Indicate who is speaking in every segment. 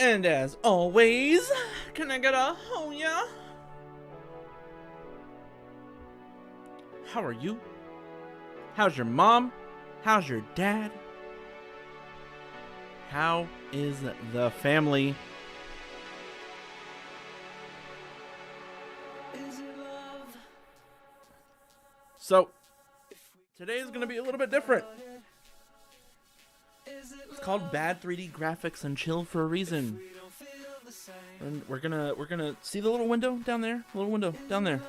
Speaker 1: And as always, can I get a oh yeah? How are you? How's your mom? How's your dad? How is the family? So, today is going to be a little bit different. It's called Bad 3D Graphics and Chill for a reason. And we're gonna see the little window down there? Little window down there.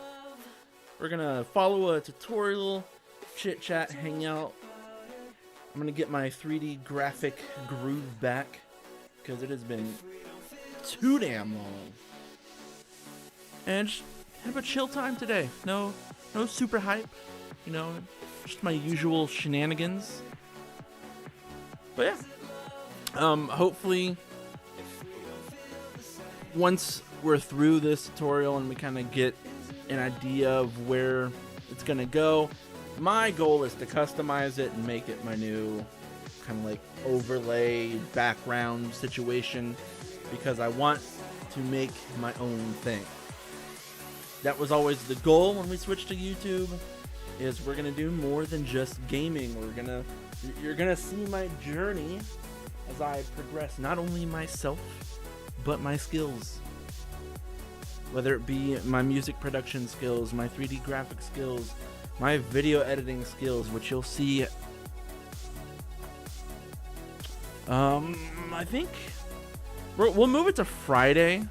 Speaker 1: We're gonna follow a tutorial, chit chat, hang out. I'm gonna get my 3D graphic groove back because it has been too damn long. And just have a chill time today. No super hype. You know, just my usual shenanigans. But yeah, hopefully once we're through this tutorial and we kind of get an idea of where it's gonna go, my goal is to customize it and make it my new kind of like overlay background situation, because I want to make my own thing. That was always the goal when we switched to YouTube, is we're gonna do more than just gaming. You're gonna see my journey as I progress, not only myself, but my skills. Whether it be my music production skills, my 3D graphic skills, my video editing skills, which you'll see. I think we'll move it to Friday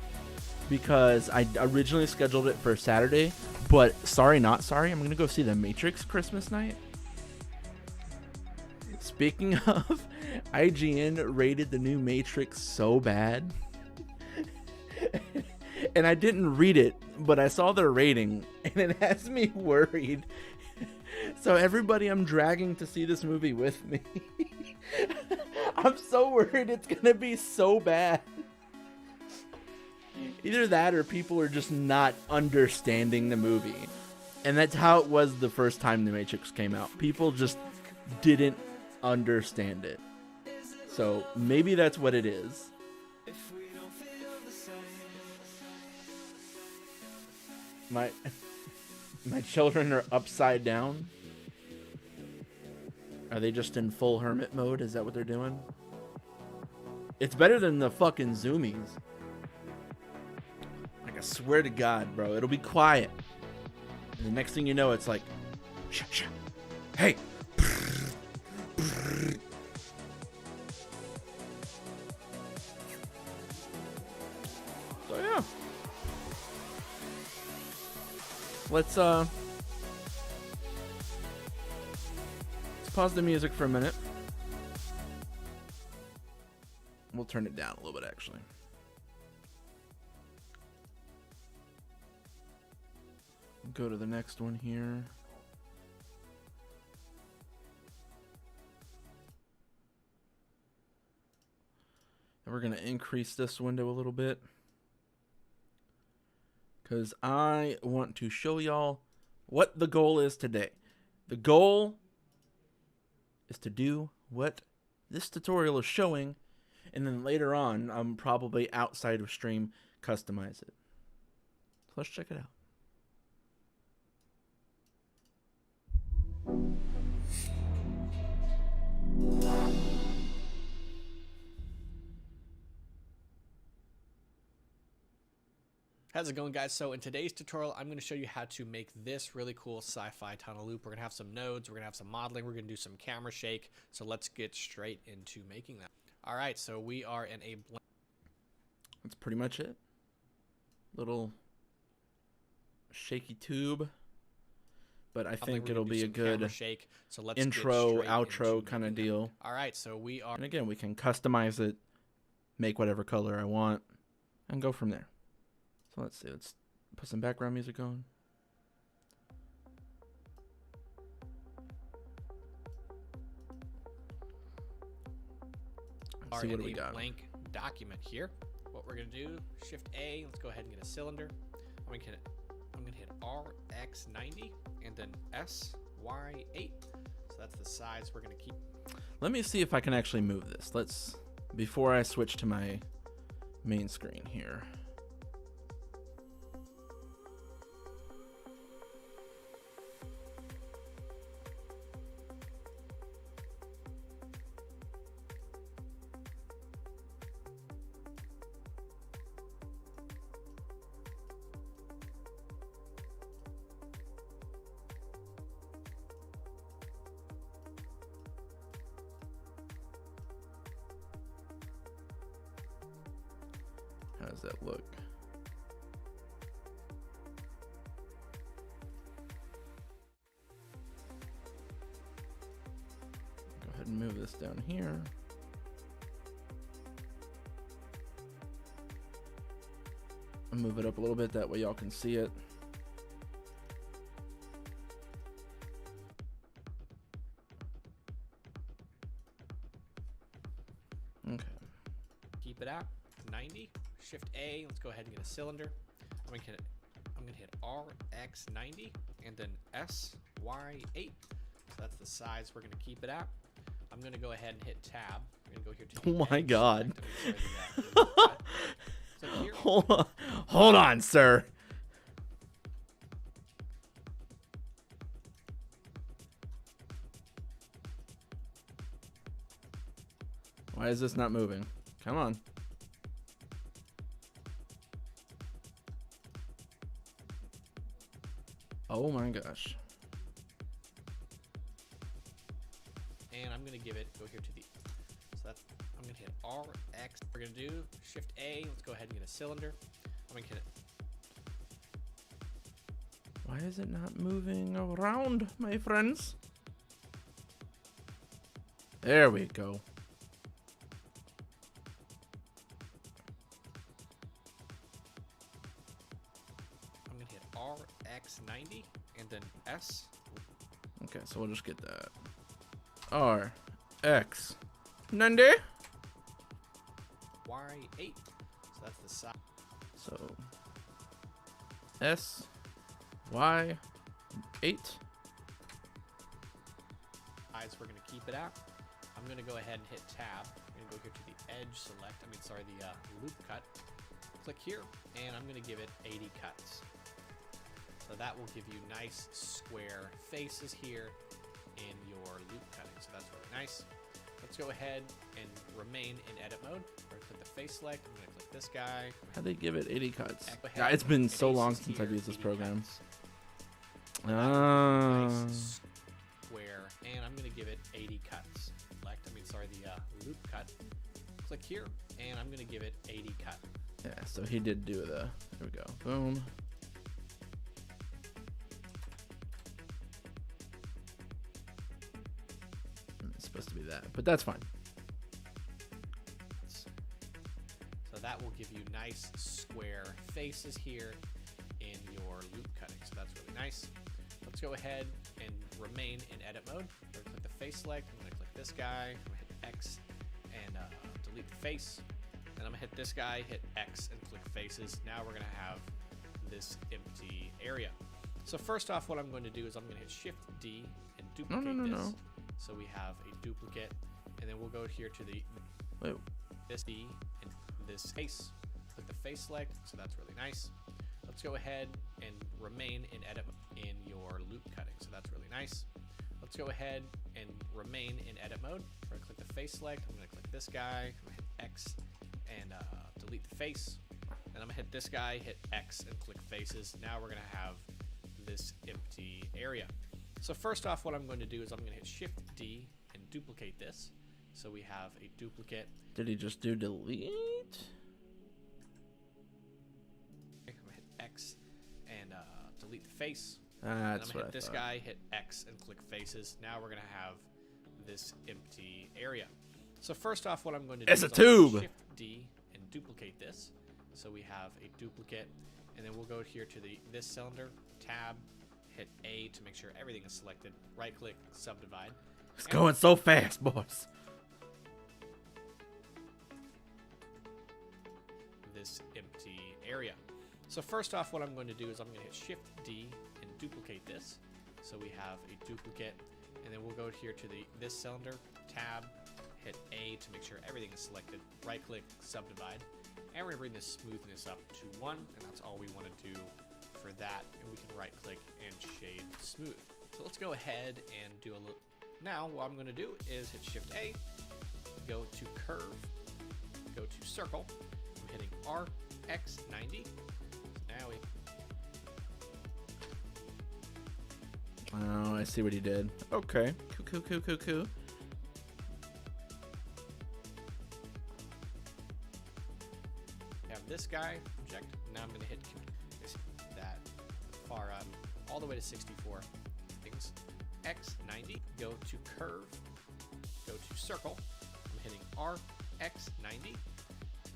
Speaker 1: because I originally scheduled it for Saturday, but sorry, not sorry. I'm gonna go see The Matrix Christmas night. Speaking of, IGN rated the new Matrix so bad. And I didn't read it, but I saw their rating, and it has me worried. So everybody I'm dragging to see this movie with me, I'm so worried it's gonna be so bad. Either that or people are just not understanding the movie. And that's how it was the first time The Matrix came out. People just didn't understand it. So maybe that's what it is. My children are upside down. Are they just in full hermit mode? Is that what they're doing? It's better than the fucking zoomies. Like, I swear to God, bro, it'll be quiet. And the next thing you know, it's like, shh, hey. So yeah. Let's pause the music for a minute. We'll turn it down a little bit, actually. Go to the next one here. And we're going to increase this window a little bit, because I want to show y'all what the goal is today. The goal is to do what this tutorial is showing, and then later on, I'm probably outside of stream customize it. So let's check it out.
Speaker 2: How's it going, guys? So in today's tutorial, I'm going to show you how to make this really cool sci-fi tunnel loop. We're going to have some nodes, we're going to have some modeling, we're going to do some camera shake. So let's get straight into making that. All right, so we are in a
Speaker 1: That's pretty much it. Little shaky tube, but I think it'll be a good
Speaker 2: shake. So let's
Speaker 1: intro, outro kind of deal.
Speaker 2: All right, so we are,
Speaker 1: and again, we can customize it, make whatever color I want, and go from there. So let's see, let's put some background music on. Let's see what we got.
Speaker 2: Blank document here. What we're gonna do, Shift A, let's go ahead and get a cylinder. I'm gonna hit RX90 and then SY8. So that's the size we're gonna keep.
Speaker 1: Let me see if I can actually move this. Before I switch to my main screen here. How does that look? Go ahead and move this down here. I'll move it up a little bit, that way y'all can see it. Okay.
Speaker 2: Keep it out. 90. Shift A. Let's go ahead and get a cylinder. I'm gonna hit RX 90 and then SY8. So that's the size we're gonna keep it at. I'm gonna go ahead and hit Tab. I'm gonna go here to
Speaker 1: Oh my God.
Speaker 2: So here,
Speaker 1: Hold on, sir. Why is this not moving? Come on. Oh my gosh.
Speaker 2: and I'm gonna give it, go here to the, so that's, I'm gonna hit RX. We're gonna do Shift A. Let's go ahead and get a cylinder. I'm gonna hit it.
Speaker 1: Why is it not moving around, my friends? There we go.
Speaker 2: I'm gonna hit RX 90 and then S.
Speaker 1: Okay, so we'll just get that. RX 90.
Speaker 2: Y8. So that's the size.
Speaker 1: So S Y 8.
Speaker 2: Size we're gonna keep it at. I'm gonna go ahead and hit Tab. I'm gonna go here to the edge select. The loop cut. Click here, and I'm gonna give it 80 cuts. So that will give you nice square faces here in your loop cutting. So that's really nice. Let's go ahead and remain in edit mode. We're gonna click the face select. I'm gonna click this guy.
Speaker 1: How'd they give it 80 cuts?
Speaker 2: Go ahead
Speaker 1: Yeah, it's been
Speaker 2: and
Speaker 1: so long
Speaker 2: faces
Speaker 1: since
Speaker 2: here,
Speaker 1: I've used this
Speaker 2: 80
Speaker 1: program.
Speaker 2: cuts.
Speaker 1: Ah.
Speaker 2: Nice square, and I'm gonna give it 80 cuts. The loop cut. Click here, and I'm gonna give it 80 cut.
Speaker 1: Yeah, so he did do the, there we go, boom. It's supposed to be that, but that's fine.
Speaker 2: So that will give you nice square faces here in your loop cutting. So that's really nice. Let's go ahead and remain in edit mode. We're gonna click the face select. I'm gonna click this guy. I'm gonna hit X and delete the face. Then I'm gonna hit this guy, hit X and click faces. Now we're gonna have this empty area. So first off, what I'm going to do is I'm gonna hit Shift D and duplicate this. So we have a duplicate, and then we'll go here to the this D and this face. Click the face select. So that's really nice. Let's go ahead and remain in edit in your loop cutting. So that's really nice. Let's go ahead and remain in edit mode. We're gonna click the face select. I'm gonna click this guy. I'm gonna hit X and delete the face. Then I'm gonna hit this guy, hit X and click faces. Now we're gonna have this empty area. So first off, what I'm going to do is I'm gonna hit Shift D and duplicate this. So we have a duplicate.
Speaker 1: Did he just do delete?
Speaker 2: I'm gonna hit X and delete the face.
Speaker 1: That's
Speaker 2: I'm gonna
Speaker 1: what
Speaker 2: hit this
Speaker 1: I
Speaker 2: guy, hit X and click faces. Now we're gonna have this empty area. So first off, what I'm going to do
Speaker 1: It's
Speaker 2: is
Speaker 1: a
Speaker 2: I'm gonna
Speaker 1: tube.
Speaker 2: Shift D and duplicate this. So we have a duplicate, and then we'll go here to this cylinder, tab, hit A to make sure everything is selected. Right click, subdivide.
Speaker 1: It's going so fast, boys.
Speaker 2: This empty area. So first off, what I'm going to do is I'm going to hit Shift D and duplicate this. So we have a duplicate, and then we'll go here to this cylinder, tab, hit A to make sure everything is selected. Right click, subdivide. And we're gonna bring this smoothness up to 1, and that's all we want to do for that. And we can right click and shade smooth. So let's go ahead and do a little. Now what I'm gonna do is hit Shift A, go to curve, go to circle. I'm hitting RX90. Now we.
Speaker 1: Oh, I see what he did. Okay. Cool.
Speaker 2: Have this guy object. Now I'm going to hit that far up all the way to 64. Things X90. Go to curve. Go to circle. I'm hitting RX90.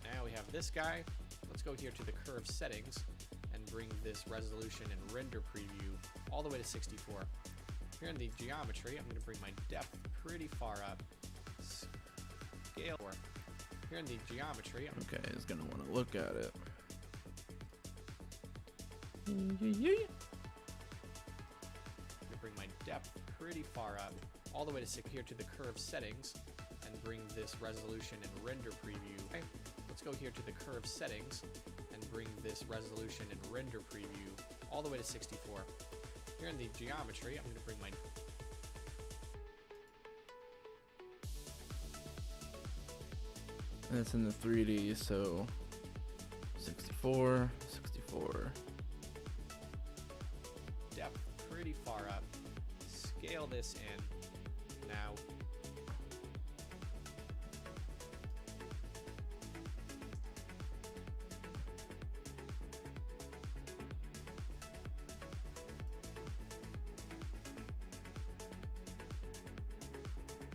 Speaker 2: Now we have this guy. Let's go here to the curve settings and bring this resolution and render preview all the way to 64. Here in the geometry, I'm going to bring my depth pretty far up. Scale. Here in the geometry.
Speaker 1: Okay, he's gonna want to look at it.
Speaker 2: I'm going to bring my depth pretty far up, all the way to here to the curve settings, and bring this resolution and render preview. Okay, let's go here to the curve settings and bring this resolution and render preview all the way to 64. Here in the geometry, I'm going to bring my
Speaker 1: That's in the 3D, so 64.
Speaker 2: depth pretty far up, scale this in. Now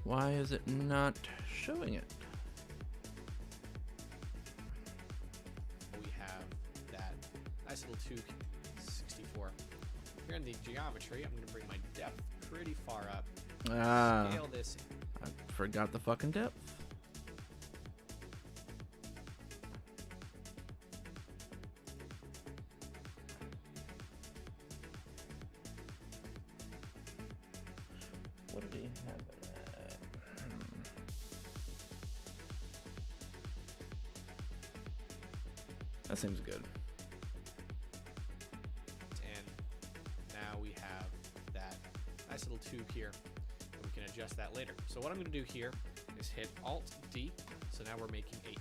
Speaker 1: Why is it not showing it?
Speaker 2: we have that nice little 264. Here in the geometry, I'm going to bring my depth pretty far up. Scale this.
Speaker 1: I forgot the fucking depth. What did he have it at? That seems good.
Speaker 2: And now we have that nice little tube here, and we can adjust that later. So what I'm going to do here is hit Alt D. So now we're making a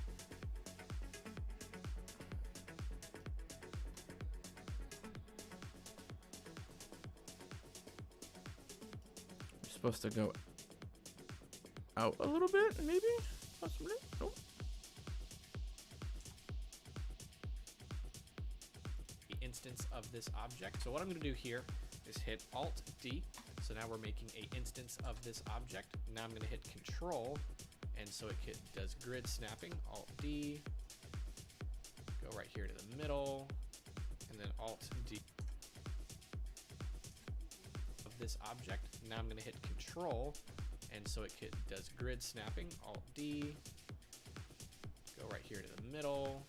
Speaker 1: Supposed to go out a little bit, maybe? Possibly? Nope.
Speaker 2: instance of this object. So what I'm going to do here is hit Alt D. So now we're making a instance of this object. Now I'm going to hit Control, and so it does grid snapping. Alt D. Go right here to the middle, and then Alt D of this object. Now I'm going to hit Control, and so it does grid snapping. Alt D. Go right here to the middle,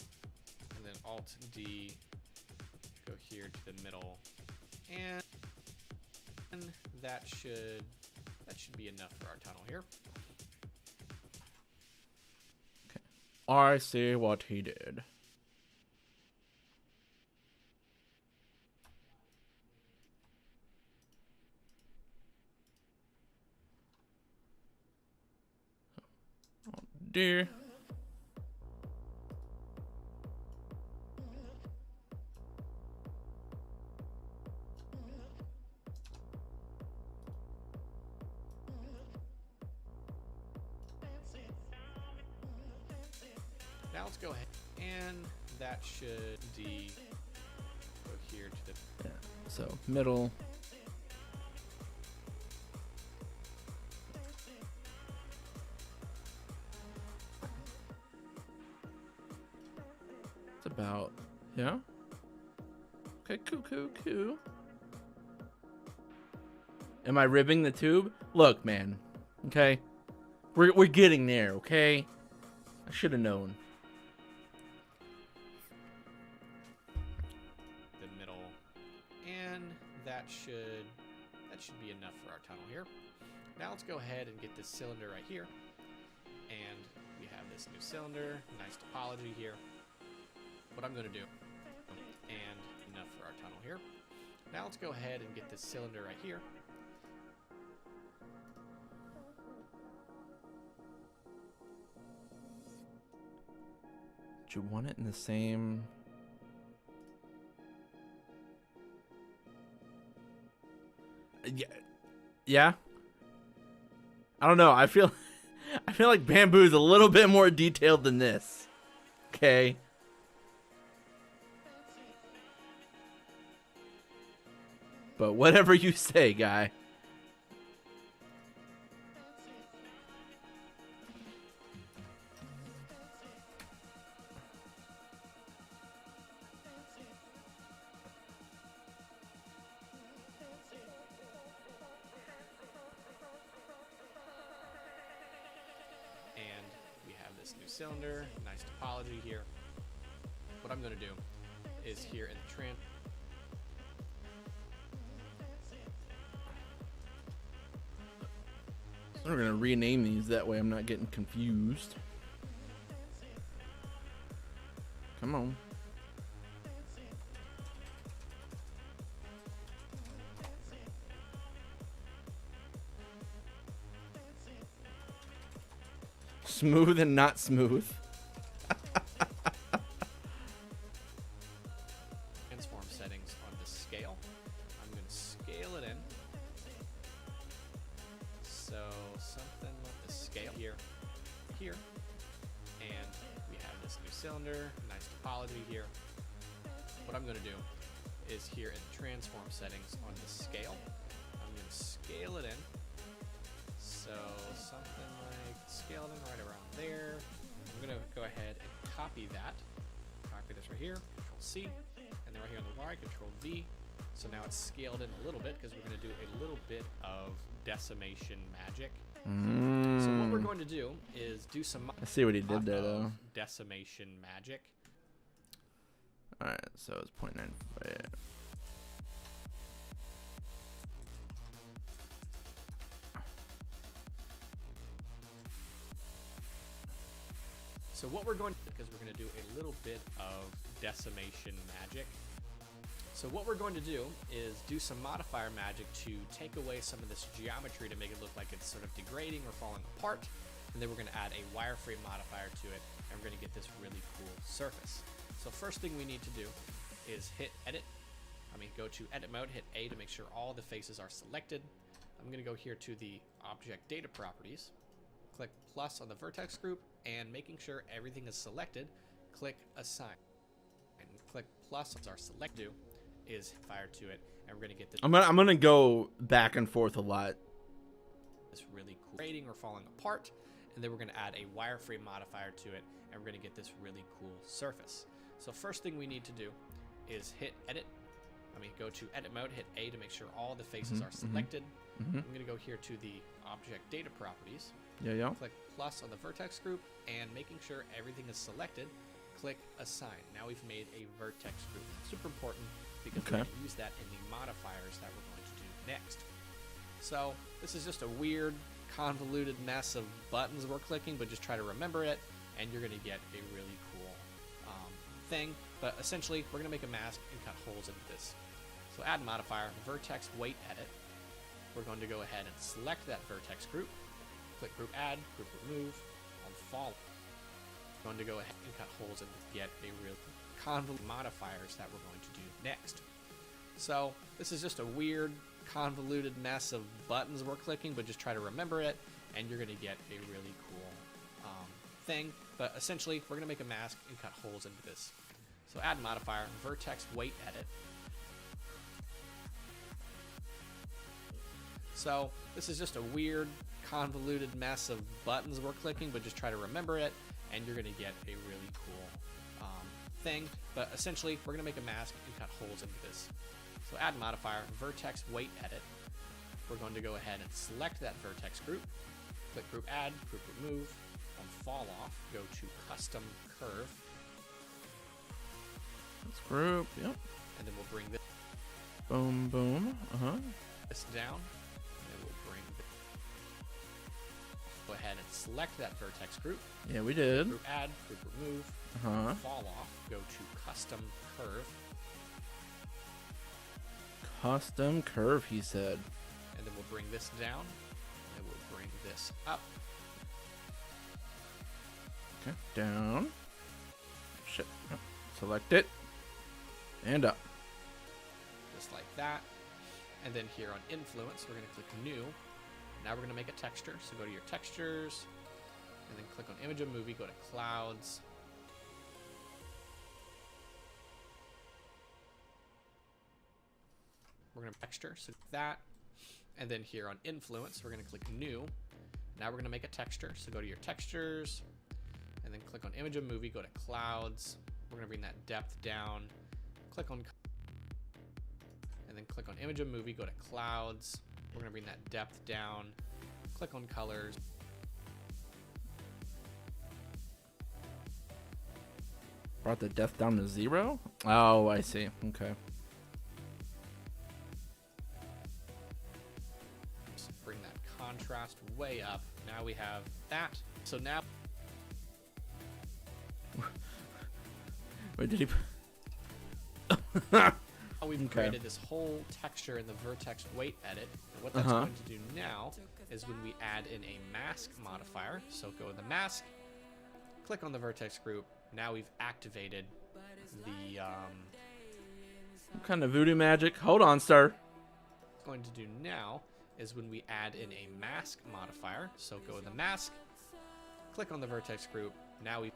Speaker 2: and then Alt D. Go here to the middle, and that should be enough for our tunnel here.
Speaker 1: Okay. I see what he did. Oh dear.
Speaker 2: Now let's go ahead, and that should go here to the
Speaker 1: Yeah. So middle. It's about, yeah. Okay, cool. Am I ribbing the tube? Look, man. Okay, we're getting there. Okay, I should have known.
Speaker 2: the middle, and that should be enough for our tunnel here. Now let's go ahead and get this cylinder right here, and we have this new cylinder. Nice topology here. what I'm going to do, and enough for our tunnel here. Now let's go ahead and get this cylinder right here.
Speaker 1: Do you want it in the same? Yeah. I don't know. I feel like bamboo is a little bit more detailed than this. Okay. But whatever you say, guy.
Speaker 2: And we have this new cylinder, nice topology here. What I'm going to do is here in the trim.
Speaker 1: We're gonna rename these, that way I'm not getting confused. Come on. Smooth and not smooth.
Speaker 2: Transform settings on the scale. I'm going to scale it in. So something like the scale here, and we have this new cylinder, nice topology here. What I'm going to do is here in the transform settings on the scale, I'm going to scale it in. So something like scale it in right around there. I'm going to go ahead and copy that. Copy this right here, Control C, and then right here on the Y, Control V. So now it's scaled in a little bit because we're going to do a little bit of decimation magic. So what we're going to do is do some.
Speaker 1: I see what he did there, though.
Speaker 2: Decimation magic.
Speaker 1: All right, so it's 0.95.
Speaker 2: So what we're going to do, because we're going to do a little bit of decimation magic. So what we're going to do is do some modifier magic to take away some of this geometry to make it look like it's sort of degrading or falling apart. And then we're going to add a wireframe modifier to it, and we're going to get this really cool surface. So first thing we need to do is go to edit mode, hit A to make sure all the faces are selected. I'm going to go here to the object data properties, click plus on the vertex group, and making sure everything is selected, click assign. And click plus on our select do is fire to it, and we're going to get this.
Speaker 1: I'm gonna go back and forth a lot.
Speaker 2: This really cool grading or falling apart, and then we're going to add a wireframe modifier to it, and we're going to get this really cool surface. So first thing we need to do is go to edit mode, hit A to make sure all the faces are selected. I'm going to go here to the object data properties. Click plus on the vertex group, and making sure everything is selected, click assign. Now we've made a vertex group. Super important because we're going to use that in the modifiers that we're going to do next. So this is just a weird, convoluted mess of buttons we're clicking, but just try to remember it, and you're going to get a really cool thing. But essentially, we're going to make a mask and cut holes into this. So add modifier, vertex weight edit. We're going to go ahead and select that vertex group. Click group add, group remove, on fall. We're going to go ahead and cut holes and get a real convoluted modifiers that we're going to do next. So this is just a weird, convoluted mess of buttons we're clicking, but just try to remember it, and you're going to get a really cool thing. But essentially, we're going to make a mask and cut holes into this. So add modifier, vertex weight edit. So this is just a weird, convoluted mess of buttons we're clicking, but just try to remember it, and you're going to get a really cool thing. But essentially, we're going to make a mask and cut holes into this. So add modifier, vertex weight edit. We're going to go ahead and select that vertex group. Click group add, group remove. On fall off, go to custom curve.
Speaker 1: Let's group, yep.
Speaker 2: And then we'll bring this.
Speaker 1: Boom, boom. This
Speaker 2: down. And then we'll bring this. Go ahead and select that vertex group.
Speaker 1: Yeah, we did.
Speaker 2: Group add, group remove, fall off, go to custom curve.
Speaker 1: Custom curve, he said.
Speaker 2: And then we'll bring this down, and then we'll bring this up.
Speaker 1: Okay, down. Shit. Oh, select it. And up.
Speaker 2: Just like that. And then here on influence, we're going to click new. Now we're going to make a texture. So go to your textures, and then click on image of movie, go to clouds. We're going to texture, so that. And then here on influence, we're going to click new. Now we're going to make a texture. So go to your textures, and then click on image of movie, go to clouds. We're going to bring that depth down. Click on, and then click on image of movie, go to clouds. We're going to bring that depth down. Click on colors.
Speaker 1: Brought the depth down to 0? Oh, I see. Okay.
Speaker 2: Just bring that contrast way up. Now we have that. So now...
Speaker 1: Wait, did he...
Speaker 2: We've created this whole texture in the vertex weight edit. And what that's going to do now is when we add in a mask modifier, so go to the mask, click on the vertex group. Now we've activated the...
Speaker 1: What kind of voodoo magic? Hold on, sir.
Speaker 2: Going to do now is when we add in a mask modifier, so go to the mask, click on the vertex group. Now we...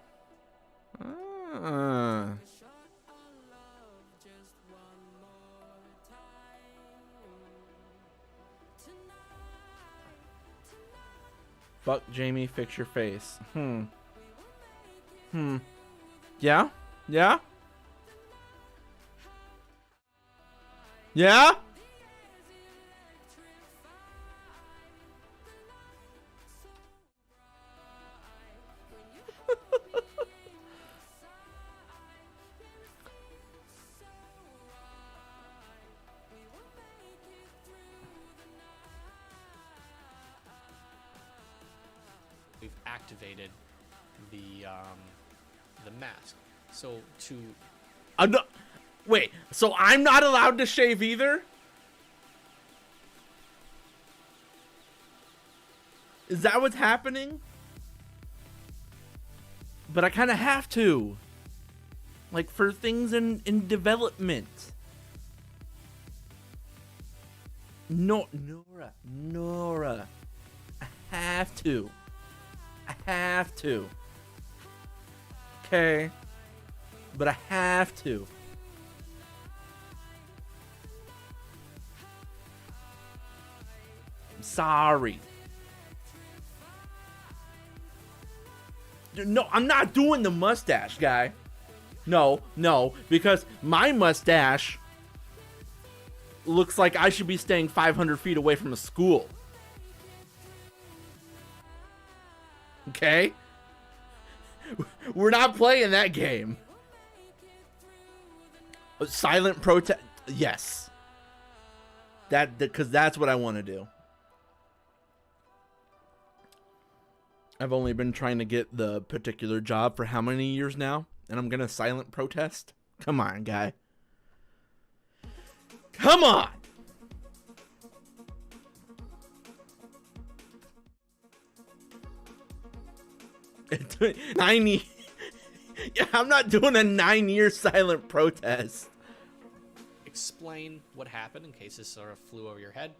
Speaker 1: Fuck Jamie, fix your face. Yeah? Yeah? Yeah?
Speaker 2: We've activated the mask. So to...
Speaker 1: I'm not... Wait, so I'm not allowed to shave either? Is that what's happening? But I kind of have to. Like, for things in development. No, Nora. I have to. Okay. But I have to. I'm sorry. No, I'm not doing the mustache, guy. No, because my mustache looks like I should be staying 500 feet away from a school. Okay? We're not playing that game. Silent protest. Yes. Because that's what I want to do. I've only been trying to get the particular job for how many years now? And I'm going to silent protest? Come on, guy. Come on! Yeah, I'm not doing a 9-year silent protest.
Speaker 2: Explain what happened in case this sort of flew over your head.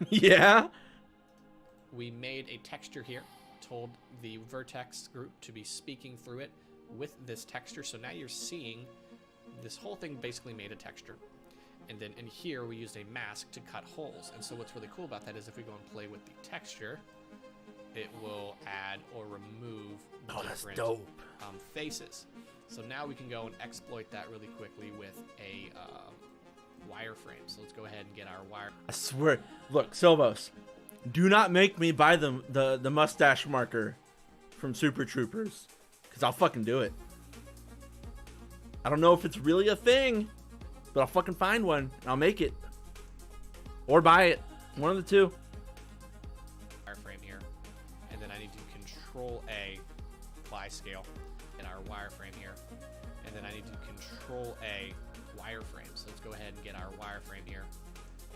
Speaker 1: Yeah?
Speaker 2: We made a texture here, told the vertex group to be speaking through it with this texture. So now you're seeing this whole thing basically made a texture. And then in here, we used a mask to cut holes. And so what's really cool about that is if we go and play with the texture, it will add or remove different faces. So now we can go and exploit that really quickly with a wireframe. So let's go ahead and get our wire.
Speaker 1: I swear. Look, Silvos, do not make me buy the mustache marker from Super Troopers, because I'll fucking do it. I don't know if it's really a thing, but I'll fucking find one and I'll make it. Or buy it. One of the two.
Speaker 2: Wireframe here, and then I need to Control A, apply scale, in our wireframe here, and then I need to Control A, wireframe. So let's go ahead and get our wireframe here,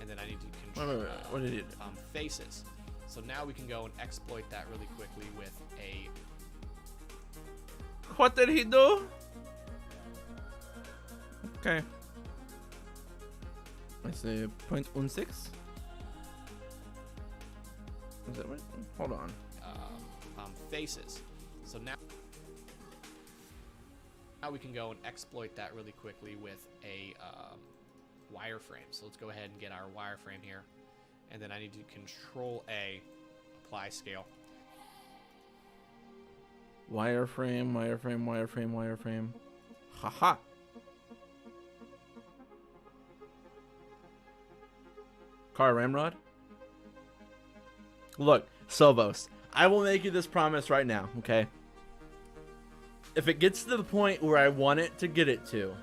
Speaker 2: and then I need to control
Speaker 1: Wait. What did you do?
Speaker 2: faces. So now we can go and exploit that really quickly with a
Speaker 1: What did he do? Okay. I say 0.16. Is that right? Hold on.
Speaker 2: faces. So now we can go and exploit that really quickly with a wireframe. So let's go ahead and get our wireframe here, and then I need to Control A, apply scale.
Speaker 1: Wireframe. Haha. Car ramrod. Look, Silvos, I will make you this promise right now, okay? If it gets to the point where I want it to get it to,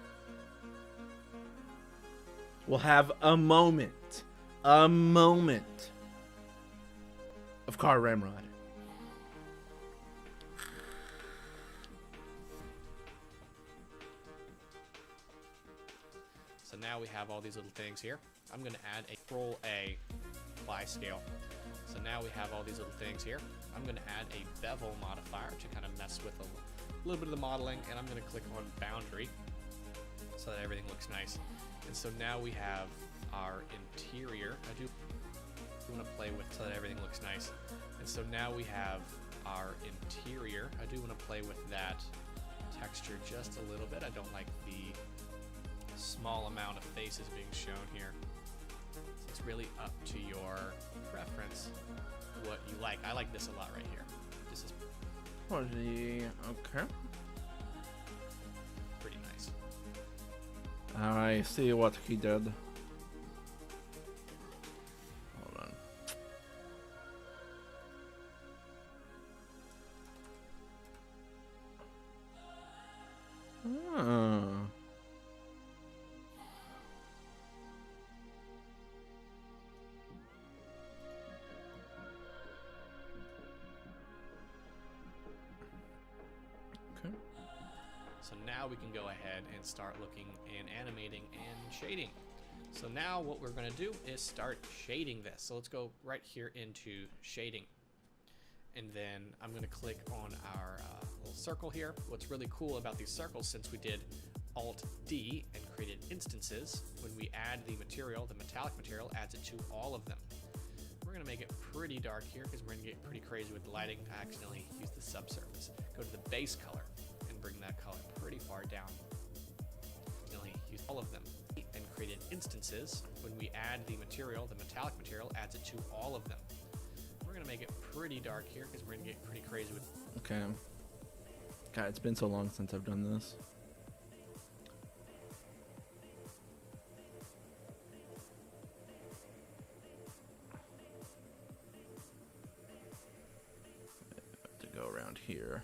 Speaker 1: we'll have a moment of car ramrod.
Speaker 2: So now we have all these little things here. I'm going to add a Control A, apply scale. So now we have all these little things here. I'm going to add a bevel modifier to kind of mess with a little bit of the modeling, and I'm going to click on boundary so that everything looks nice. And so now we have our interior. I do want to play with so that everything looks nice. And so now we have our interior. I do want to play with that texture just a little bit. I don't like the small amount of faces being shown here. So it's really up to your preference what you like. I like this a lot right here. This is
Speaker 1: Okay.
Speaker 2: pretty nice.
Speaker 1: I see what he did. Hold on. Oh. Okay.
Speaker 2: So now we can go ahead and start looking and animating and shading. So now what we're going to do is start shading this. So let's go right here into shading. And then I'm going to click on our little circle here. What's really cool about these circles, since we did Alt-D and created instances, when we add the material, the metallic material adds it to all of them. We're going to make it pretty dark here because we're going to get pretty crazy with the lighting. I accidentally used the subsurface. Go to the base color and bring that color pretty far down. Accidentally used all of them and created instances. When we add the material, the metallic material adds it to all of them. We're going to make it pretty dark here because we're going to get pretty crazy with.
Speaker 1: Okay. God, it's been so long since I've done this. To go around here.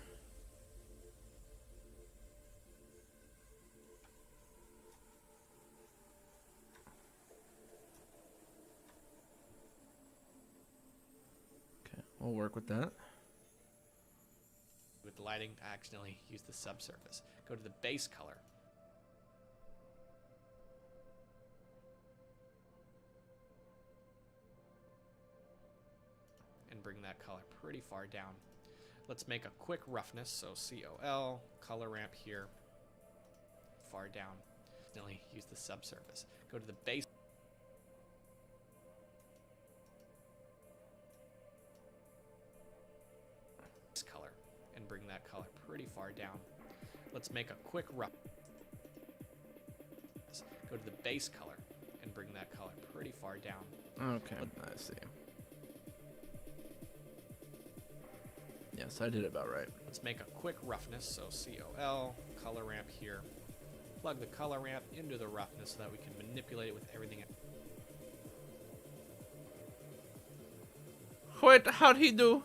Speaker 1: Okay, we'll work with that.
Speaker 2: With the lighting, I accidentally used the subsurface. Go to the base color. And bring that color pretty far down. Let's make a quick roughness. So COL, color ramp here, far down. Accidentally use the subsurface. Go to the base. Color and bring that color pretty far down. Let's make a quick rough. Go to the base color and bring that color pretty far down.
Speaker 1: Okay, I see. Yes, I did about right.
Speaker 2: Let's make a quick roughness. So COL, color ramp here. Plug the color ramp into the roughness so that we can manipulate it with everything
Speaker 1: Wait, how'd he do?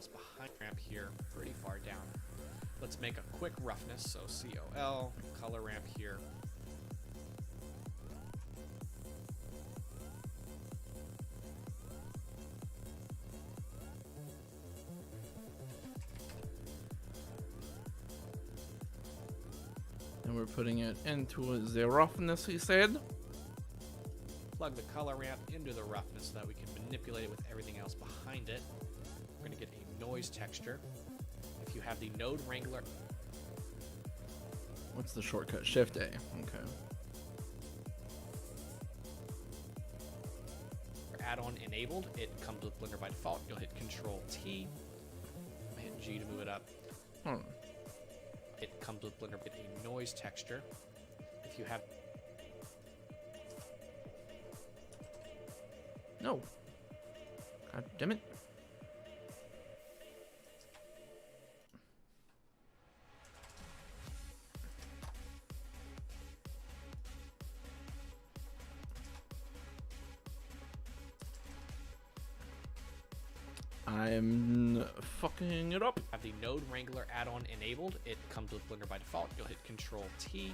Speaker 2: else behind ramp here, pretty far down. Let's make a quick roughness. So COL, color ramp here.
Speaker 1: And we're putting it into the roughness, he said.
Speaker 2: Plug the color ramp into the roughness so that we can manipulate it with everything else behind it. We're going to get a noise texture. If you have the Node Wrangler...
Speaker 1: What's the shortcut? Shift A. Okay.
Speaker 2: Add-on enabled, it comes with Blender by default. You'll hit Control T, hit G to move it up. It comes with Blender with a noise texture. If you have...
Speaker 1: No. God damn it. I'm fucking it up.
Speaker 2: Have the Node Wrangler add-on enabled. It comes with Blender by default. You'll hit Control T,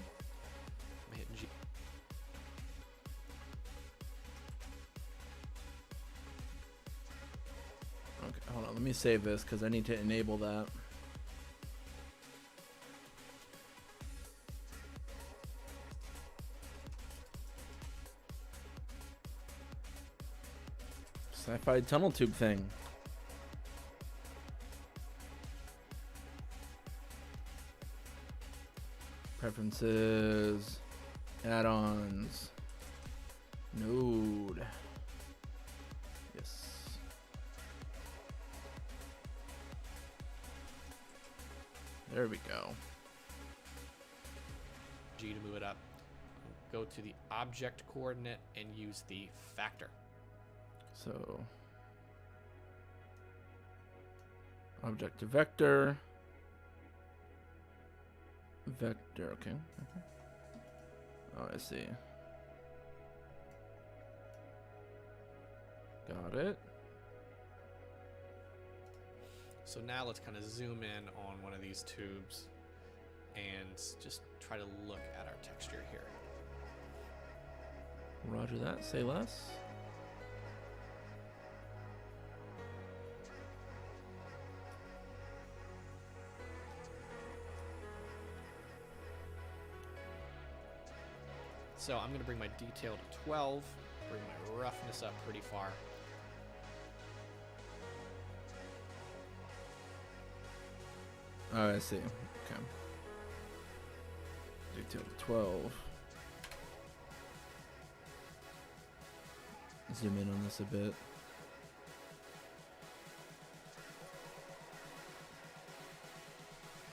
Speaker 2: hit G.
Speaker 1: Okay, hold on. Let me save this because I need to enable that. Sci-fi tunnel tube thing. Preferences, add-ons, node. Yes. There we go.
Speaker 2: G to move it up. Go to the object coordinate and use the factor.
Speaker 1: So, object to vector. Vector, okay. Oh, I see. Got it.
Speaker 2: So now let's kind of zoom in on one of these tubes and just try to look at our texture here.
Speaker 1: Roger that. Say less.
Speaker 2: So I'm going to bring my detail to 12, bring my roughness up pretty far.
Speaker 1: Oh, I see. Okay. Detail to 12. Zoom in on this a bit.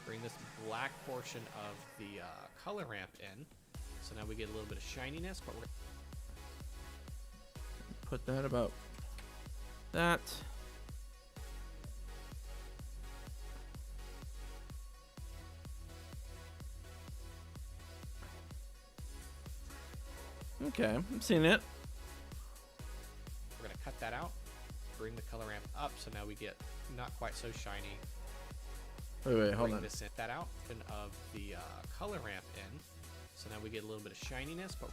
Speaker 2: Bring this black portion of the color ramp in. So now we get a little bit of shininess, but we're
Speaker 1: Put that about that. Okay, I'm seeing it.
Speaker 2: going to cut that out, bring the color ramp up, so now we get not quite so shiny.
Speaker 1: Wait, hold
Speaker 2: Bring
Speaker 1: on.
Speaker 2: this in, that out and of the color ramp in, so now we get a little bit of shininess, but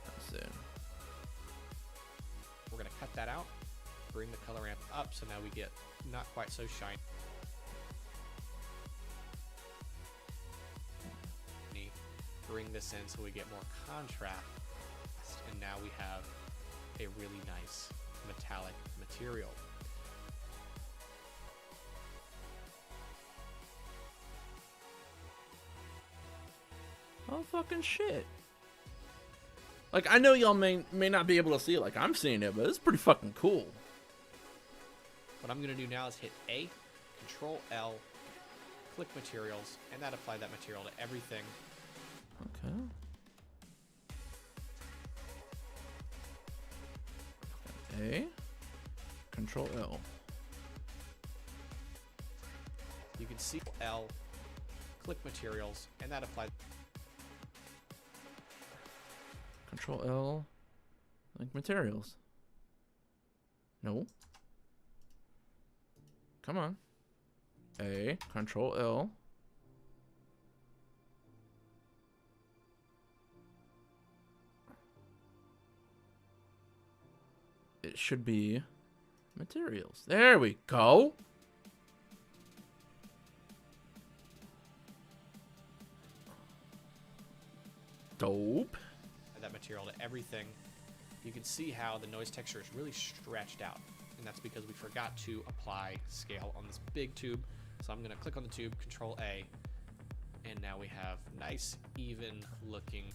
Speaker 1: Let's see.
Speaker 2: we're going to cut that out, bring the color ramp up, so now we get not quite so shiny. Bring this in so we get more contrast, and now we have a really nice metallic material.
Speaker 1: Oh fucking shit. Like, I know y'all may not be able to see it like I'm seeing it, but it's pretty fucking cool.
Speaker 2: What I'm going to do now is hit A, Control L, click materials, and that apply that material to everything.
Speaker 1: Okay. A, Control L.
Speaker 2: You can see L, click materials, and that apply.
Speaker 1: Control L, like materials. No. Come on. A, Control L. It should be materials. There we go. Dope.
Speaker 2: Add that material to everything. You can see how the noise texture is really stretched out, and that's because we forgot to apply scale on this big tube. So I'm going to click on the tube, Control A, and now we have nice, even looking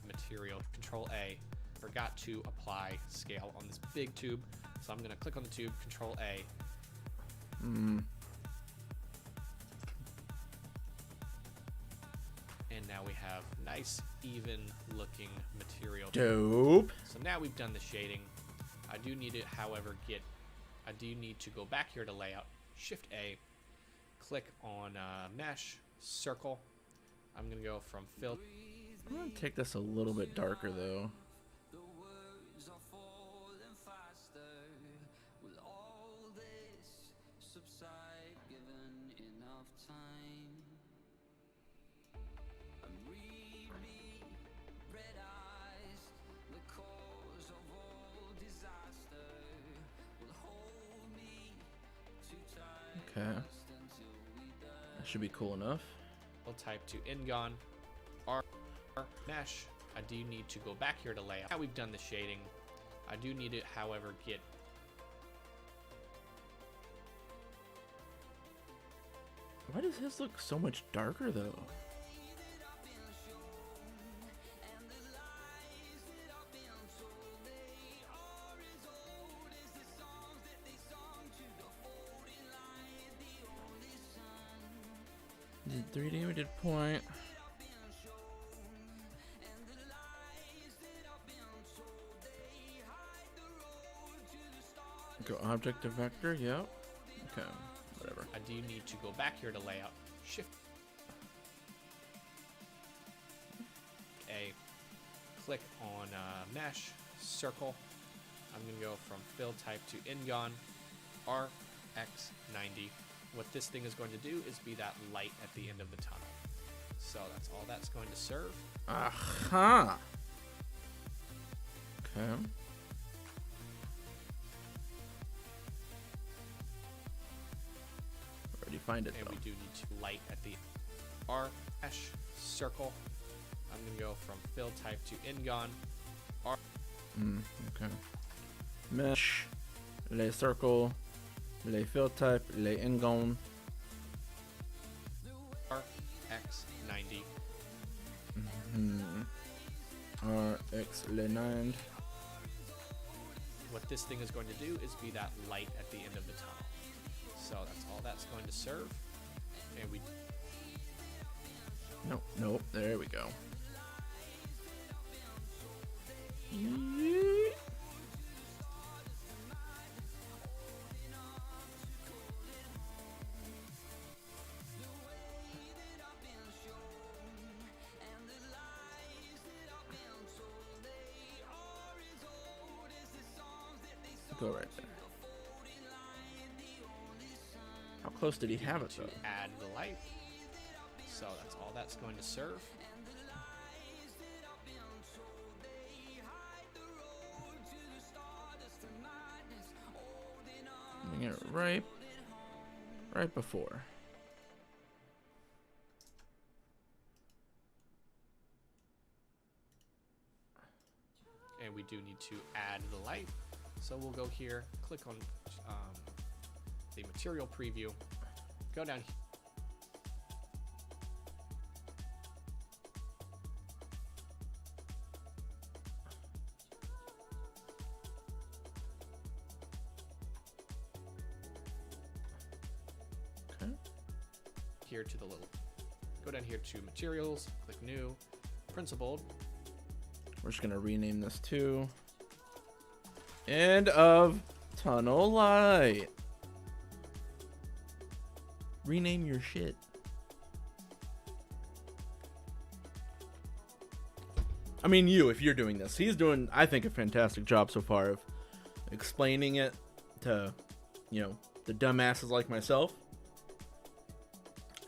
Speaker 2: material. Control A. Forgot to apply scale on this big tube. So I'm going to click on the tube, Control A. And now we have nice, even looking material.
Speaker 1: Dope.
Speaker 2: So now we've done the shading. I do need to, however, to go back here to layout, Shift A, click on mesh, circle. I'm going to go from fill.
Speaker 1: I'm going to take this a little bit darker though. Okay. That should be cool enough.
Speaker 2: We'll type to Ingon, R, mesh. I do need to go back here to layout. Now we've done the shading. I do need to, however, get.
Speaker 1: Why does his look so much darker though? Did 3D, we did point. Go object to vector, yep. Okay, whatever.
Speaker 2: I do need to go back here to layout, Shift A, click on mesh, circle. I'm going to go from fill type to Ingon, RX90. What this thing is going to do is be that light at the end of the tunnel. So that's all that's going to serve.
Speaker 1: Aha! Okay. Already find it
Speaker 2: And
Speaker 1: though.
Speaker 2: we do need to light at the R mesh circle. I'm going to go from fill type to Ingon, R.
Speaker 1: Okay. Mesh, les circle, les fill type, les ingon.
Speaker 2: RX90.
Speaker 1: RX les 9.
Speaker 2: What this thing is going to do is be that light at the end of the tunnel. So that's all that's going to serve. And we.
Speaker 1: Nope. There we go. Go right there. How close did he have it
Speaker 2: to
Speaker 1: though?
Speaker 2: add the light. So that's all that's going to serve.
Speaker 1: Bring it right before.
Speaker 2: And we do need to add the light. So we'll go here, click on the material preview, go down here.
Speaker 1: Okay.
Speaker 2: Here to the little, go down here to materials, click new, principled.
Speaker 1: We're just gonna rename this to End of Tunnel Light. Rename your shit. I mean, if you're doing this, he's doing, I think, a fantastic job so far of explaining it to, the dumbasses like myself.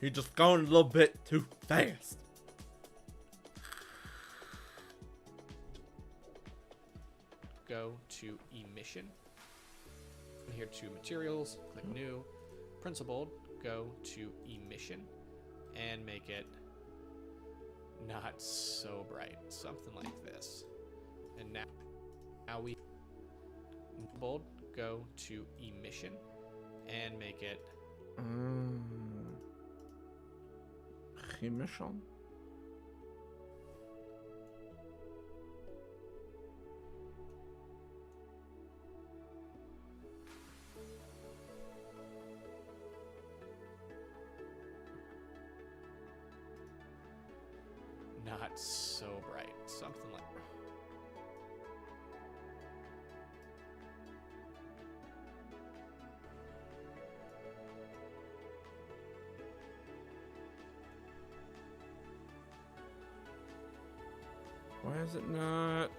Speaker 1: He's just going a little bit too fast.
Speaker 2: Go to emission. here to materials, click new, principled, go to emission, and make it not so bright, something like this. And now we bold, go to emission, and make it
Speaker 1: emission.
Speaker 2: not so bright, something like.
Speaker 1: Why is it not?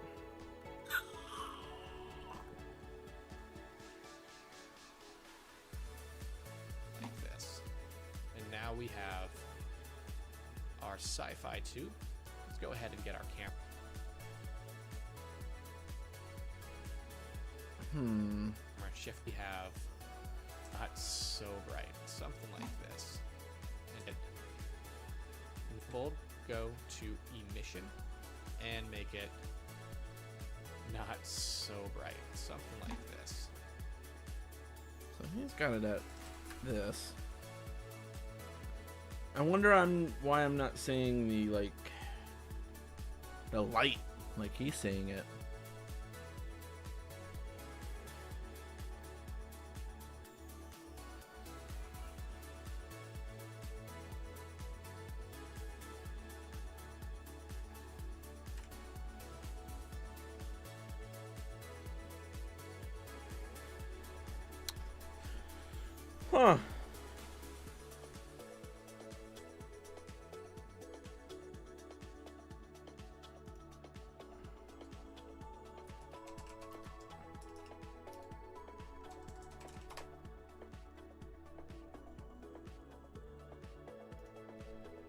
Speaker 2: Like this. And now we have our sci-fi tube. Let's go ahead and get our camera. Our shift, we have not so bright, something like this. And it bold, go to emission, and make it not so bright, something like this.
Speaker 1: So he's got it at this. I wonder why I'm not seeing the the light like he's seeing it. Huh.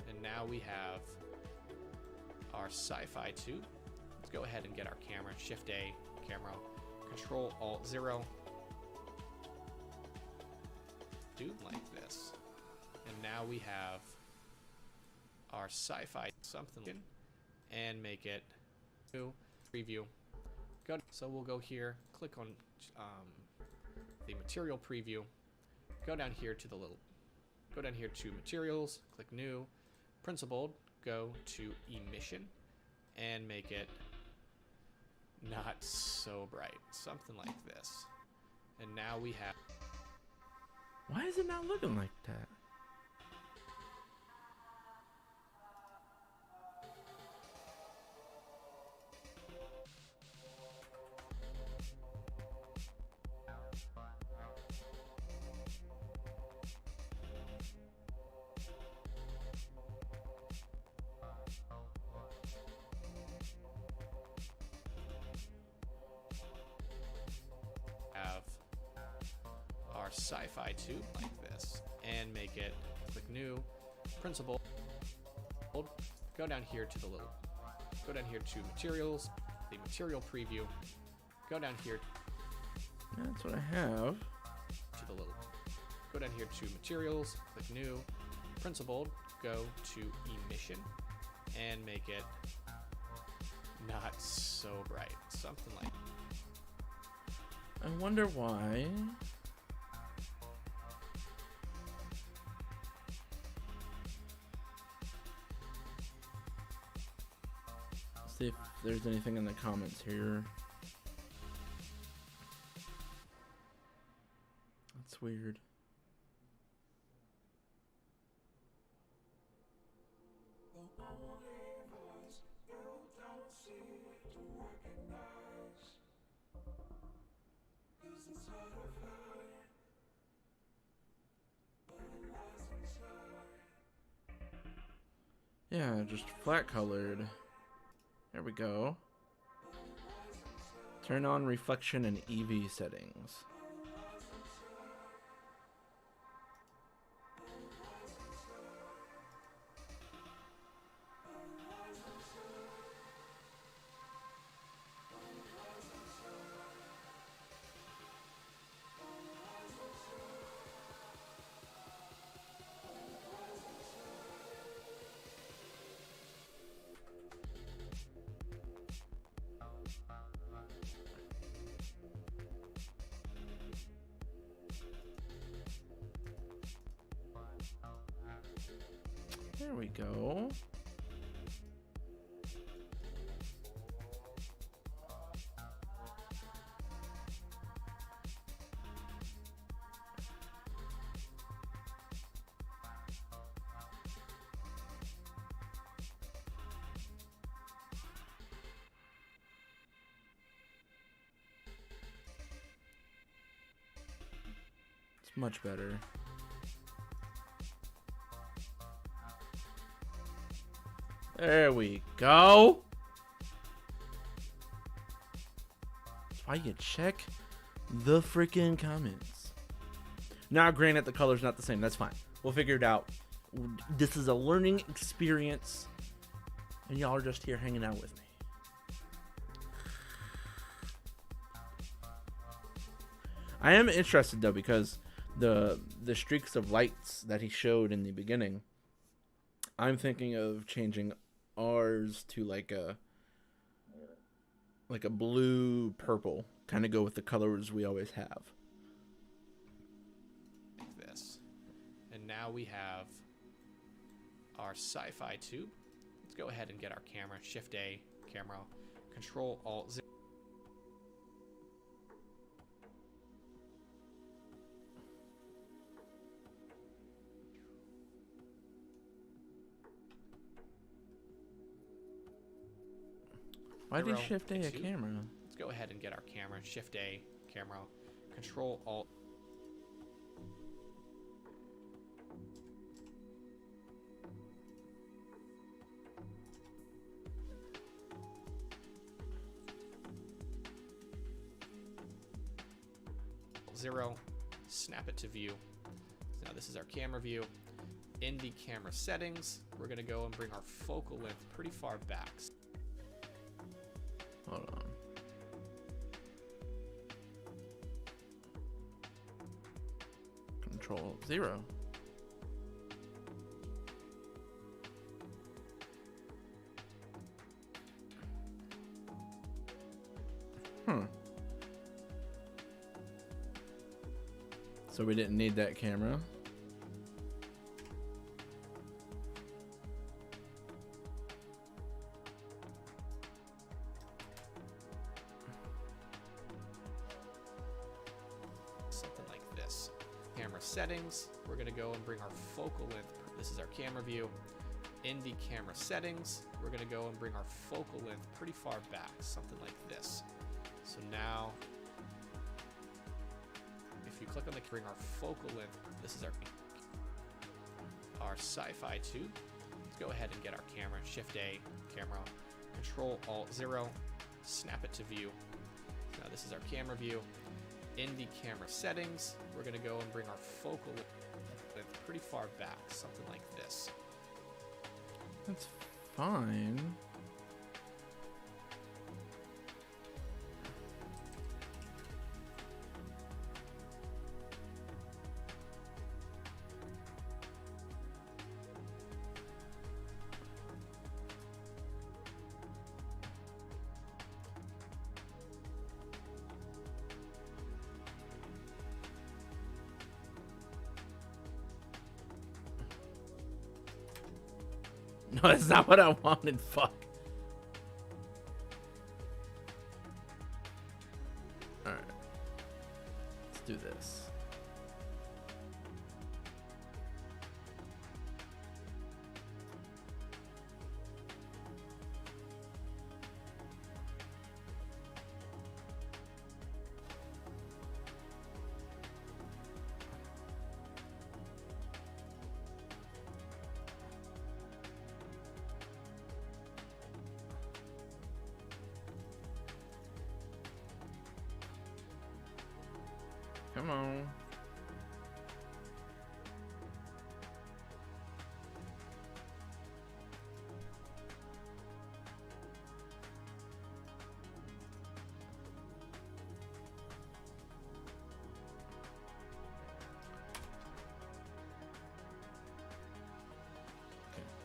Speaker 2: And now we have our sci-fi tube. Let's go ahead and get our camera. Shift A, camera, Control Alt 0. Tube like this. And now we have our sci-fi something, and make it new preview. Go, so we'll go here, click on the material preview, go down here to materials, click new, principled, go to emission, and make it not so bright, something like this. And now we have.
Speaker 1: Why is it not looking like that?
Speaker 2: Have our sci-fi tube like this, and make it, click new, principled, go down here to materials, the material preview, go down here.
Speaker 1: That's what I have.
Speaker 2: Go down here to materials, click new, principled, go to emission, and make it not so bright, something like.
Speaker 1: I wonder why. See if there's anything in the comments here. That's weird. Yeah, just flat colored. There we go. Turn on reflection and EV settings. There we go. It's much better. There we go. That's why you check the freaking comments. Now, granted, the color's not the same. That's fine. We'll figure it out. This is a learning experience, and y'all are just here hanging out with me. I am interested though, because the streaks of lights that he showed in the beginning, I'm thinking of changing ours to like a blue purple, kind of go with the colors we always have.
Speaker 2: Like this. And now we have our sci-fi tube. Let's go ahead and get our camera. Shift A, camera, Control Alt 0.
Speaker 1: Why did you shift A camera?
Speaker 2: Let's go ahead and get our camera. Shift A, camera, Control Alt. Zero, snap it to view. Now this is our camera view. In the camera settings, we're gonna go and bring our focal length pretty far back.
Speaker 1: Hold on. Control 0. So we didn't need that camera.
Speaker 2: Something like this. Camera settings, we're gonna go and bring our focal length. This is our camera view. In the camera settings, we're gonna go and bring our focal length pretty far back, something like this. So now, if you click on the bring our focal length, this is our sci-fi tube. Let's go ahead and get our camera. Shift A, camera, Control Alt 0, snap it to view. Now this is our camera view. In the camera settings, we're gonna go and bring our focal length pretty far back, something like this.
Speaker 1: That's fine. No, that's not what I wanted. Fuck. Alright. Let's do this. Come on. Okay,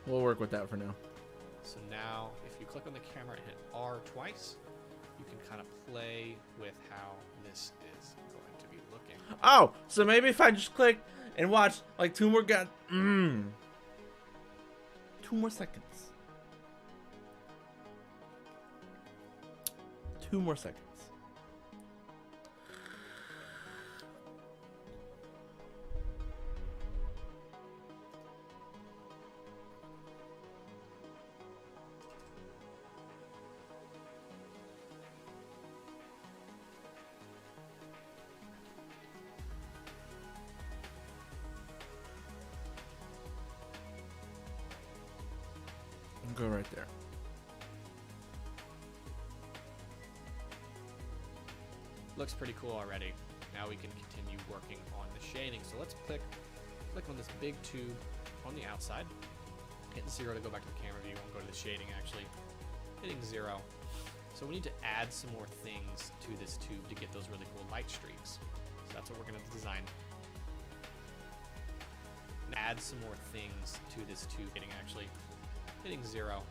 Speaker 1: we'll work with that for now.
Speaker 2: So now, if you click on the camera and hit R twice, you can kind of play with how this is going to be looking.
Speaker 1: Oh, so maybe if I just click and watch like two more guys. 2 more seconds. 2 more seconds. Go right there.
Speaker 2: Looks pretty cool already. Now we can continue working on the shading. So let's click on this big tube on the outside. Hit 0 to go back to the camera view. We'll go to the shading actually. Hitting 0. So we need to add some more things to this tube to get those really cool light streaks. So that's what we're going to design. Add some more things to this tube. Hitting 0.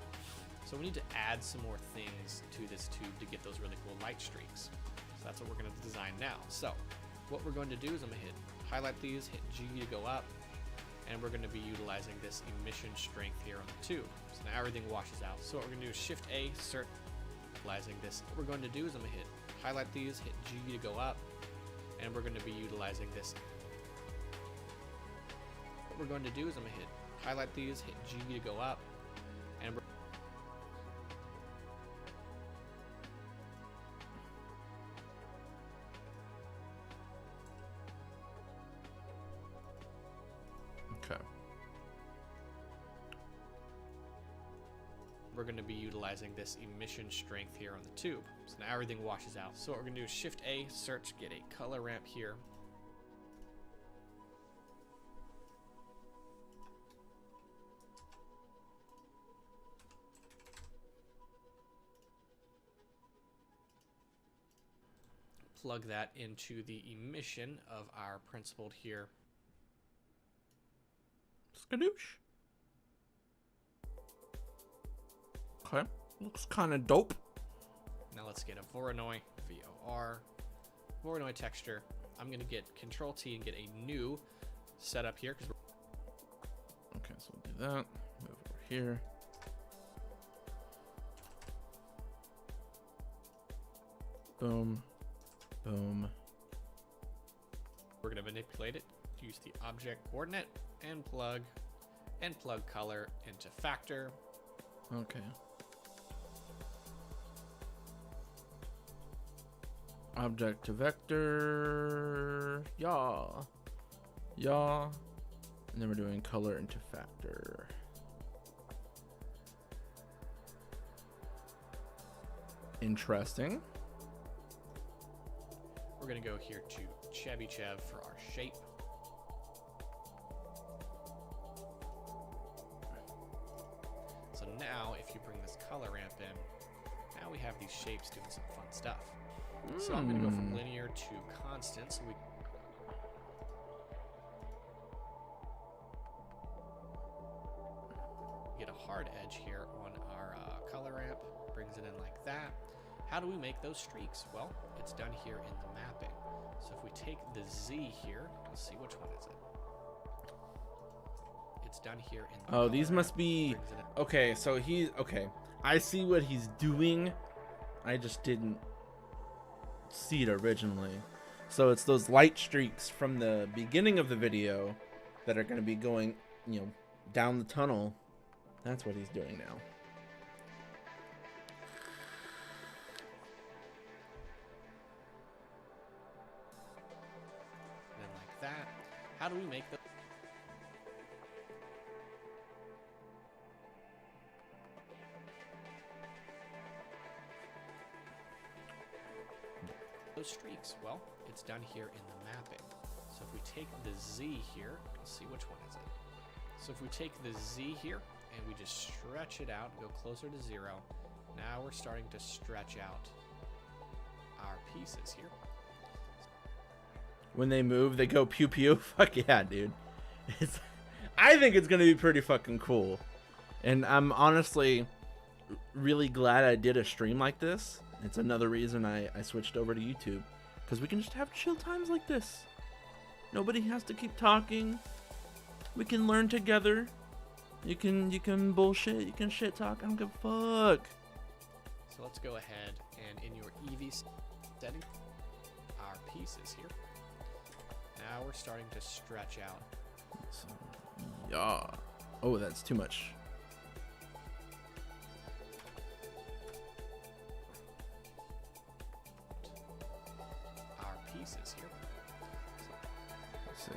Speaker 2: So we need to add some more things to this tube to get those really cool light streaks. So that's what we're going to design now. So what we're going to do is I'm going to highlight these, hit G to go up, and we're going to be utilizing this emission strength here on the tube. So now everything washes out. So what we're going to do is Shift A, search, utilizing this. What we're going to do is I'm going to highlight these, hit G to go up, and we're going to be utilizing this. What we're going to do is I'm going to highlight these, hit G to go up, and we're going to be utilizing this emission strength here on the tube. So now everything washes out. So what we're going to do is Shift A, search, get a color ramp here. Plug that into the emission of our principled here.
Speaker 1: Skadoosh. Okay, looks kind of dope.
Speaker 2: Now let's get a Voronoi, Voronoi texture. I'm gonna get Control T and get a new setup here.
Speaker 1: Okay, so we'll do that. Move over here. Boom, boom.
Speaker 2: We're gonna manipulate it. Use the object coordinate and plug color into factor.
Speaker 1: Okay. Object to vector, yeah, and then we're doing color into factor. Interesting.
Speaker 2: We're gonna go here to Chevy Chev for our shape. So now if you bring this color ramp in, now we have these shapes doing some fun stuff. So I'm going to go from linear to constant. So we get a hard edge here on our color ramp. Brings it in like that. How do we make those streaks? Well, it's done here in the mapping. So if we take the Z here, let's see which one is it. It's done here in the
Speaker 1: Oh, these must be okay. So okay. I see what he's doing. I just didn't see it originally. So it's those light streaks from the beginning of the video that are going to be going, down the tunnel. That's what he's doing now.
Speaker 2: Then like that. How do we make those streaks? Well, it's done here in the mapping. So if we take the Z here, let's see which one is it. So if we take the Z here and we just stretch it out, go closer to 0, now we're starting to stretch out our pieces here.
Speaker 1: When they move, they go pew pew. Fuck yeah, dude. I think it's gonna be pretty fucking cool, and I'm honestly really glad I did a stream like this. It's another reason I switched over to YouTube, because we can just have chill times like this. Nobody has to keep talking. We can learn together. You can bullshit. You can shit talk. I don't give a fuck.
Speaker 2: So let's go ahead and in your EV setting, our pieces here. Now we're starting to stretch out.
Speaker 1: Yeah. Oh, that's too much.
Speaker 2: Our pieces here.
Speaker 1: Let's see.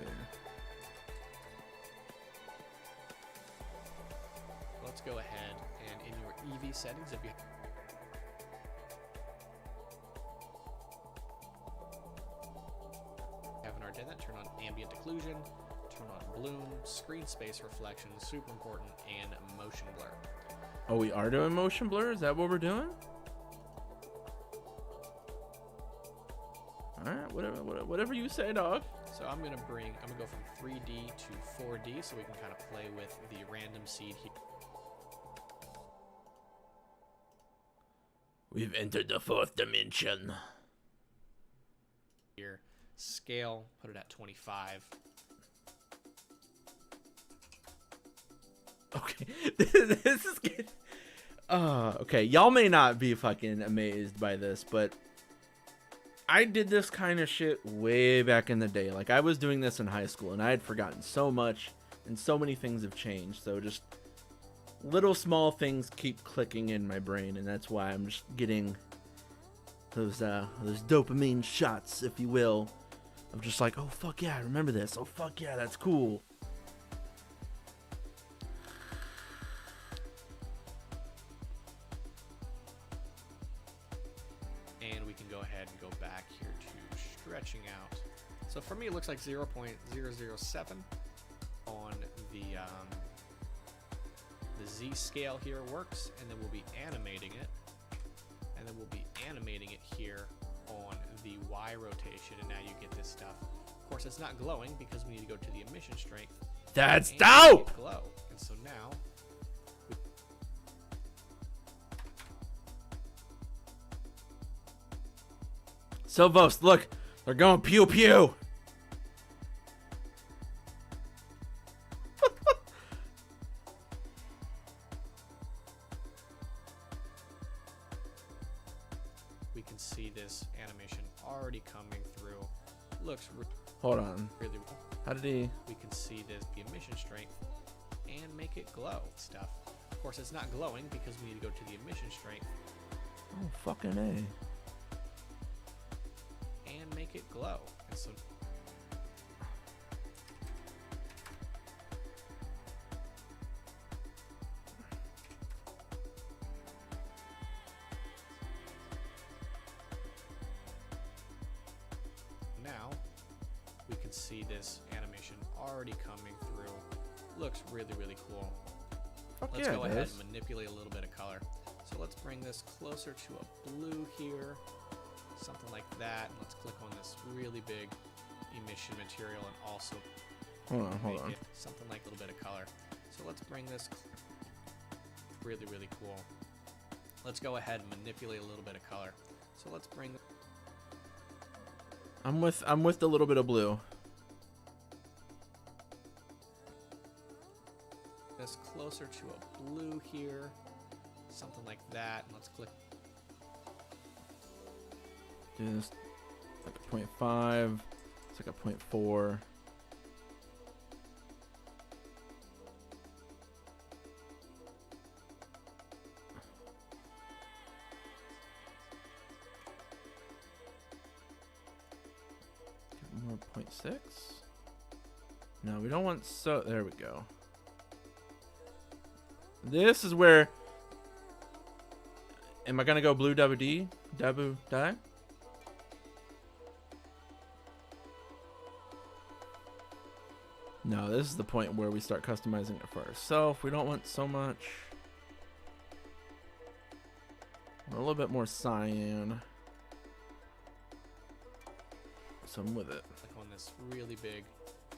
Speaker 2: Let's go ahead and in your EV settings, if you haven't already done that, turn on ambient occlusion, turn on bloom, screen space reflection, super important, and motion blur.
Speaker 1: Oh, we are doing motion blur? Is that what we're doing? Alright, whatever you say, dog.
Speaker 2: So I'm gonna go from 3D to 4D so we can kind of play with the random seed here.
Speaker 1: We've entered the 4th dimension.
Speaker 2: Here, scale, put it at 25.
Speaker 1: Okay, this is good. Okay, y'all may not be fucking amazed by this, but I did this kind of shit way back in the day. Like, I was doing this in high school, and I had forgotten so much, and so many things have changed. So just little small things keep clicking in my brain, and that's why I'm just getting those dopamine shots, if you will, of just like, oh fuck yeah, I remember this. Oh fuck yeah, that's cool.
Speaker 2: And we can go ahead and go back here to stretching out. So for me, it looks like 0.007 on the Z scale here works, and then we'll be animating it, and then we'll be animating it here on the Y rotation, and now you get this stuff. Of course, it's not glowing because we need to go to the emission strength.
Speaker 1: That's
Speaker 2: and
Speaker 1: dope!
Speaker 2: make it glow. And so now
Speaker 1: Silvos, look, they're going pew pew.
Speaker 2: we can see this animation already coming through. Looks
Speaker 1: Hold on.
Speaker 2: really well.
Speaker 1: How did he?
Speaker 2: We can see this, the emission strength, and make it glow stuff. Of course, it's not glowing because we need to go to the emission strength
Speaker 1: Oh, fucking A.
Speaker 2: and make it glow. And so now we can see this animation already coming through. Looks really, really cool.
Speaker 1: Fuck
Speaker 2: Let's
Speaker 1: yeah,
Speaker 2: go
Speaker 1: it
Speaker 2: ahead
Speaker 1: does.
Speaker 2: and manipulate a little bit of color. So let's bring this closer to a blue here, something like that. And let's click on this really big emission material and also
Speaker 1: Hold
Speaker 2: make
Speaker 1: on.
Speaker 2: it something like a little bit of color. So let's bring this really, really cool. Let's go ahead and manipulate a little bit of color. So let's bring
Speaker 1: I'm with the little bit of blue.
Speaker 2: this closer to a blue here, something like that. And let's click.
Speaker 1: Do this like a 0.5. It's like a 0.4. More 0.6. No, we don't want so. There we go. This is where. Am I gonna go blue double D? Double die? No, this is the point where we start customizing it for ourselves. We don't want so much. A little bit more cyan. So I'm with it.
Speaker 2: Click on this really big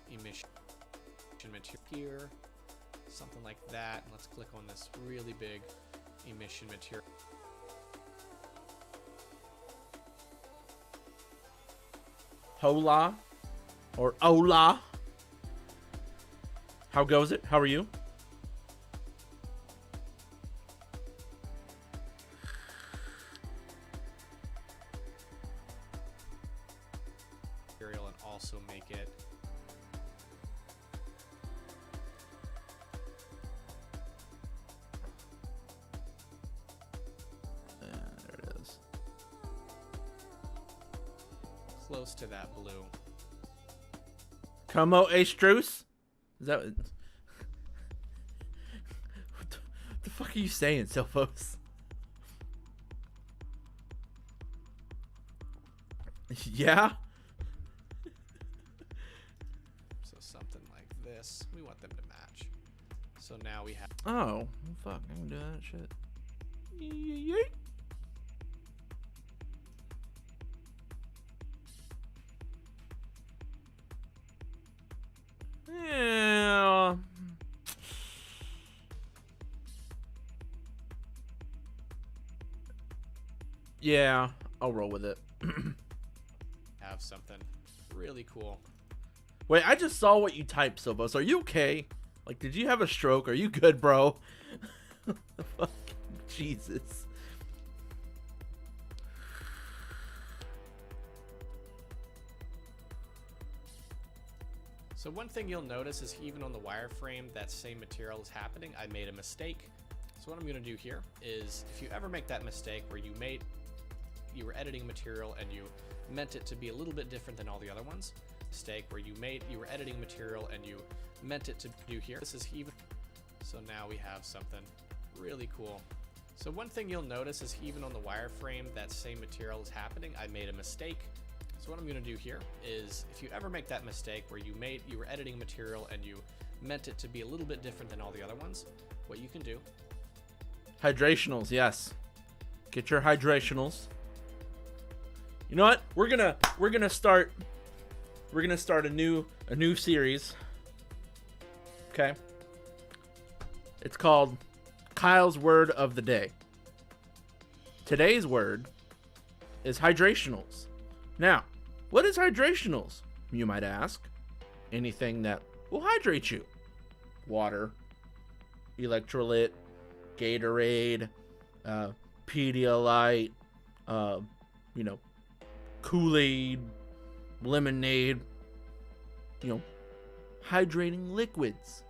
Speaker 2: emission material here, something like that. And let's click on this really big emission material.
Speaker 1: Hola or Ola. How goes it? How are you?
Speaker 2: close to that blue.
Speaker 1: Como Astruce? Is that what the fuck are you saying, Silphos? Yeah?
Speaker 2: So something like this. We want them to match. So now we have...
Speaker 1: Oh, fuck. I can do that shit. Yeet. Yeah. Yeah, I'll roll with it.
Speaker 2: have something really cool.
Speaker 1: Wait, I just saw what you typed, Silvos. Are you okay? Like, did you have a stroke? Are you good, bro? Fucking Jesus.
Speaker 2: So one thing you'll notice is even on the wireframe, that same material is happening. I made a mistake. So what I'm going to do here is, if you ever make that mistake where you were editing material and you meant it to be a little bit different than all the other ones, mistake where you were editing material and you meant it to do here. This is even. So now we have something really cool. So one thing you'll notice is even on the wireframe, that same material is happening. I made a mistake. So what I'm going to do here is, if you ever make that mistake where you were editing material and you meant it to be a little bit different than all the other ones, what you can do.
Speaker 1: Hydrationals, yes. Get your hydrationals. You know what? We're gonna start a new series. Okay. It's called Kyle's Word of the Day. Today's word is hydrationals. Now, what is hydrationals? You might ask. Anything that will hydrate you. Water, electrolyte, Gatorade, Pedialyte, Kool-Aid, lemonade, hydrating liquids.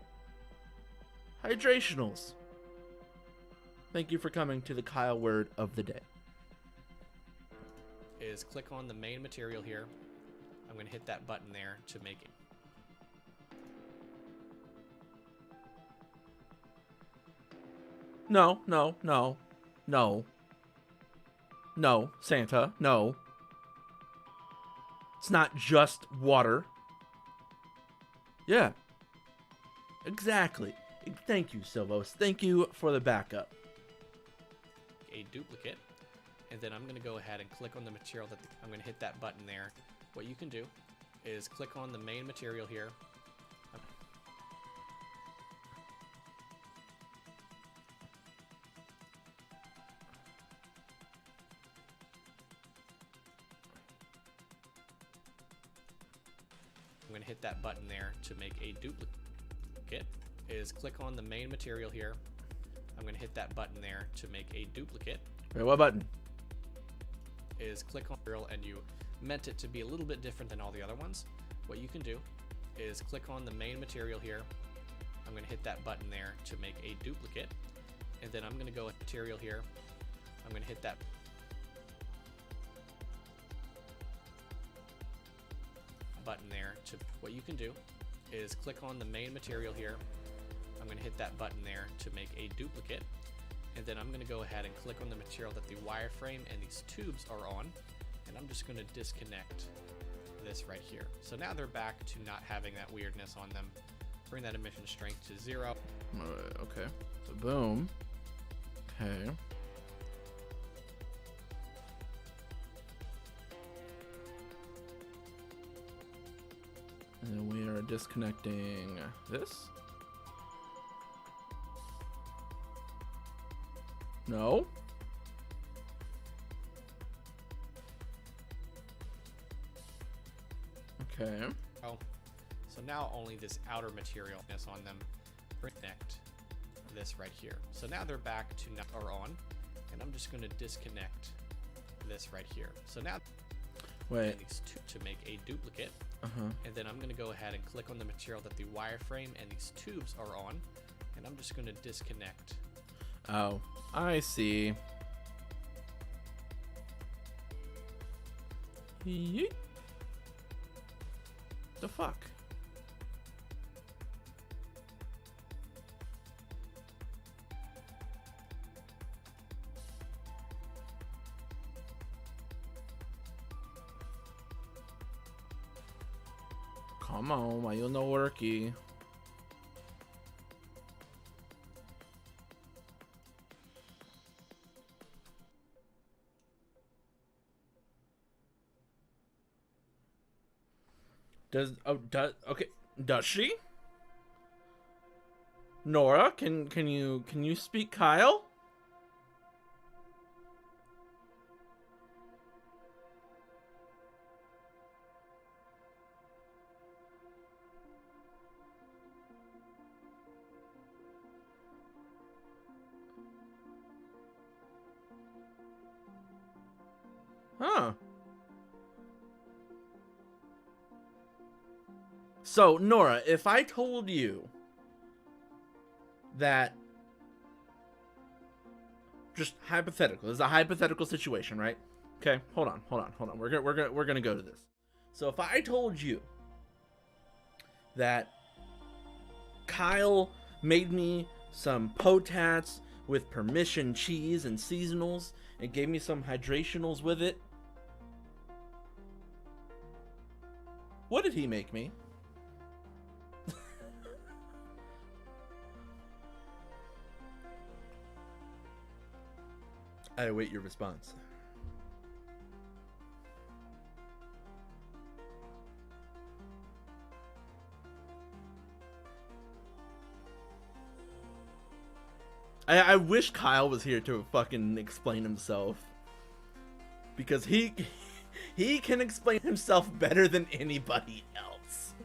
Speaker 1: Hydrationals. Thank you for coming to the Kyle Word of the Day.
Speaker 2: Is click on the main material here. I'm going to hit that button there to make it.
Speaker 1: No, Santa, no. It's not just water. Yeah. Exactly. Thank you, Silvos. Thank you for the backup.
Speaker 2: A duplicate. And then I'm going to go ahead and click on the material I'm going to hit that button there. What you can do is click on the main material here. I'm going to hit that button there to make a duplicate. Is click on the main material here. I'm going to hit that button there to make a duplicate.
Speaker 1: Wait, what button?
Speaker 2: Is click on material and you meant it to be a little bit different than all the other ones. What you can do is click on the main material here. I'm going to hit that button there to make a duplicate. And then I'm going to go with material here. I'm going to hit that button there to what you can do is click on the main material here. I'm going to hit that button there to make a duplicate. And then I'm going to go ahead and click on the material that the wireframe and these tubes are on. And I'm just going to disconnect this right here. So now they're back to not having that weirdness on them. Bring that emission strength to 0.
Speaker 1: Okay. So boom. Okay. And then we are disconnecting this. No. Okay.
Speaker 2: Oh, so now only this outer material is on them. Connect this right here. So now they're back to not or on, and I'm just going to disconnect this right here. So now
Speaker 1: wait,
Speaker 2: these two to make a duplicate.
Speaker 1: Uh-huh.
Speaker 2: And then I'm going to go ahead and click on the material that the wireframe and these tubes are on, and I'm just going to disconnect.
Speaker 1: Oh, I see. Yeet. The fuck? Come on, why you no worky? Does she? Nora, can you speak Kyle? Huh. So, Nora, if I told you that, just hypothetical, this is a hypothetical situation, right? Okay, hold on. We're gonna go to this. So, if I told you that Kyle made me some potats with permission cheese and seasonals and gave me some hydrationals with it, what did he make me? I await your response. I wish Kyle was here to fucking explain himself, because he can explain himself better than anybody else.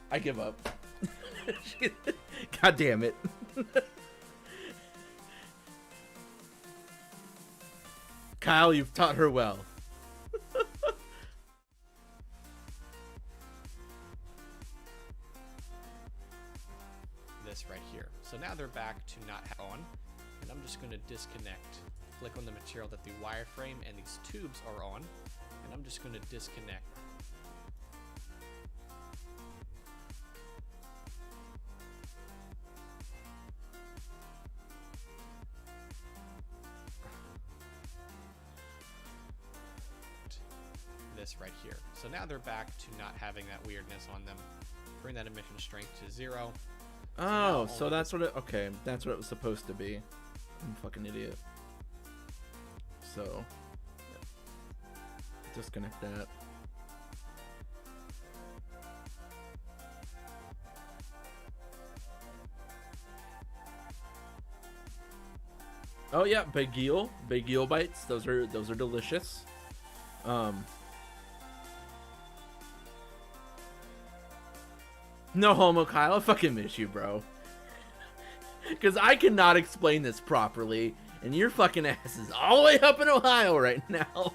Speaker 1: I give up. God damn it. Kyle, you've taught her well.
Speaker 2: This right here. So now they're back to not on, and I'm just going to disconnect. Click on the material that the wireframe and these tubes are on, and I'm just going to disconnect. This right here. So now they're back to not having that weirdness on them. Bring that emission strength to 0.
Speaker 1: Oh, so that's what it, okay, that's what it was supposed to be. I'm a fucking idiot. So, disconnect that. Oh yeah, big eel bites. Those are delicious. No homo, Kyle. I fucking miss you, bro. Because I cannot explain this properly, and your fucking ass is all the way up in Ohio right now.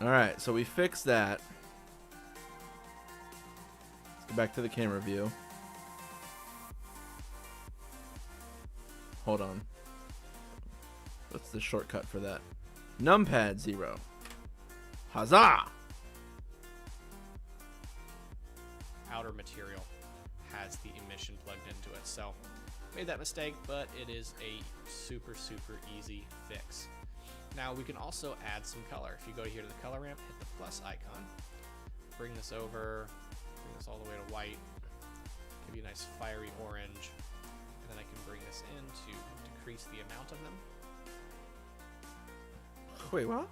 Speaker 1: Alright, so we fixed that. Let's go back to the camera view. Hold on. What's the shortcut for that? Numpad 0. Huzzah!
Speaker 2: Outer material has the emission plugged into it. So, made that mistake, but it is a super easy fix. Now, we can also add some color. If you go here to the color ramp, hit the plus icon, bring this over, bring this all the way to white, give you a nice fiery orange, and then I can bring this in to decrease the amount of them.
Speaker 1: Wait, what?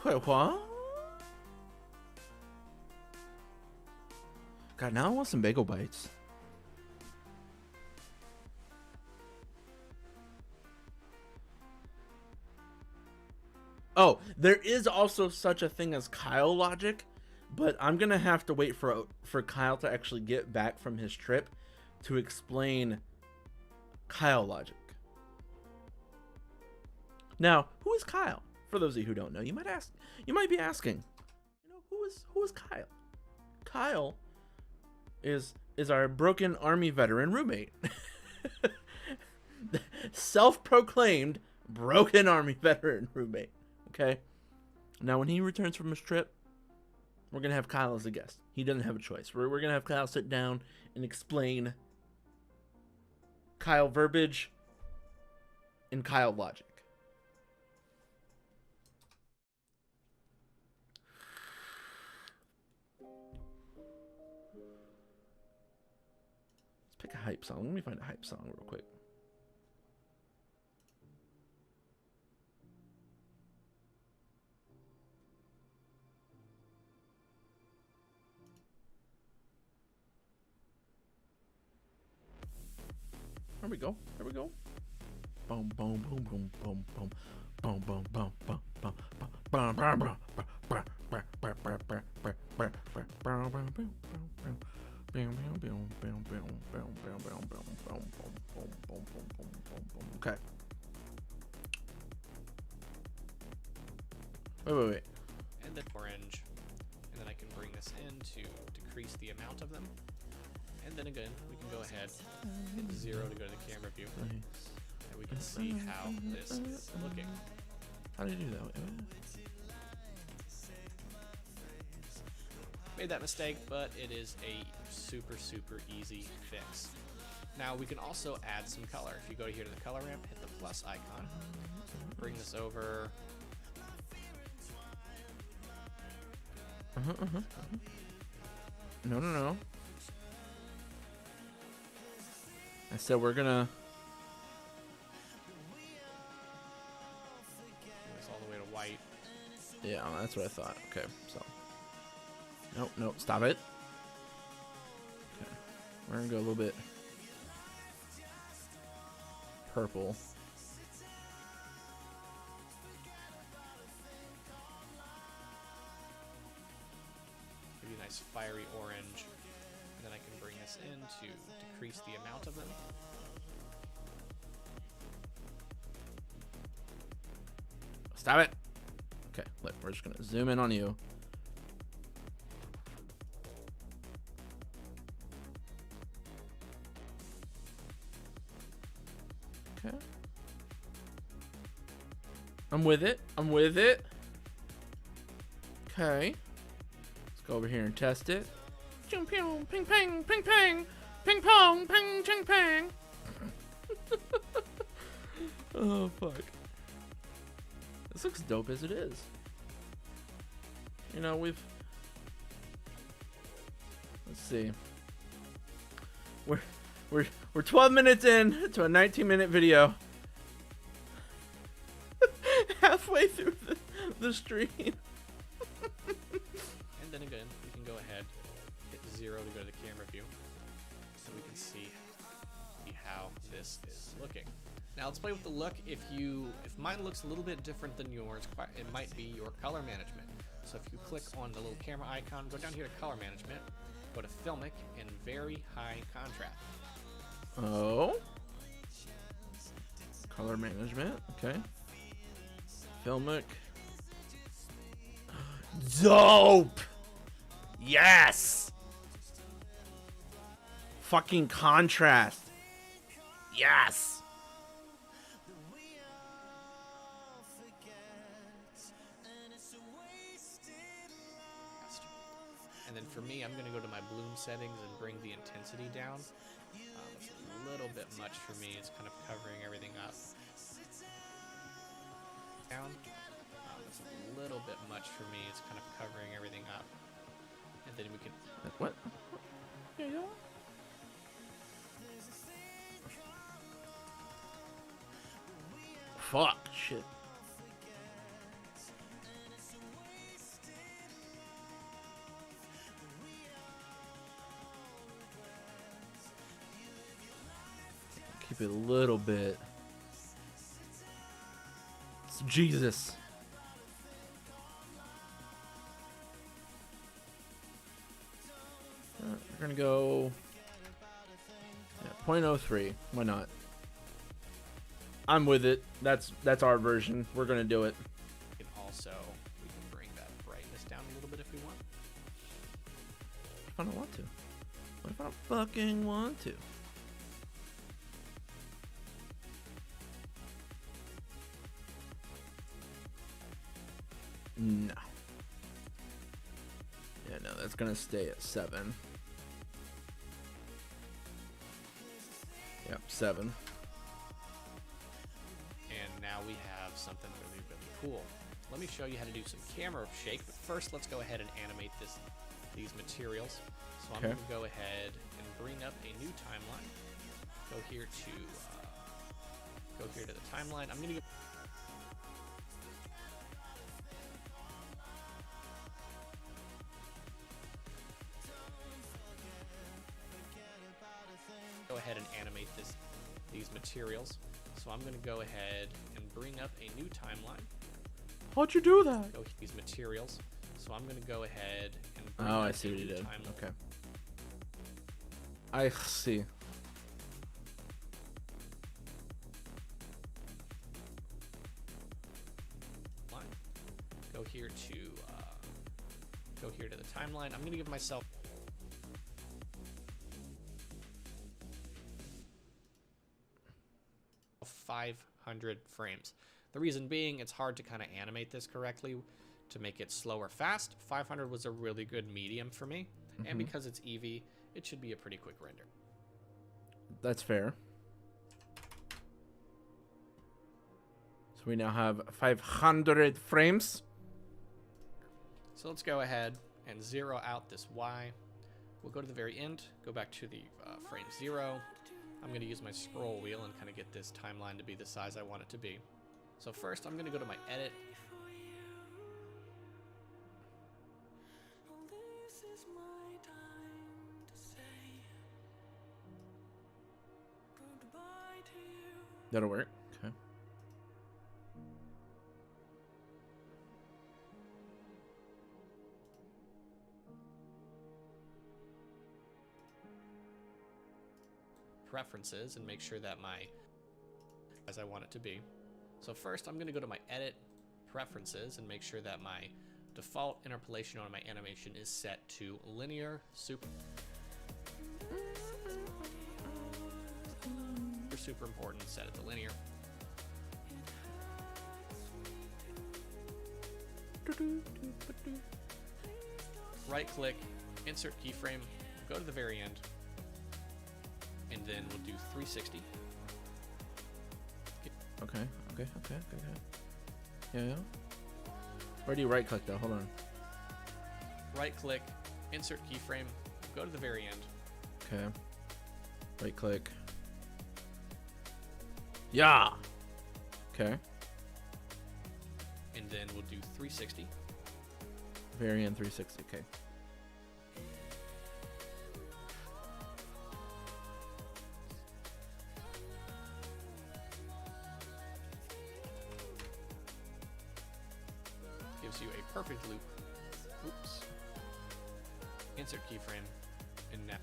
Speaker 1: Wait, what? God, now I want some bagel bites. Oh, there is also such a thing as Kyle logic, but I'm gonna have to wait for Kyle to actually get back from his trip to explain Kyle logic. Now, who is Kyle? for those of you who don't know, you might be asking, who is Kyle? Kyle is our broken Army veteran roommate. Self-proclaimed broken Army veteran roommate. Okay. Now, when he returns from his trip, we're gonna have Kyle as a guest. He doesn't have a choice. We're gonna have Kyle sit down and explain Kyle verbiage and Kyle logic. Let's pick a hype song. Let me find a hype song real quick. There we go. There we go. Boom, boom, boom, boom, boom, boom, boom, boom, boom, boom, boom, boom, boom. Okay. Wait.
Speaker 2: And then orange. And then I can bring this in to decrease the amount of them. And then again, we can go ahead, hit 0 to go to the camera view, and we can see how this is looking.
Speaker 1: How do you do that?
Speaker 2: Made that mistake, but it is a super easy fix. Now we can also add some color. If you go here to the color ramp, hit the plus icon, bring this over.
Speaker 1: No. I said we're gonna.
Speaker 2: This all the way to white.
Speaker 1: Yeah, that's what I thought. Okay, so. Nope, stop it. Okay, we're gonna go a little bit purple.
Speaker 2: Maybe a nice fiery orange. And then I can bring this in to decrease the amount of them.
Speaker 1: Stop it. Okay, look, we're just gonna zoom in on you. Okay. I'm with it. Okay. Let's go over here and test it. Ping ping, ping ping, ping ping, ping pong, ping ching ping. Oh fuck. This looks dope as it is. Let's see. We're 12 minutes in to a 19-minute video. Halfway through the stream.
Speaker 2: And then again, we can go ahead, hit 0 to go to the camera view, so we can see how this is looking. Now let's play with the look. If mine looks a little bit different than yours, it might be your color management. So if you click on the little camera icon, go down here to color management, go to filmic and very high contrast.
Speaker 1: Oh. Color management, okay. Filmic. Dope! Yes! Fucking contrast. Yes!
Speaker 2: And then for me, I'm going to go to my bloom settings and bring the intensity down. It's a little bit much for me. It's kind of covering everything up. Down. It's a little bit much for me. It's kind of covering everything up. And then we can...
Speaker 1: What? Yeah. Fuck. Shit. Keep it a little bit. It's Jesus. We're gonna go 0.03. Why not? I'm with it. That's our version. We're gonna do it. I don't want to? What if I don't fucking want to? No. Yeah, no, that's gonna stay at 7. Yep, 7.
Speaker 2: And now we have something really, really cool. Let me show you how to do some camera shake, but first let's go ahead and animate these materials. So I'm going to go ahead and bring up a new timeline. Go here to the timeline. I'm going to go ahead and animate these materials. So I'm going to go ahead and bring up a new timeline.
Speaker 1: How'd you do that?
Speaker 2: Go these materials. So I'm going to go ahead and bring
Speaker 1: I
Speaker 2: up
Speaker 1: see
Speaker 2: a
Speaker 1: what you
Speaker 2: new
Speaker 1: did.
Speaker 2: timeline.
Speaker 1: Okay. I see. Go here to the timeline. I'm going to give myself 500 frames. The reason being, it's hard to kind of animate this correctly to make it slow or fast. 500 was a really good medium for me, and because it's Eevee, it should be a pretty quick render. That's fair. So we now have 500 frames.
Speaker 2: So let's go ahead and zero out this Y. We'll go to the very end, go back to the frame 0. I'm going to use my scroll wheel and kind of get this timeline to be the size I want it to be. So first, I'm going to go to my edit.
Speaker 1: That'll work. Okay.
Speaker 2: Preferences and make sure that as I want it to be. So first I'm going to go to my edit preferences and make sure that my default interpolation on my animation is set to linear super important, set it to linear. Right click, insert keyframe, go to the very end, and then we'll do 360.
Speaker 1: Okay. Yeah. Where do you right click though? Hold on.
Speaker 2: Right click, insert keyframe, go to the very end.
Speaker 1: Okay. Right click. Yeah. Okay.
Speaker 2: And then we'll do 360.
Speaker 1: Very end 360. Okay.
Speaker 2: Gives you a perfect loop. Oops. Insert keyframe, and now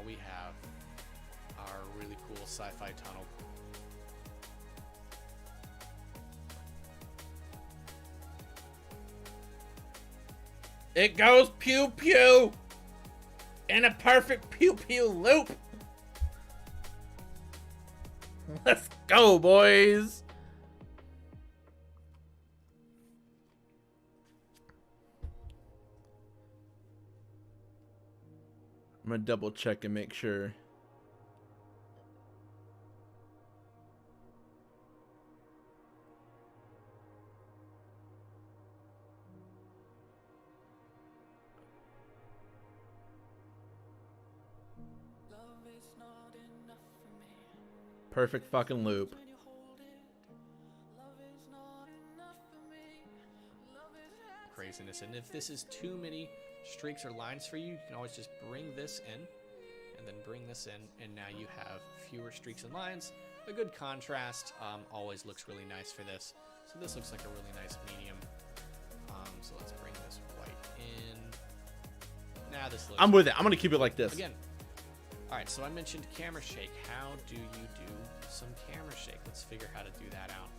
Speaker 2: we have our really cool sci-fi tunnel.
Speaker 1: It goes pew pew in a perfect pew pew loop. Let's go, boys. I'm gonna double check and make sure. Perfect fucking loop.
Speaker 2: Craziness. And if this is too many streaks or lines for you, you can always just bring this in and then bring this in, and now you have fewer streaks and lines. A good contrast always looks really nice for this. So this looks like a really nice medium. So let's bring this white in. Now this looks...
Speaker 1: I'm with it. I'm gonna keep it like this.
Speaker 2: Again. All right, so I mentioned camera shake. How do you do some camera shake? Let's figure how to do that out.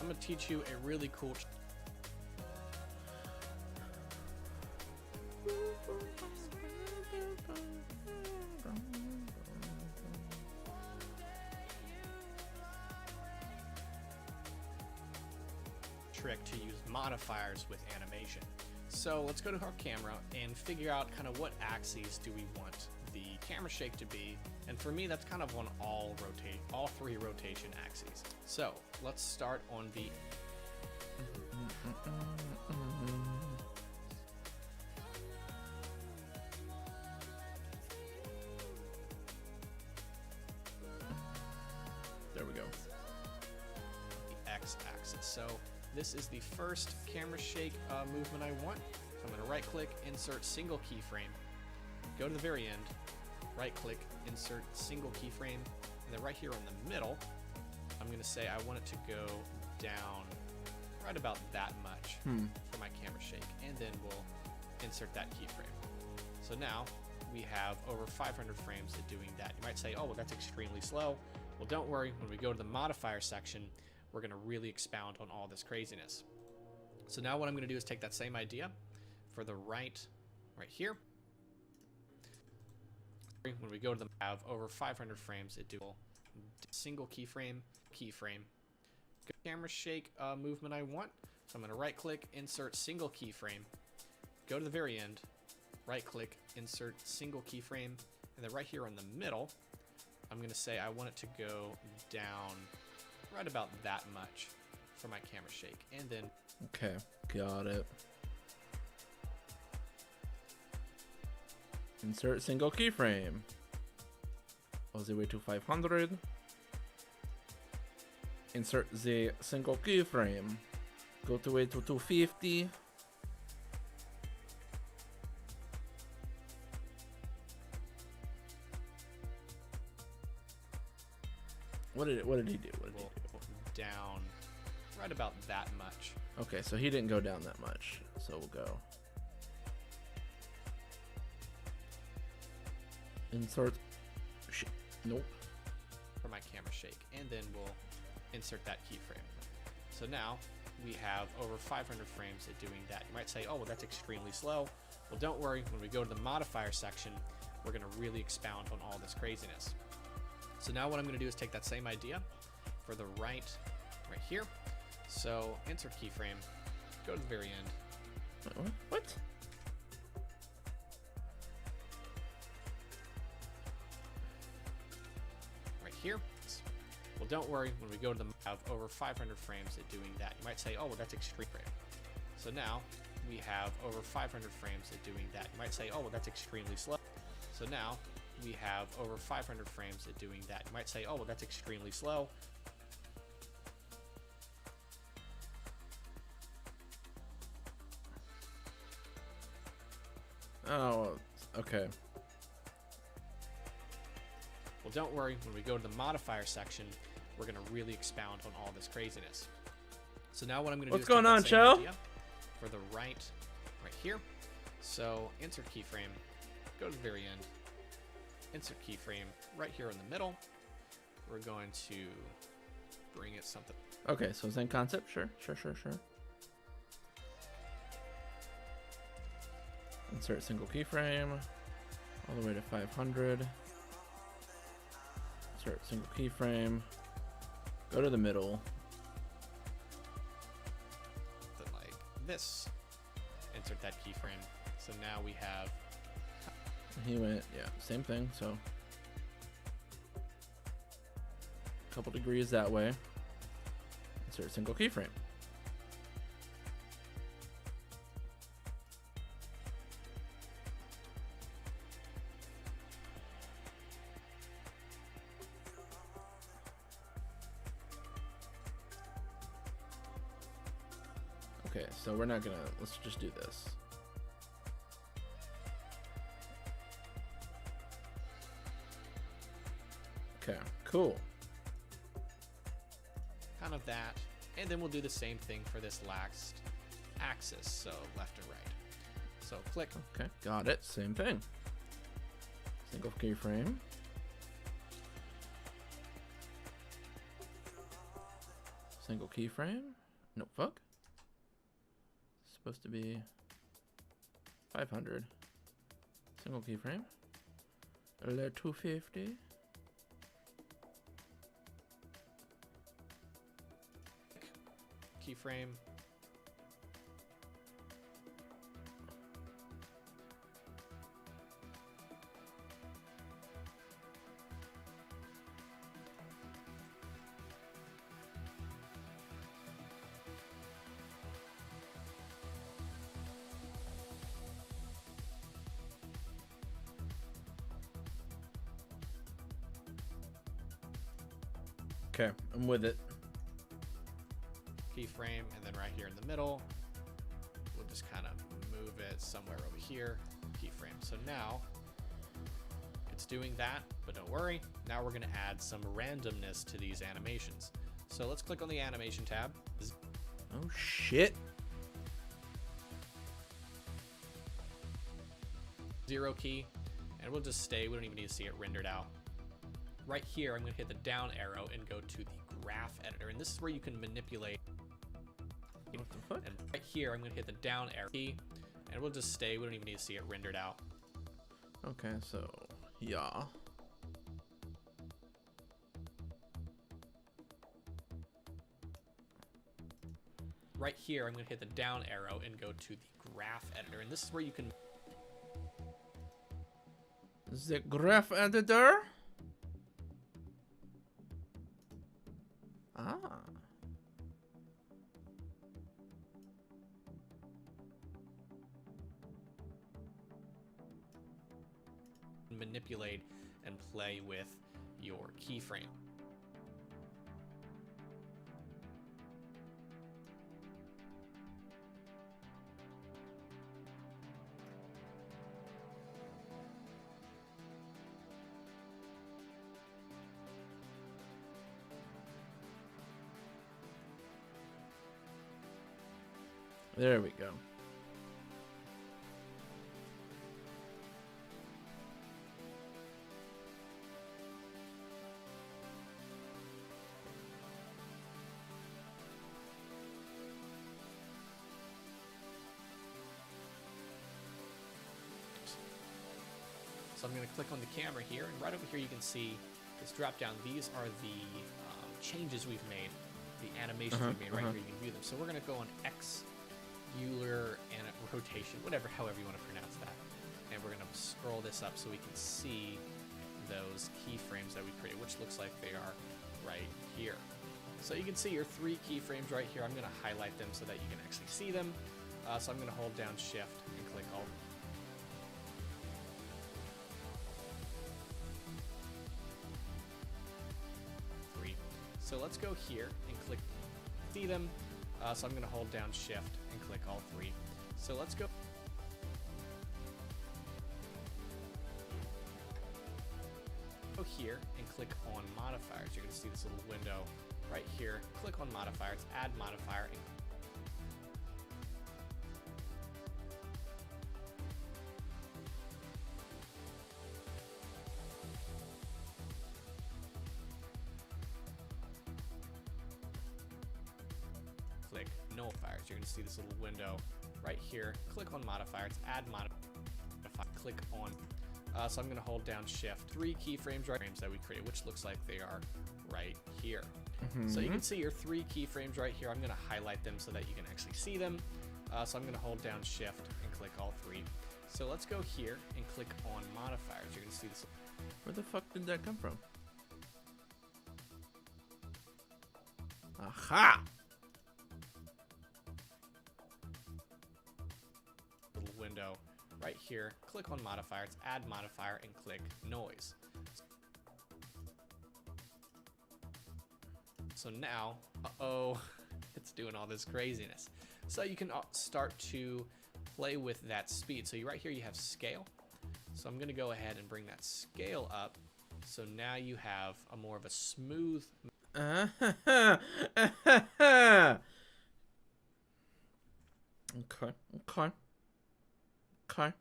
Speaker 2: I'm gonna teach you a really cool... trick to use modifiers with animation. So let's go to our camera and figure out kind of what axes do we want the camera shake to be. And for me, that's kind of on all three rotation axes. So let's start on the
Speaker 1: There we go.
Speaker 2: X-axis. So this is the first camera shake movement I want. So I'm going to right click, insert single keyframe, go to the very end, right click, insert single keyframe, and then right here in the middle, I'm going to say I want it to go down right about that much for my camera shake, and then we'll insert that keyframe. So now we have over 500 frames of doing that. You might say, oh, well, that's extremely slow. Well, don't worry, when we go to the modifier section, we're going to really expound on all this craziness. So now what I'm going to do is take that same idea for the right here. When we go to the have over 500 frames, it do single keyframe, camera shake movement I want. So I'm going to right click, insert single keyframe, go to the very end, right click, insert single keyframe, and then right here in the middle, I'm going to say I want it to go down right about that much for my camera shake, and then
Speaker 1: Okay, got it. Insert single keyframe. All the way to 500. Insert the single keyframe. Go to way to 250. What did he do? What did he do?
Speaker 2: Down right about that much.
Speaker 1: Okay, so he didn't go down that much. So we'll go. Insert. Nope.
Speaker 2: For my camera shake, and then we'll insert that keyframe. So now we have over 500 frames of doing that. You might say, oh, well, that's extremely slow. Well, don't worry. When we go to the modifier section, we're going to really expound on all this craziness. So now what I'm going to do is take that same idea for the right here. So insert keyframe, go to the very end.
Speaker 1: What?
Speaker 2: Right here. Well, don't worry. When we go to the have over 500 frames of doing that. You might say, oh, well, that's extreme frame. So now we have over 500 frames of doing that. You might say, oh, well, that's extremely slow. So now we have over 500 frames of doing that. You might say, oh, well, that's extremely slow.
Speaker 1: Oh, okay.
Speaker 2: Well, don't worry. When we go to the modifier section, we're going to really expound on all this craziness. So now what I'm going to do is
Speaker 1: going on, Joe?
Speaker 2: For the right here. So insert keyframe, go to the very end, insert keyframe right here in the middle. We're going to bring it something.
Speaker 1: Okay, so same concept. Sure. Insert single keyframe all the way to 500. Insert single keyframe. Go to the middle.
Speaker 2: Like this. Insert that keyframe. So now we have.
Speaker 1: He went, yeah, same thing. So a couple degrees that way. Insert single keyframe. Okay, so we're not gonna, let's just do this. Okay, cool.
Speaker 2: Kind of that. And then we'll do the same thing for this last axis, so left and right. So click.
Speaker 1: Okay, got it. Same thing. Single keyframe. Single keyframe. No, fuck. Supposed to be 500. Single keyframe. 250.
Speaker 2: Keyframe,
Speaker 1: Okay, I'm with it.
Speaker 2: Keyframe, and then right here in the middle, we'll just kind of move it somewhere over here. Keyframe. So now it's doing that, but don't worry. Now we're going to add some randomness to these animations. So let's click on the animation tab.
Speaker 1: Oh shit.
Speaker 2: 0 key, and we'll just stay. We don't even need to see it rendered out. Right here, I'm going to hit the down arrow and go to the graph editor, and this is where you can manipulate.
Speaker 1: What the fuck?
Speaker 2: And right here, I'm going to hit the down arrow key, and we'll just stay. We don't even need to see it rendered out.
Speaker 1: Okay, so yeah.
Speaker 2: Right here, I'm going to hit the down arrow and go to the graph editor, and this is where you can.
Speaker 1: The graph editor? Ah.
Speaker 2: Manipulate and play with your keyframe.
Speaker 1: There we go.
Speaker 2: So I'm going to click on the camera here, and right over here you can see this drop down. These are the changes we've made, the animations we've made right here. You can view them. So we're going to go on X, Euler, and rotation, however you want to pronounce that. And we're going to scroll this up so we can see those keyframes that we created, which looks like they are right here. So you can see your 3 keyframes right here. I'm going to highlight them so that you can actually see them. So I'm going to hold down Shift and click Alt. So let's go here and click see them. So I'm going to hold down Shift and click all 3. So let's go here and click on modifiers. You're going to see this little window right here. Click on modifiers, add modifier, and click nullifiers. You're going to see this little window right here. Click on modifiers, add modifier, click on. So I'm going to hold down Shift. 3 keyframes right that we created, which looks like they are right here. So you can see your 3 keyframes right here. I'm going to highlight them so that you can actually see them. So I'm going to hold down Shift and click all 3. So let's go here and click on modifiers. You're going to see this.
Speaker 1: Where the fuck did that come from? Aha!
Speaker 2: Little window right here. Click on modifiers, add modifier, and click noise. So now, it's doing all this craziness. So you can start to play with that speed. So right here you have scale. So I'm going to go ahead and bring that scale up. So now you have a more of a smooth.
Speaker 1: Okay.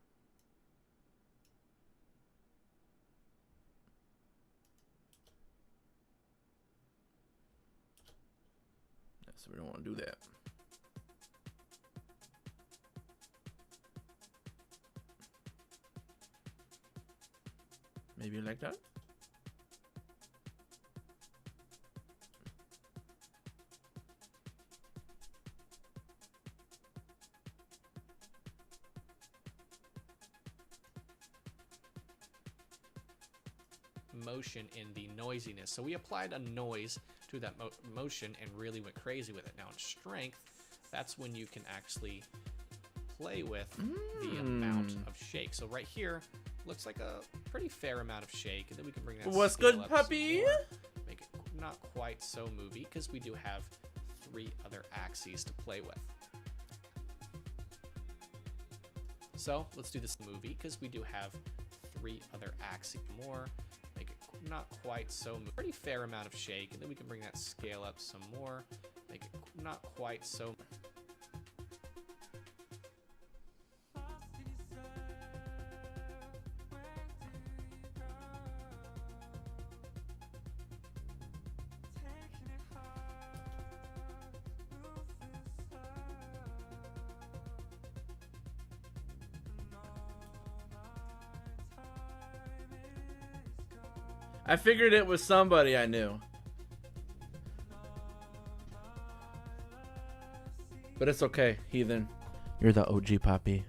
Speaker 1: So we don't want to do that. Maybe like that.
Speaker 2: Motion in the noisiness. So we applied a noise to that motion and really went crazy with it. Now in strength, that's when you can actually play with the amount of shake. So right here looks like a pretty fair amount of shake, and then we can bring that.
Speaker 1: What's
Speaker 2: scale
Speaker 1: good,
Speaker 2: up
Speaker 1: puppy?
Speaker 2: Make it not quite so movie because we do have 3 other axes to play with. So let's do this movie because we do have 3 other axes more. Make it not quite so pretty fair amount of shake, and then we can bring that scale up some more. Make it not quite so.
Speaker 1: I figured it was somebody I knew. But it's okay, Heathen. You're the OG Poppy.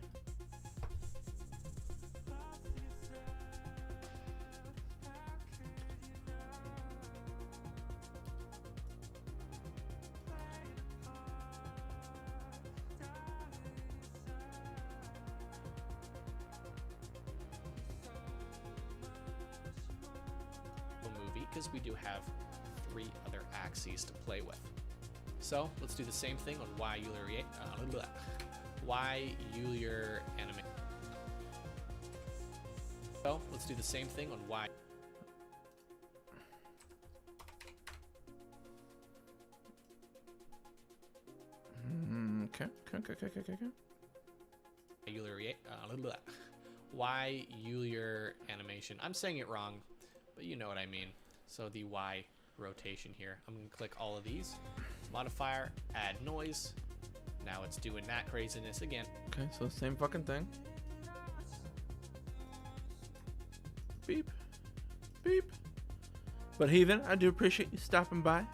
Speaker 2: Because we do have 3 other axes to play with. So let's do the same thing on Euler animation. So let's do the same thing on Y.
Speaker 1: Okay.
Speaker 2: Euler animation. I'm saying it wrong, but you know what I mean. So the Y rotation here. I'm gonna click all of these. Modifier, add noise. Now it's doing that craziness again.
Speaker 1: Okay, so same fucking thing. Beep. Beep. But Heathen, I do appreciate you stopping by.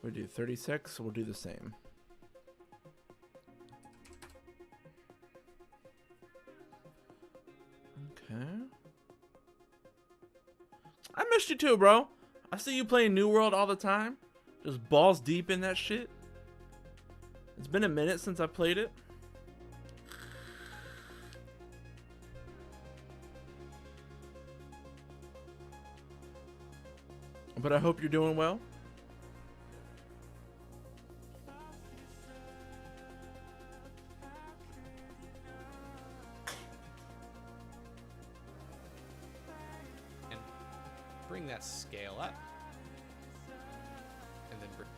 Speaker 1: We'll do 36, we'll do the same. Okay. I missed you too, bro. I see you playing New World all the time. Just balls deep in that shit. It's been a minute since I played it. But I hope you're doing well.
Speaker 2: And bring that scale up. And then bring.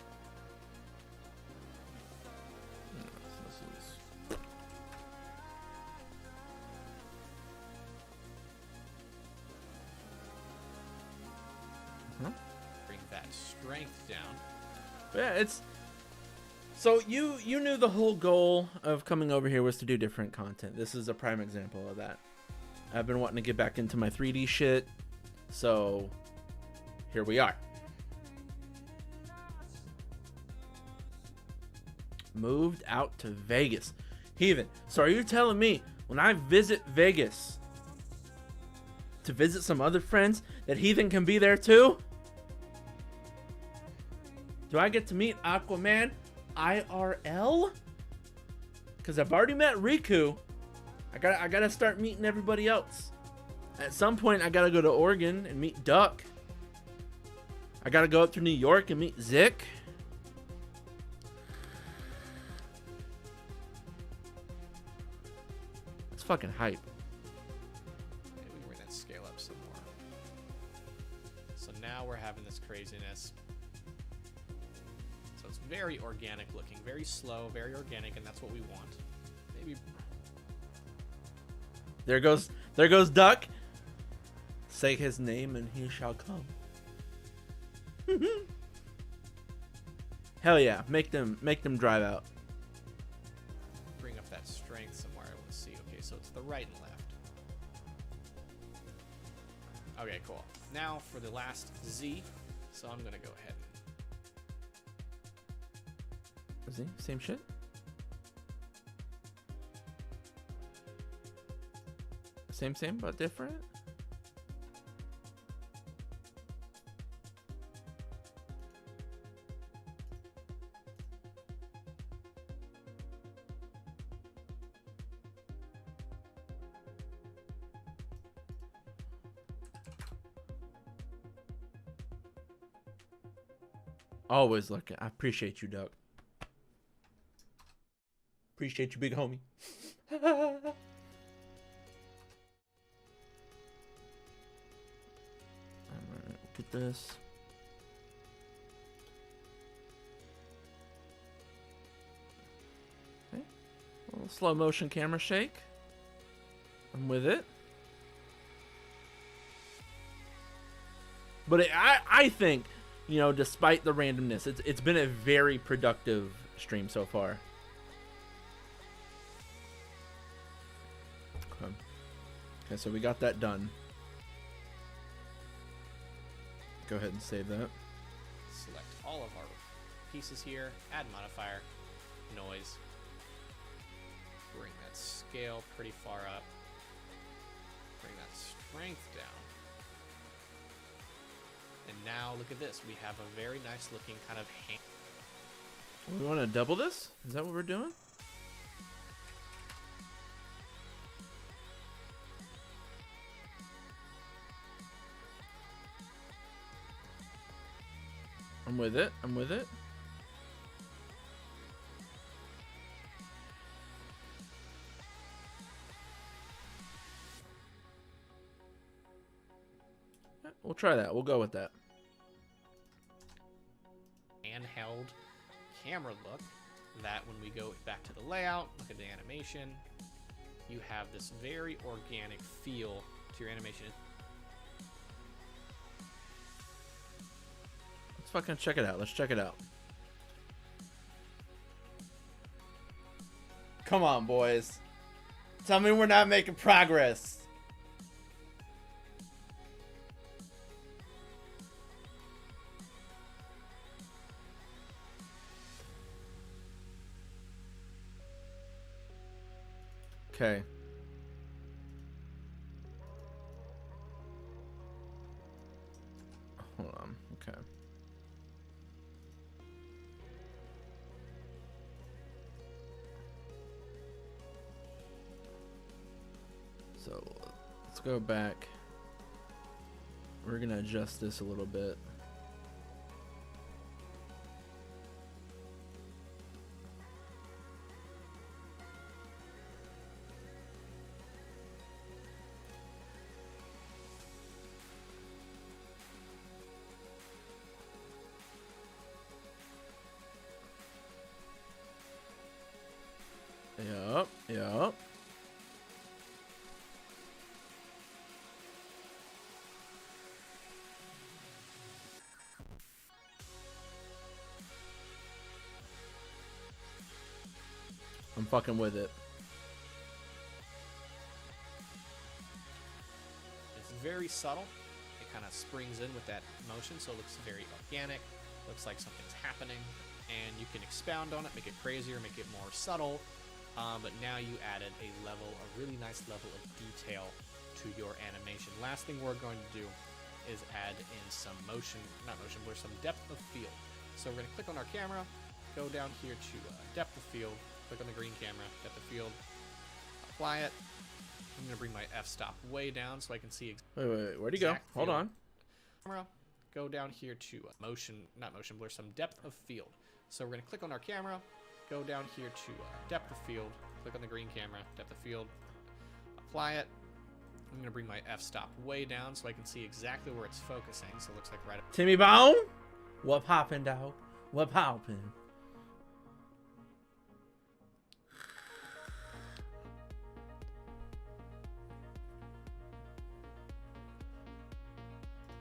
Speaker 2: Bring that strength down.
Speaker 1: Yeah, it's so you knew the whole goal of coming over here was to do different content. This is a prime example of that. I've been wanting to get back into my 3D shit, so here we are. Moved out to Vegas. Heathen, so are you telling me when I visit Vegas to visit some other friends that Heathen can be there too? Do I get to meet Aquaman IRL? Because I've already met Riku. I gotta start meeting everybody else. At some point, I gotta go to Oregon and meet Duck. I gotta go up to New York and meet Zik. It's fucking hype.
Speaker 2: Maybe we can bring that scale up some more. So now we're having this craziness. So it's very organic looking, very slow, very organic, and that's what we want. Maybe.
Speaker 1: There goes Duck. Say his name and he shall come. Hell yeah, make them drive out.
Speaker 2: Bring up that strength somewhere. Let's see. Okay, so it's the right and left. Okay, cool. Now for the last Z. So I'm gonna go ahead.
Speaker 1: Z, same shit. Same, but different. Always looking. I appreciate you, Doug. Appreciate you, big homie. Alright, get this. Okay. A little slow motion camera shake. I'm with it. But I think, you know, despite the randomness, it's been a very productive stream so far. Okay, so we got that done. Go ahead and save that.
Speaker 2: Select all of our pieces here, add modifier, noise. Bring that scale pretty far up. Bring that strength down. And now look at this. We have a very nice looking kind of hand.
Speaker 1: We want to double this? Is that what we're doing? I'm with it. I'm with it. We'll try that. We'll go with that.
Speaker 2: Handheld camera look that when we go back to the layout, look at the animation, you have this very organic feel to your animation.
Speaker 1: Let's fucking check it out. Let's check it out. Come on, boys. Tell me we're not making progress. Okay. Hold on. Okay. So let's go back. We're gonna adjust this a little bit. Yup. I'm fucking with it.
Speaker 2: It's very subtle. It kind of springs in with that motion, so it looks very organic. Looks like something's happening, and you can expound on it, make it crazier, make it more subtle. But now you added a really nice level of detail to your animation. Last thing we're going to do is add in some some depth of field. So we're going to click on our camera, go down here to depth of field, click on the green camera, depth of field, apply it. I'm going to bring my f-stop way down so I can see.
Speaker 1: Wait, where'd he go? Hold on.
Speaker 2: Camera, go down here to some depth of field. So we're going to click on our camera, go down here to depth of field, click on the green camera, depth of field, apply it. I'm going to bring my f-stop way down so I can see exactly where it's focusing. So it looks like right up.
Speaker 1: Timmy Bone? What poppin', dog? What poppin'?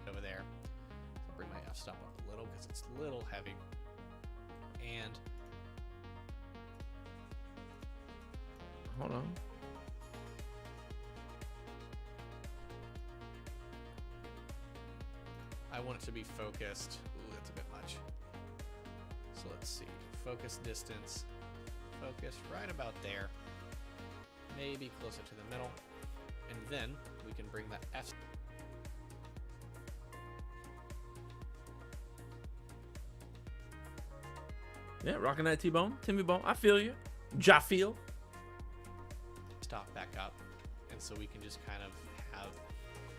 Speaker 2: Over there. I'll bring my f-stop up a little because it's a little heavy. And
Speaker 1: hold on.
Speaker 2: want it to be focused. Ooh, that's a bit much. So let's see. Focus distance. Focus right about there. Maybe closer to the middle. And then we can bring that F.
Speaker 1: Yeah, rocking that T-bone, Timmy Bone. I feel you. Ja feel.
Speaker 2: Stop back up. And so we can just kind of have,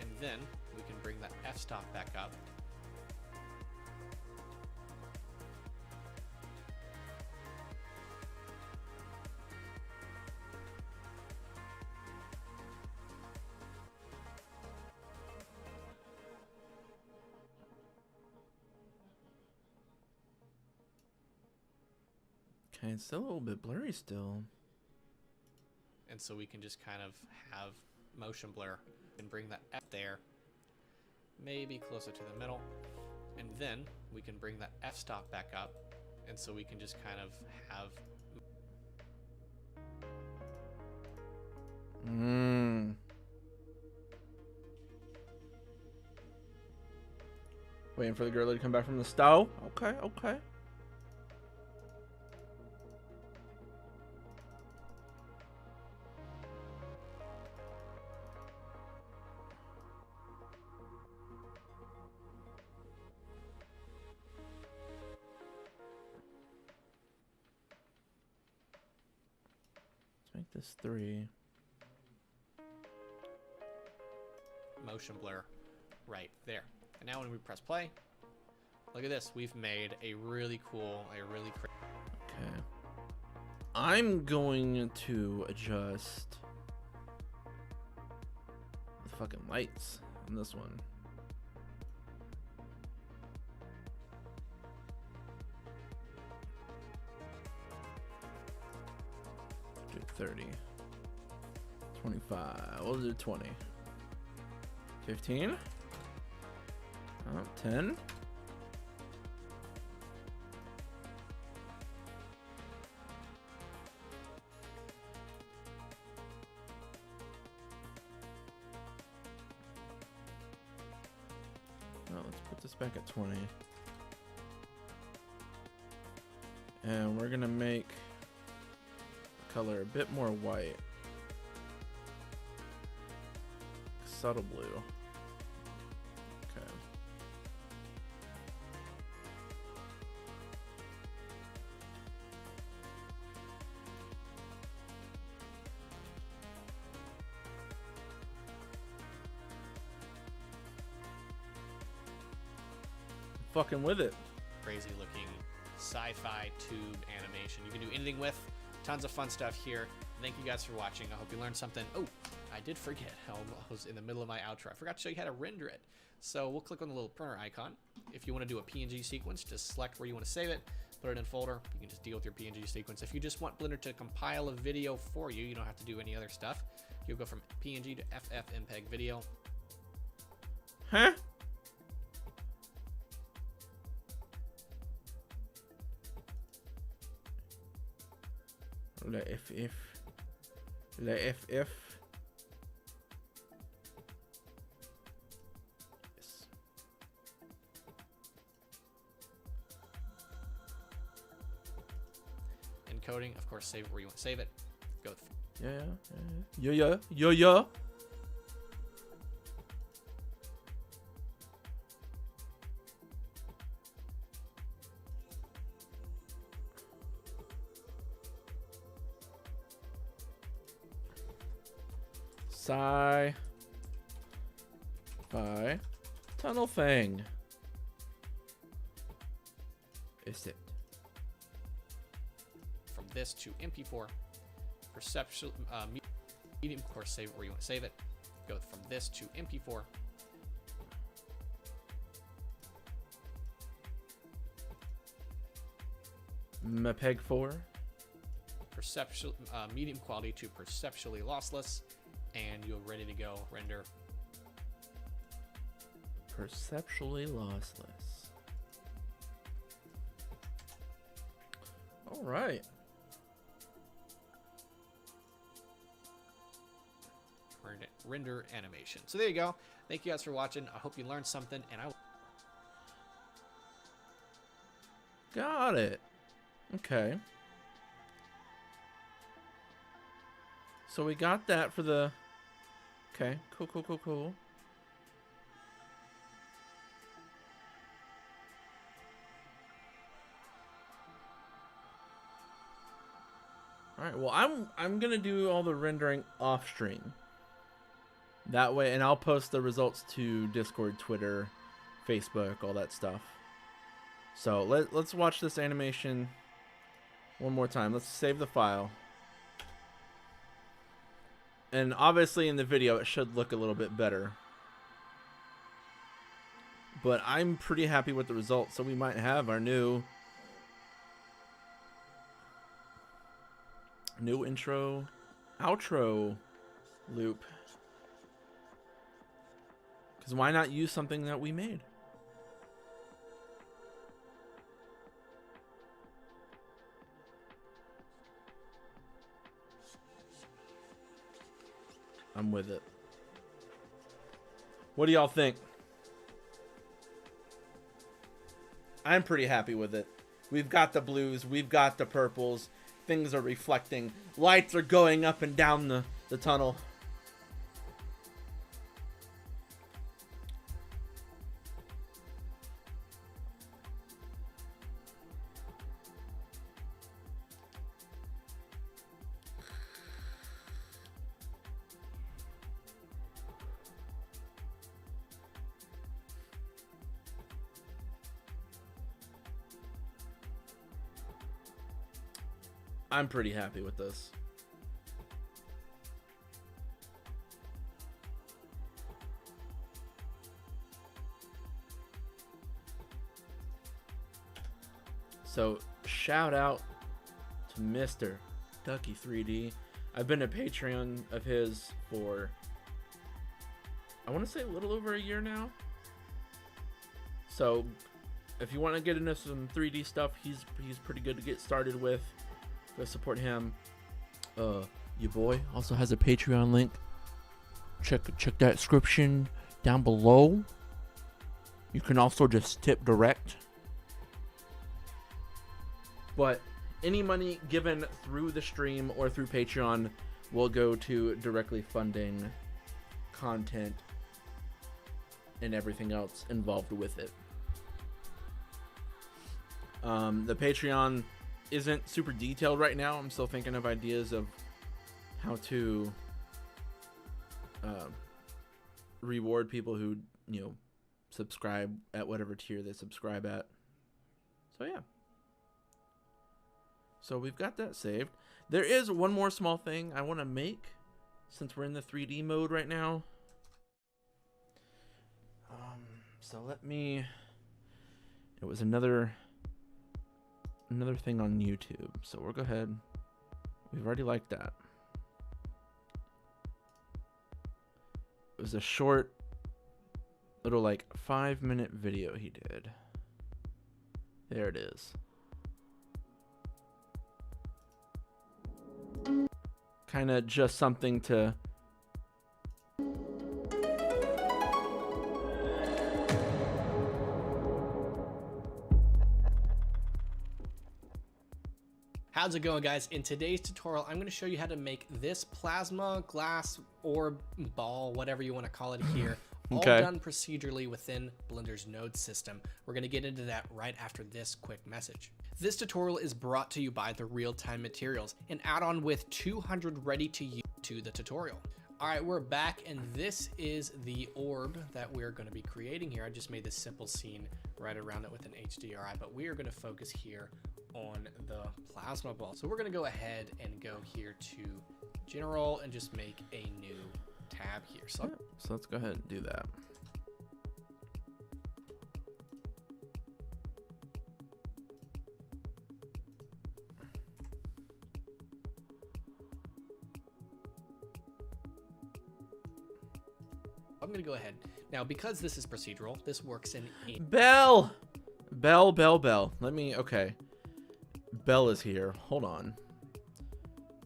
Speaker 2: and then we can bring that f-stop back up.
Speaker 1: Okay, it's still a little bit blurry still.
Speaker 2: And so we can just kind of have motion blur and bring that F there, maybe closer to the middle. And then we can bring that f-stop back up. And so we can just kind of have.
Speaker 1: Waiting for the girl to come back from the stove. Okay, okay. Make this 3.
Speaker 2: Motion blur right there. And now when we press play, look at this. We've made a really cool,
Speaker 1: okay. I'm going to adjust the fucking lights on this one. Do 30. 25. We'll do 20. 15. 10. Well, let's put this back at 20. And we're gonna make the color a bit more white. Subtle blue. Okay. Fucking with it.
Speaker 2: crazy looking sci-fi tube animation you can do anything with. Tons of fun stuff here. Thank you guys for watching. I hope you learned something. Oh, I did forget how I was in the middle of my outro. I forgot to show you how to render it. So we'll click on the little printer icon. If you want to do a PNG sequence, just select where you want to save it, put it in a folder. You can just deal with your PNG sequence. If you just want Blender to compile a video for you, you don't have to do any other stuff. You'll go from PNG to FFmpeg video.
Speaker 1: Huh? Le FF. Le FF. Yes.
Speaker 2: Encoding, of course, save it where you want to save it. Go with
Speaker 1: Yeah. Sci-fi tunnel thing. Is it?
Speaker 2: from this to MP4. Perceptual, medium, of course, save it where you want to save it. Go from this to MP4.
Speaker 1: MPEG 4.
Speaker 2: Perceptual, medium quality to perceptually lossless, and you're ready to go render.
Speaker 1: Perceptually lossless. All right.
Speaker 2: Render animation. So there you go. Thank you guys for watching. I hope you learned something, and I will
Speaker 1: Got it. Okay. So we got that for the... Okay, cool, cool, cool, cool. All right, well, I'm gonna do all the rendering off stream. That way, and I'll post the results to Discord, Twitter, Facebook, all that stuff. So let's watch this animation one more time. Let's save the file. And obviously in the video it should look a little bit better. But I'm pretty happy with the results, so we might have our new intro, outro loop. Because why not use something that we made? I'm with it. What do y'all think? I'm pretty happy with it. We've got the blues, we've got the purples, things are reflecting, lights are going up and down the tunnel. I'm pretty happy with this. So shout out to Mr. Ducky 3D. I've been a Patreon of his for, I want to say, a little over a year now. So if you want to get into some 3D stuff, he's pretty good to get started with. Go support him. Your boy also has a Patreon link. Check that description down below. You can also just tip direct. But any money given through the stream or through Patreon will go to directly funding content and everything else involved with it. The Patreon isn't super detailed right now. I'm still thinking of ideas of how to reward people who, you know, subscribe at whatever tier they subscribe at. So yeah. So we've got that saved. There is one more small thing I want to make since we're in the 3D mode right now. So let me... It was another thing on YouTube, so we'll go ahead. We've already liked that. It was a short little, like, 5-minute video he did. There it is. Kind of just something to...
Speaker 2: How's it going, guys? In today's tutorial, I'm going to show you how to make this plasma, glass, orb, ball, whatever you want to call it here, all done procedurally within Blender's node system. We're going to get into that right after this quick message. This tutorial is brought to you by the Real-Time Materials, an add-on with 200 ready to use to the tutorial. All right, we're back, and this is the orb that we're going to be creating here. I just made this simple scene right around it with an HDRI, but we are going to focus here on the plasma ball. So we're going to go ahead and go here to general and just make a new tab here. So
Speaker 1: let's go ahead and do that.
Speaker 2: I'm going to go ahead. Now, because this is procedural, this works in...
Speaker 1: Bell! Let me... Okay. Bell is here. Hold on.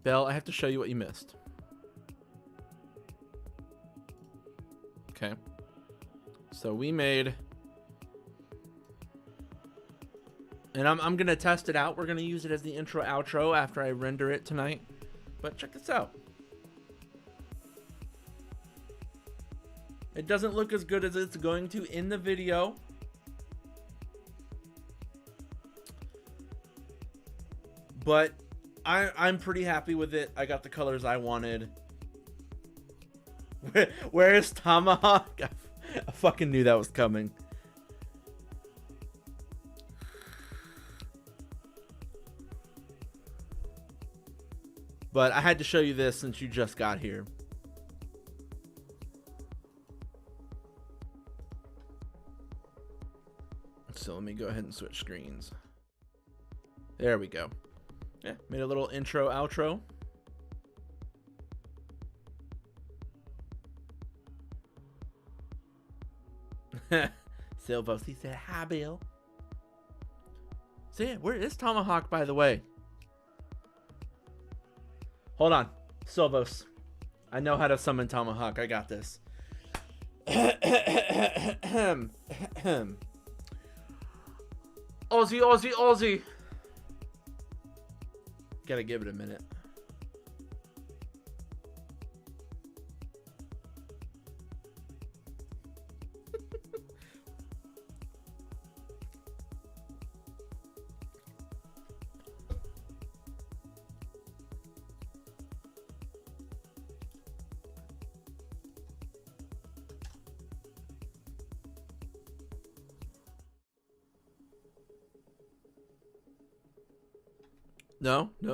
Speaker 1: Bell, I have to show you what you missed. Okay. So we made And I'm going to test it out. We're going to use it as the intro outro after I render it tonight. But check this out. It doesn't look as good as it's going to in the video. But I'm pretty happy with it. I got the colors I wanted. Where is Tomahawk? I fucking knew that was coming. But I had to show you this since you just got here. So let me go ahead and switch screens. There we go. Yeah, made a little intro, outro. Silvos, he said, hi, Bill. So yeah, where is Tomahawk, by the way? Hold on. Silvos. I know how to summon Tomahawk. I got this. Aussie, Aussie, Aussie. Gotta give it a minute.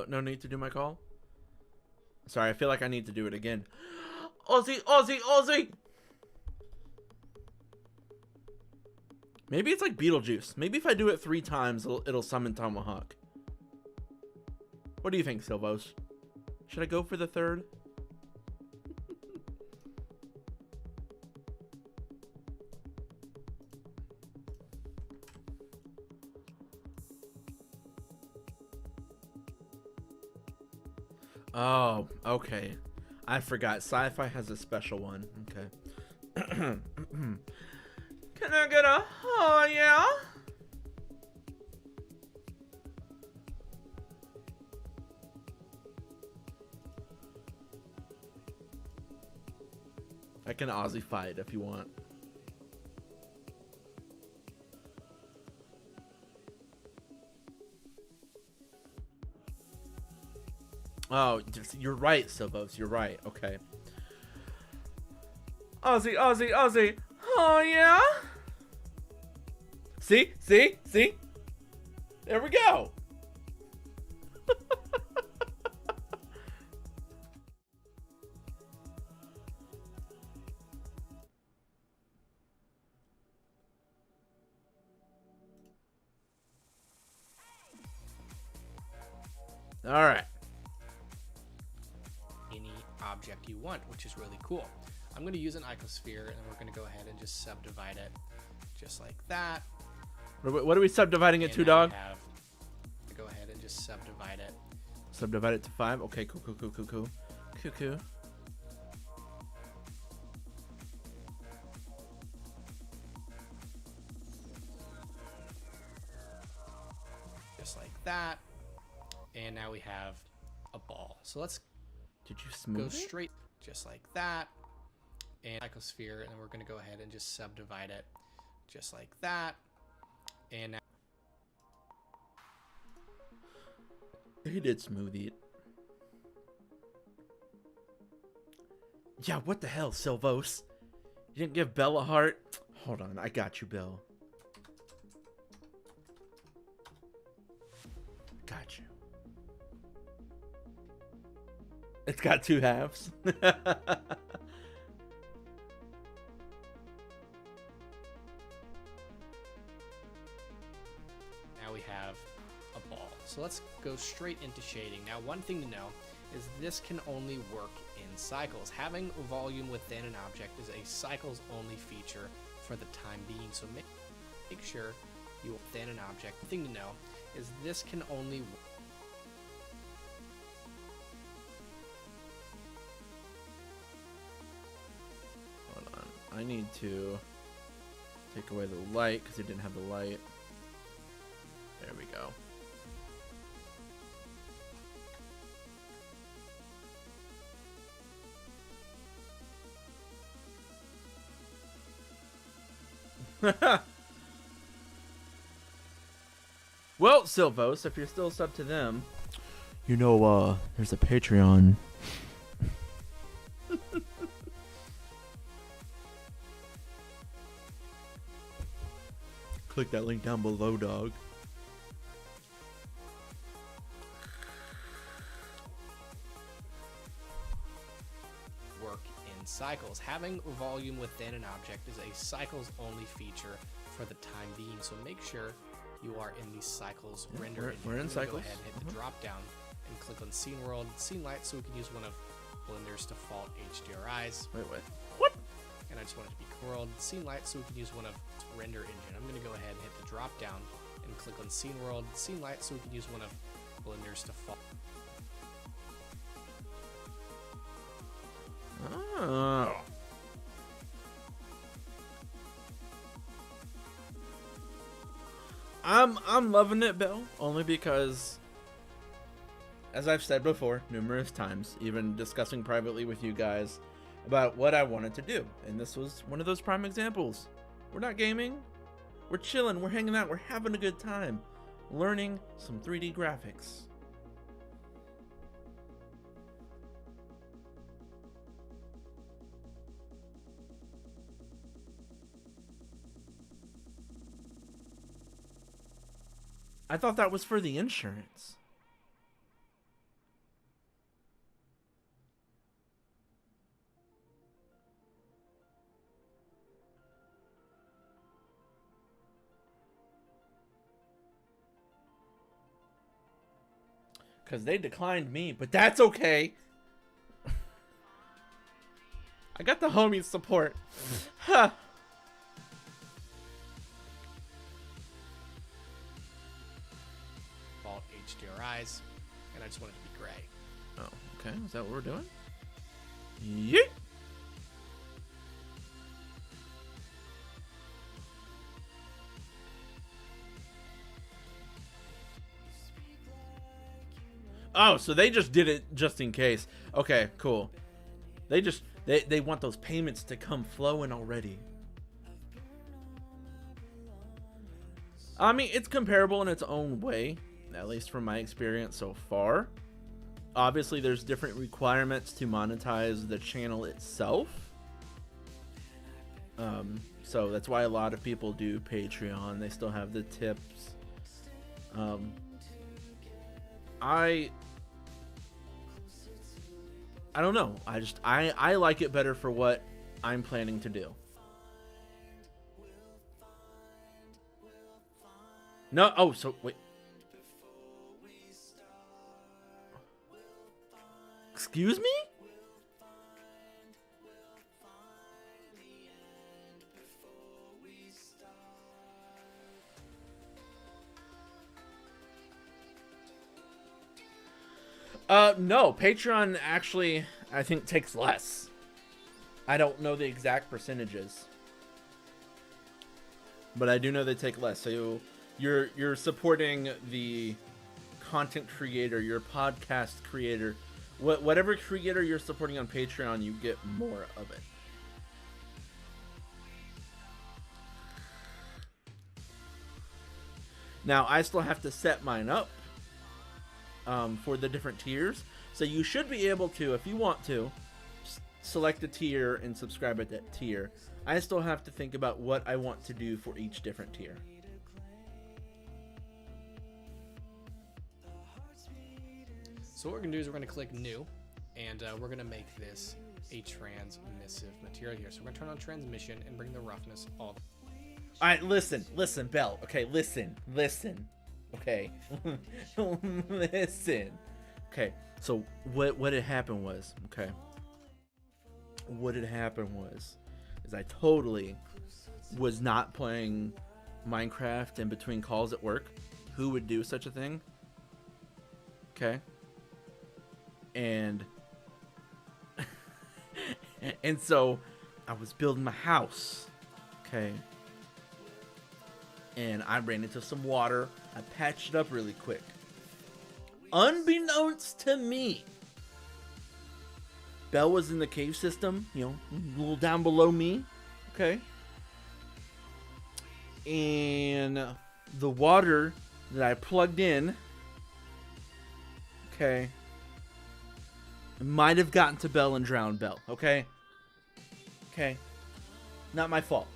Speaker 1: No need to do my call. Sorry, I feel like I need to do it again. Aussie, Aussie, Aussie. Maybe it's like Beetlejuice. Maybe if I do it 3 times, it'll summon Tomahawk. What do you think, Silvos? Should I go for the 3rd? Oh, okay. I forgot. Sci-Fi has a special one. Okay. Can I get a oh yeah? I can Aussie fight if you want. Oh, you're right, Silvos. You're right. Okay. Aussie, Aussie, Aussie. Oh, yeah? See? See? See? There we go. All right.
Speaker 2: Object you want, which is really cool. I'm going to use an icosphere, and we're going to go ahead and just subdivide it just like that.
Speaker 1: What are we subdividing it to, dog?
Speaker 2: Go ahead and just subdivide it.
Speaker 1: Subdivide it to 5. Okay, cool. Cuckoo.
Speaker 2: Just like that. And now we have a ball. So let's
Speaker 1: Did you smooth
Speaker 2: go straight just like that, and icosphere, and then we're going to go ahead and just subdivide it just like that. And now
Speaker 1: he did smoothie it. Yeah, what the hell, Silvos? You didn't give Belle a heart? Hold on, I got you, Bill. Got you. It's got 2 halves.
Speaker 2: now we have a ball. So let's go straight into shading. Now, one thing to know is this can only work in cycles. Having volume within an object is a cycles only feature for the time being. So make sure you within an object. The thing to know is this can only work.
Speaker 1: I need to take away the light because it didn't have the light. There we go. Well, Silvos, if you're still sub to them, you know, there's a Patreon. Click that link down below, dog.
Speaker 2: Work in cycles. Having volume within an object is a cycles only feature for the time being, so make sure you are in the cycles render engine.
Speaker 1: We're in cycles.
Speaker 2: Go ahead and hit the drop down and click on scene world, scene light, so we can use one of Blender's default HDRIs.
Speaker 1: Wait, what?
Speaker 2: And I just want it to be world, scene light, so we can use one of render engine. I'm going to go ahead and hit the drop down and click on scene world, scene light, so we can use one of Blender's default.
Speaker 1: Oh. I'm loving it, Bill, only because, as I've said before numerous times, even discussing privately with you guys about what I wanted to do, and this was one of those prime examples. We're not gaming, we're chilling, we're hanging out, we're having a good time, learning some 3D graphics. I thought that was for the insurance. Because they declined me, but that's okay. I got the homie support. Huh.
Speaker 2: HDRIs, and I just want it to be gray.
Speaker 1: Oh, okay. Is that what we're doing? Yeet. Oh, so they just did it just in case. Okay, cool. They want those payments to come flowing already. I mean, it's comparable in its own way, at least from my experience so far. Obviously, there's different requirements to monetize the channel itself. So that's why a lot of people do Patreon. They still have the tips. I don't know. I like it better for what I'm planning to do. No, oh, so wait. Excuse me? No, Patreon actually, I think, takes less. I don't know the exact percentages, but I do know they take less. So you're supporting the content creator, your podcast creator, whatever creator you're supporting on Patreon, you get more of it. Now, I still have to set mine up for the different tiers. So you should be able to, if you want to, select a tier and subscribe at that tier. I still have to think about what I want to do for each different tier.
Speaker 2: So what we're going to do is we're going to click new, and we're going to make this a transmissive material here. So we're going to turn on transmission and bring the roughness all.
Speaker 1: All right, listen, Belle. Okay, listen. Okay, listen. Okay, so what had happened was, is I totally was not playing Minecraft in between calls at work. Who would do such a thing? Okay. And so I was building my house, okay, and I ran into some water I patched it up really quick. Unbeknownst to me, Bell was in the cave system, you know, a little down below me, okay? And the water that I plugged in, okay, might have gotten to Bell and drowned Bell, okay? Okay, not my fault.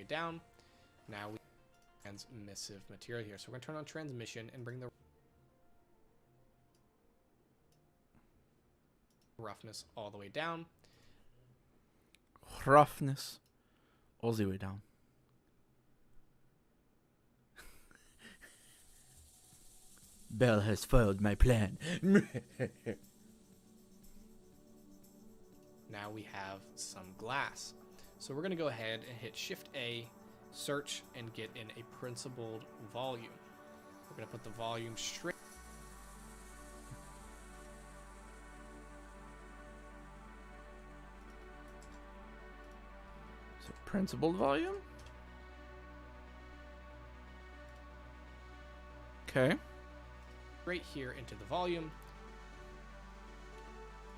Speaker 2: Down. Now we transmissive material here. So we're going to turn on transmission and bring the roughness all the way down.
Speaker 1: Roughness all the way down. Bell has foiled my plan.
Speaker 2: Now we have some glass. So we're going to go ahead and hit Shift A, search, and get in a principled volume. We're going to put the volume straight.
Speaker 1: So principled volume? Okay.
Speaker 2: Right here into the volume.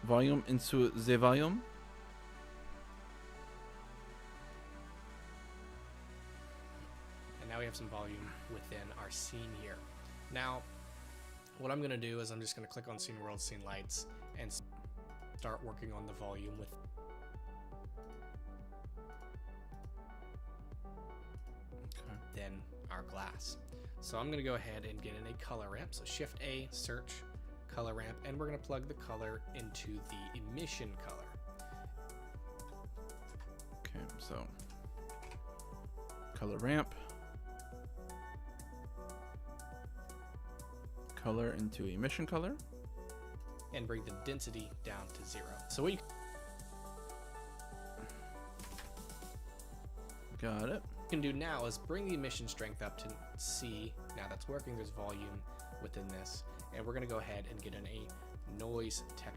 Speaker 1: Volume into the volume.
Speaker 2: Now we have some volume within our scene here. Now, what I'm going to do is I'm just going to click on Scene World, Scene Lights, and start working on the volume with then our glass. So I'm going to go ahead and get in a color ramp. So Shift A, search, color ramp, and we're going to plug the color into the emission color.
Speaker 1: Okay, so color ramp. Color into emission color.
Speaker 2: And bring the density down to 0. So what you
Speaker 1: Got it.
Speaker 2: can do now is bring the emission strength up to C. Now that's working. There's volume within this. And we're going to go ahead and get in a noise texture.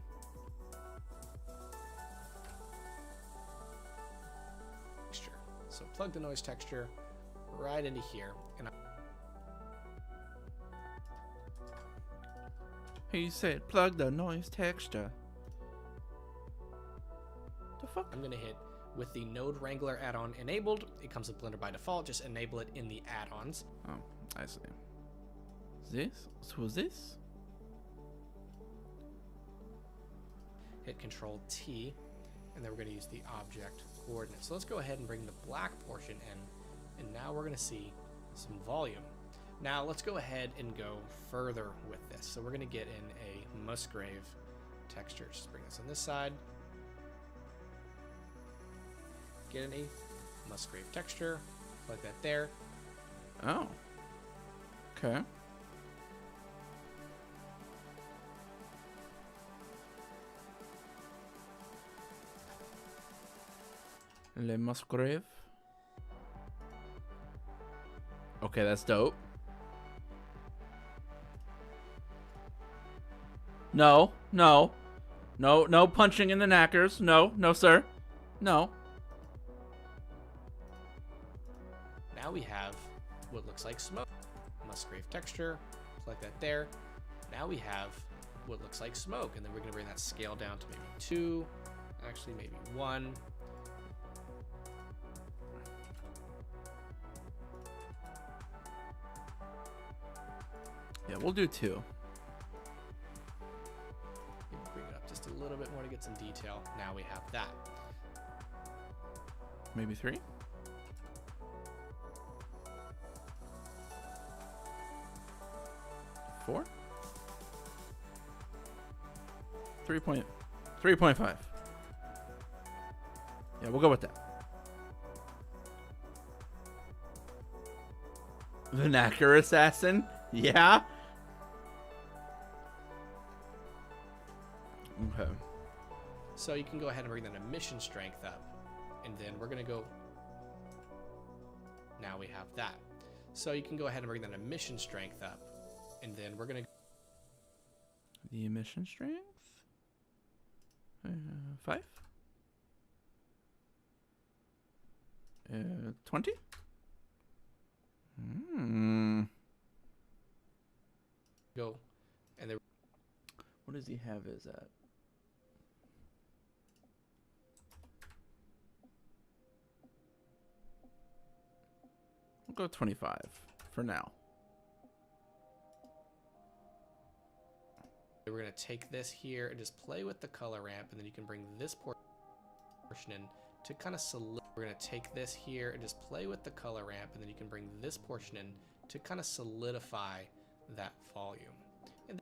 Speaker 2: So plug the noise texture right into here. And
Speaker 1: He said plug the noise texture. The fuck?
Speaker 2: I'm going to hit with the Node Wrangler add-on enabled. It comes with Blender by default. Just enable it in the add-ons.
Speaker 1: Oh, I see. This? So this?
Speaker 2: Hit Control T, and then we're going to use the object coordinates. So let's go ahead and bring the black portion in, and now we're going to see some volume. Now let's go ahead and go further with this. So we're going to get in a Musgrave texture. Just bring this on this side. Get in a Musgrave texture, like that there.
Speaker 1: Oh. Okay. Le Musgrave. Okay, that's dope. No, no. No, no punching in the knackers. No, no, sir. No.
Speaker 2: Now we have what looks like smoke. Musgrave texture, like that there. Now we have what looks like smoke, and then we're going to bring that scale down to maybe 2, actually maybe 1.
Speaker 1: Yeah, we'll do 2.
Speaker 2: Bring it up just a little bit more to get some detail. Now we have that.
Speaker 1: Maybe 3? 4? 3.5. Yeah, we'll go with that. The Knacker Assassin? Yeah? Okay.
Speaker 2: So you can go ahead and bring that emission strength up. And then we're going to go Now we have that. So you can go ahead and bring that emission strength up, and then we're gonna
Speaker 1: The emission strength? 5? 20?
Speaker 2: go, and then
Speaker 1: What does he have is at? We'll go 25 for now.
Speaker 2: we're gonna take this here and just play with the color ramp, and then you can bring this portion in to kind of we're gonna take this here and just play with the color ramp, and then you can bring this portion in to kind of solidify that volume. And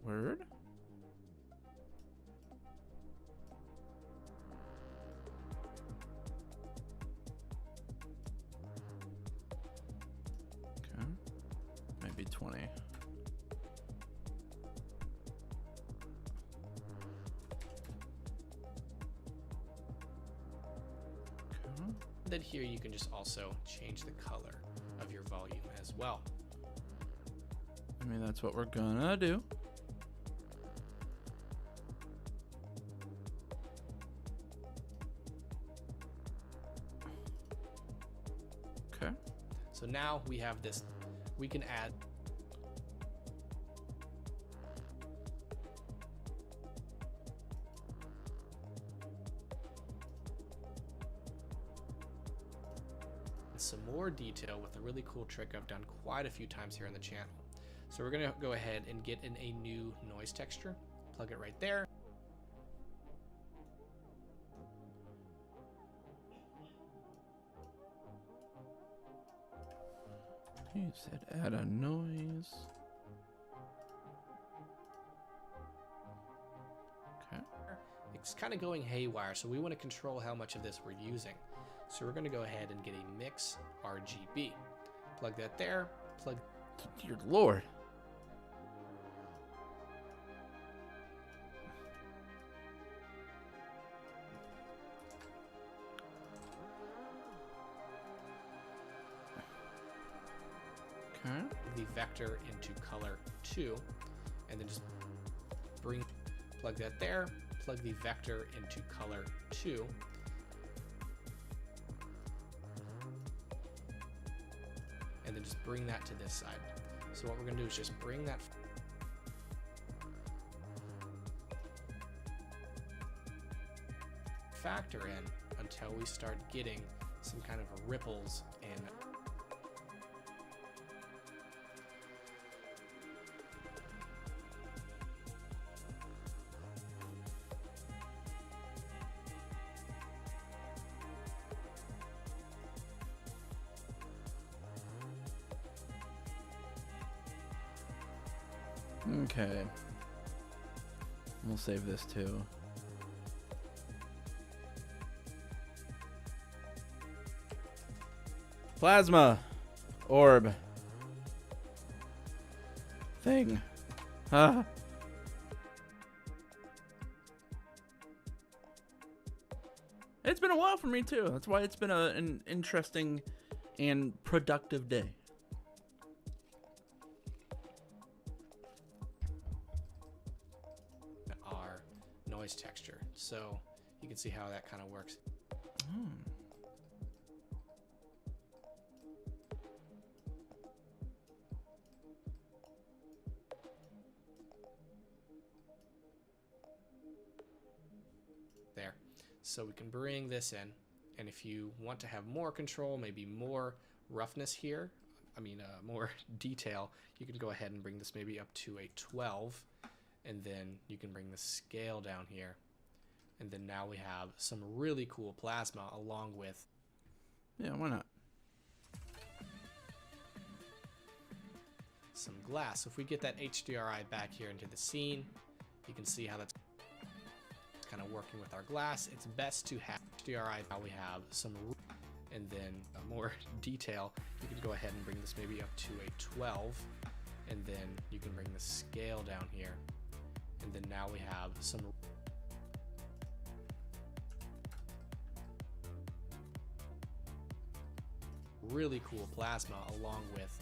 Speaker 1: Word? Okay. Maybe 20.
Speaker 2: then here you can just also change the color of your volume as well.
Speaker 1: I mean, that's what we're gonna do. Okay.
Speaker 2: So now we have this, we can add some more detail with a really cool trick I've done quite a few times here on the channel. So we're gonna go ahead and get in a new noise texture, plug it right there.
Speaker 1: You said add a noise. Okay.
Speaker 2: It's kind of going haywire, so we want to control how much of this we're using. So we're going to go ahead and get a mix RGB. Plug that there, plug.
Speaker 1: Dear Lord. Okay.
Speaker 2: The vector into color 2, and then just plug that there, plug the vector into color 2. And then just bring that to this side. So what we're gonna do is just bring that factor in until we start getting some kind of ripples in.
Speaker 1: Okay. We'll save this too. Plasma orb thing. Ah. It's been a while for me too. That's why it's been an interesting and productive day.
Speaker 2: Our noise texture, so you can see how that kind of works. There. So we can bring this in, and if you want to have more control, maybe more roughness here, more detail, you can go ahead and bring this maybe up to a 12, and then you can bring the scale down here, and then now we have some really cool plasma along with.
Speaker 1: Yeah, why not?
Speaker 2: Some glass. So if we get that HDRI back here into the scene, you can see how that's kind of working with our glass. It's best to have HDRI. Now we have some, and then more detail. You can go ahead and bring this maybe up to a 12, and then you can bring the scale down here, and then now we have some. really cool plasma along with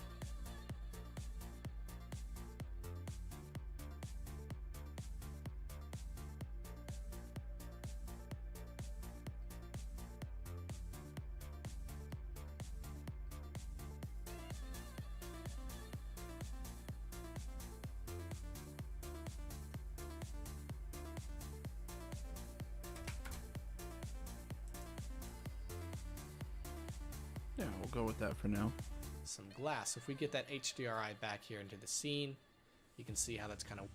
Speaker 1: Yeah, we'll go with that for now.
Speaker 2: some glass. If we get that HDRI back here into the scene, you can see how that's kind of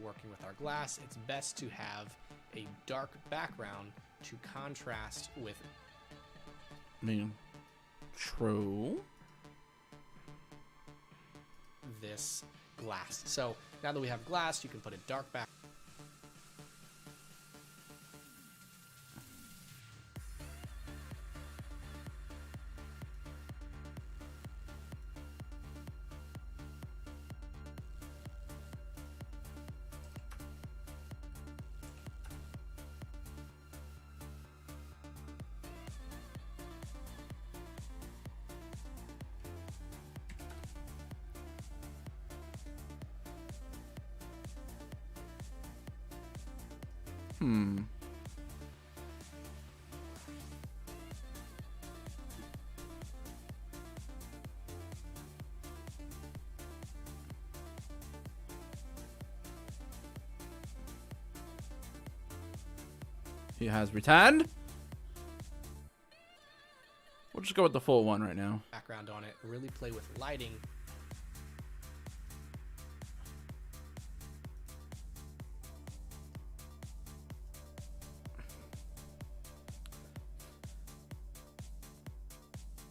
Speaker 2: working with our glass. It's best to have a dark background to contrast with
Speaker 1: I mean, true.
Speaker 2: this glass. So now that we have glass, you can put a dark back.
Speaker 1: He has returned. We'll just go with the full one right now.
Speaker 2: Background on it, really play with lighting.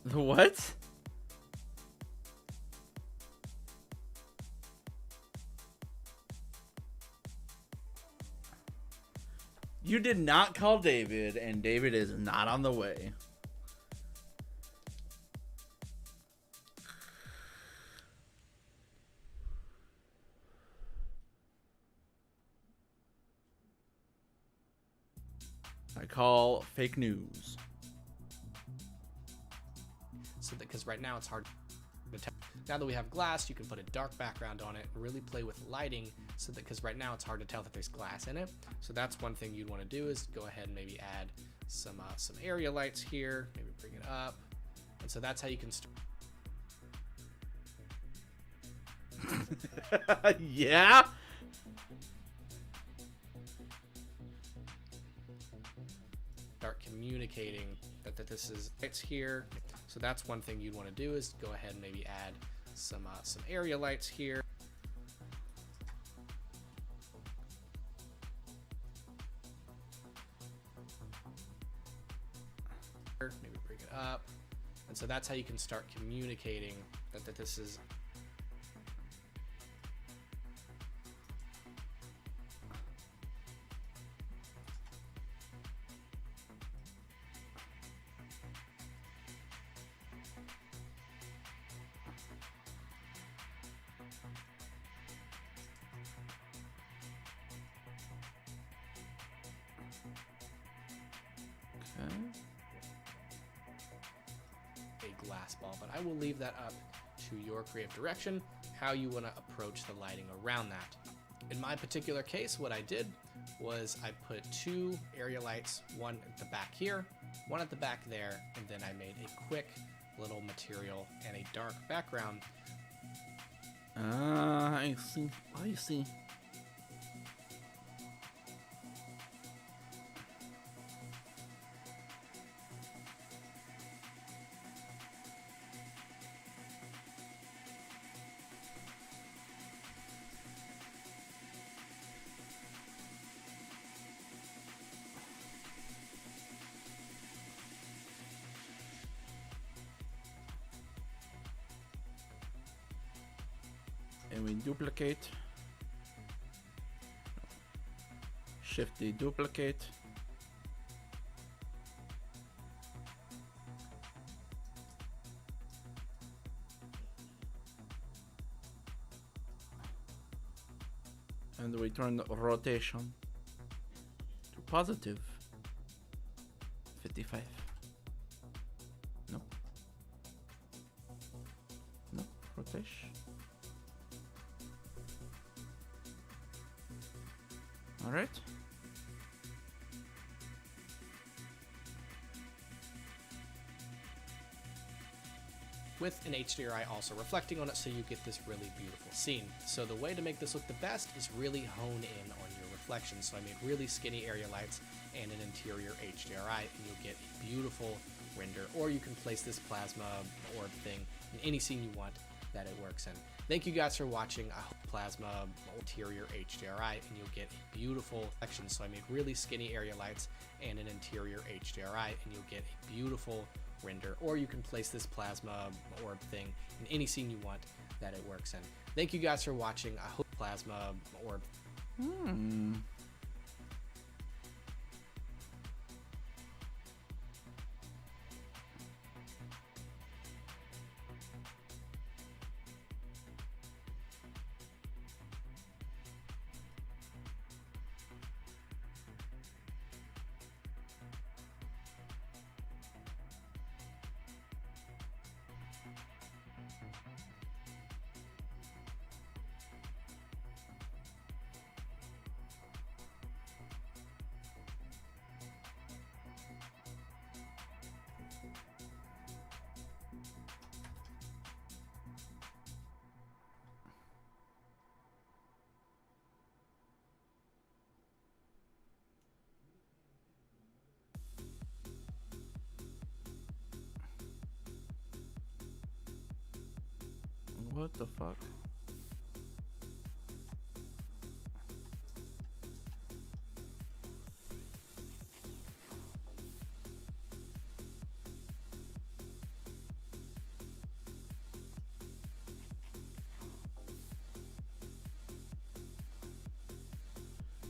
Speaker 1: The what? You did not call David, and David is not on the way. I call fake news.
Speaker 2: So that, because right now it's hard to tell. Now that we have glass, you can put a dark background on it, really play with lighting, so that, because right now it's hard to tell that there's glass in it. So that's one thing you'd want to do, is go ahead and maybe add some area lights here, maybe bring it up. And so that's how you can
Speaker 1: Yeah.
Speaker 2: start communicating that this is lights here. So that's one thing you'd want to do, is go ahead and maybe add some area lights here. Maybe bring it up. And so that's how you can start communicating that this is a glass ball, but I will leave that up to your creative direction, how you want to approach the lighting around that. In my particular case, what I did was I put two area lights, one at the back here, one at the back there, and then I made a quick little material and a dark background.
Speaker 1: I see. I see. And we duplicate. Shift deduplicate. And we turn the rotation to positive 55. No. No, rotation. All right.
Speaker 2: With an HDRI also reflecting on it, so you get this really beautiful scene. So the way to make this look the best is really hone in on your reflections. So I made really skinny area lights and an interior HDRI, and you'll get a beautiful render. Or you can place this plasma orb thing in any scene you want that it works in. Thank you guys for watching. I hope plasma interior HDRI, and you'll get a beautiful reflection. So I made really skinny area lights and an interior HDRI, and you'll get a beautiful render. Or you can place this plasma orb thing in any scene you want that it works in. Thank you guys for watching. I hope plasma orb.
Speaker 1: What the fuck?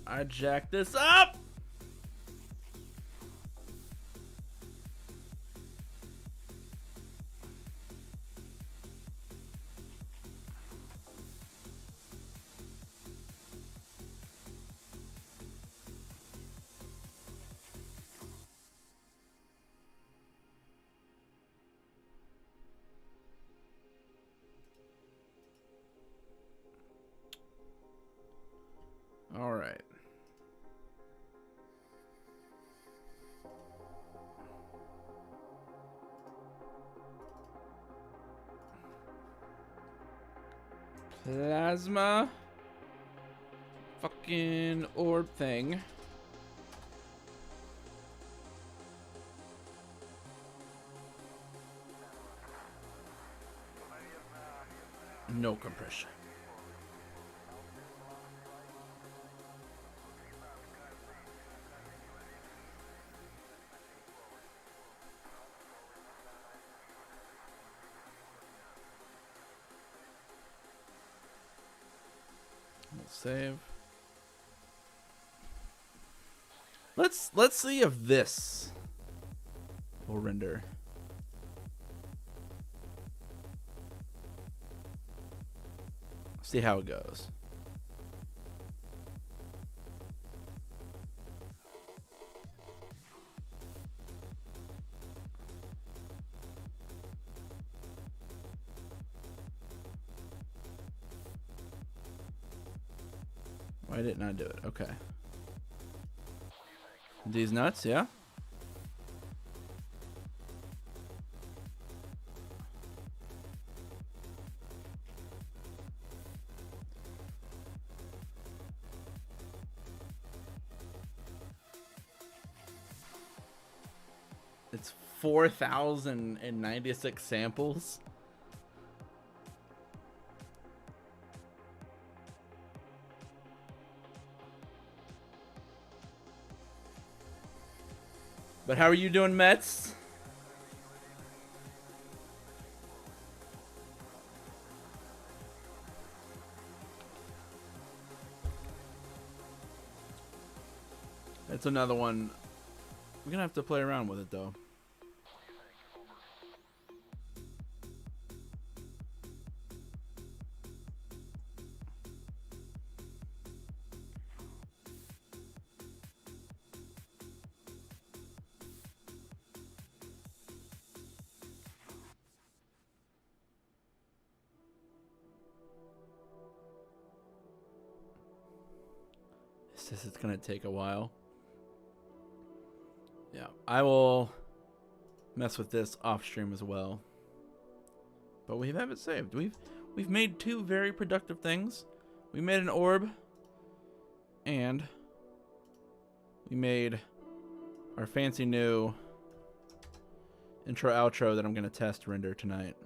Speaker 1: I jacked this up! All right. Plasma fucking orb thing. No compression. We'll save. Let's see if this will render. See how it goes. Why didn't I do it? Okay. These nuts, yeah? It's 4,096 samples. But how are you doing, Mets? It's another one. We're gonna have to play around with it though. It's gonna take a while. Yeah, I will mess with this off stream as well. But we have it saved. We've made two very productive things. We made an orb, and we made our fancy new intro outro that I'm gonna test render tonight.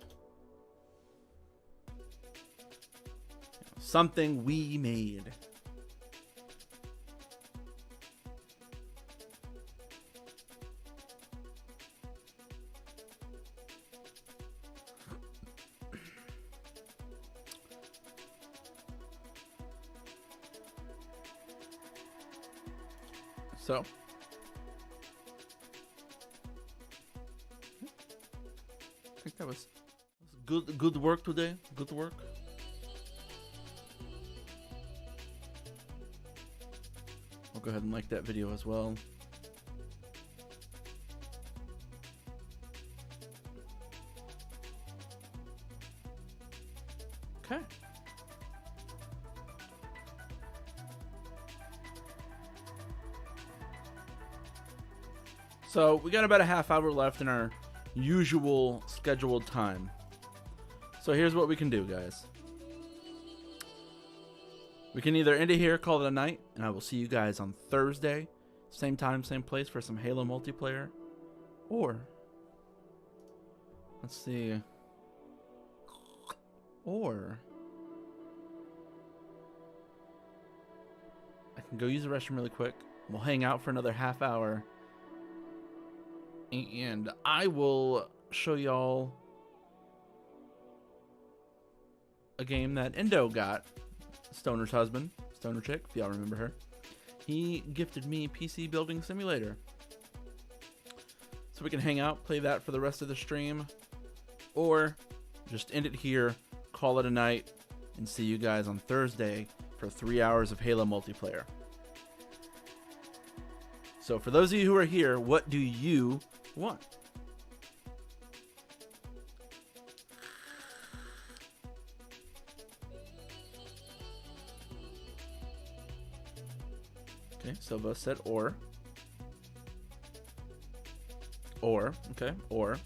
Speaker 1: Something we made. So, I think that was good work today. Good work. I'll go ahead and like that video as well. Okay. So we got about a half hour left in our usual scheduled time. So here's what we can do, guys. We can either end it here, call it a night, and I will see you guys on Thursday, same time, same place for some Halo multiplayer. Or, let's see. Or I can go use the restroom really quick. We'll hang out for another half hour. And I will show y'all a game that Endo got. Stoner's husband, Stoner chick, if y'all remember her. He gifted me PC Building Simulator. So we can hang out, play that for the rest of the stream. Or just end it here, call it a night, and see you guys on Thursday for 3 hours of Halo multiplayer. So for those of you who are here, what do you want? Okay, Silva said or. Okay, or.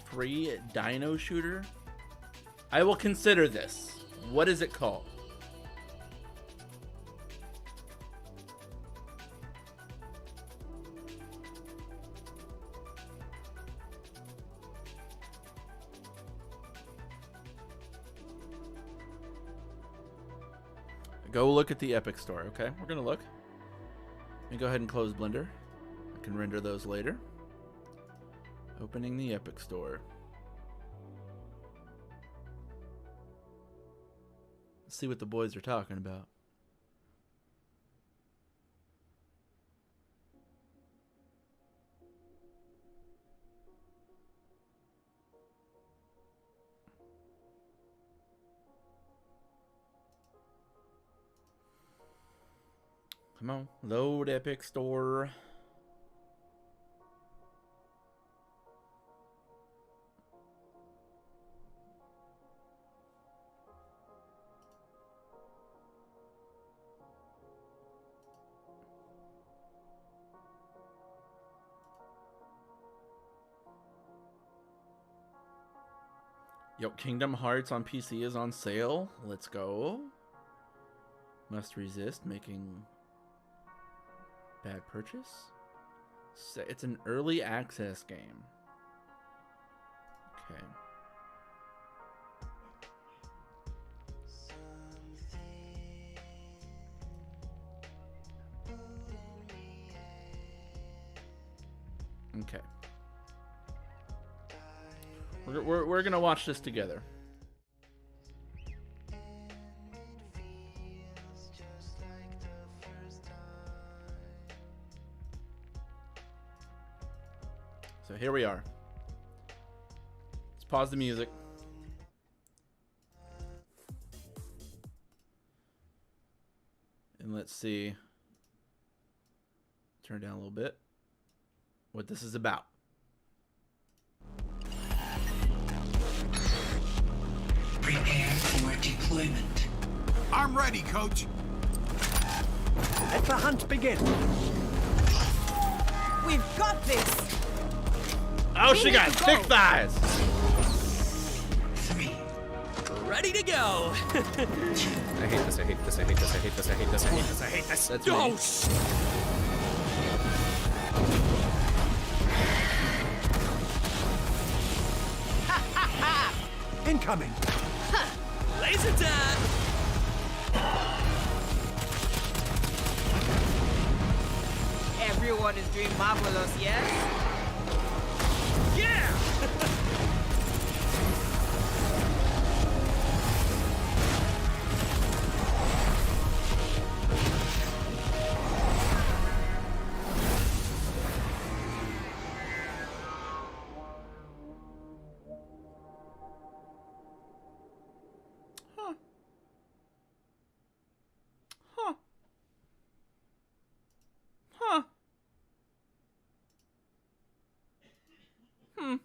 Speaker 1: Free dino shooter? I will consider this. What is it called? Go look at the Epic Store, okay? We're gonna look. Let me go ahead and close Blender. I can render those later. Opening the Epic Store. Let's see what the boys are talking about. Come on, load Epic Store. Yo, Kingdom Hearts on PC is on sale. Let's go. Must resist making bad purchase. It's an early access game. Okay. Okay. We're gonna watch this together. So here we are. Let's pause the music. And let's see. Turn down a little bit. What this is about.
Speaker 3: Prepare for deployment.
Speaker 4: I'm ready, Coach.
Speaker 5: Let the hunt begin.
Speaker 6: We've got this.
Speaker 1: Oh, she got thick thighs.
Speaker 3: 3,
Speaker 6: Ready to go.
Speaker 5: I hate this, I hate this, I hate this, I hate this, I hate this, I hate this, I hate this.
Speaker 1: That's me.
Speaker 5: Incoming.
Speaker 6: Laser time. Everyone is doing marvelous, yes? Yeah!
Speaker 1: Huh. Huh. Huh. Hmm.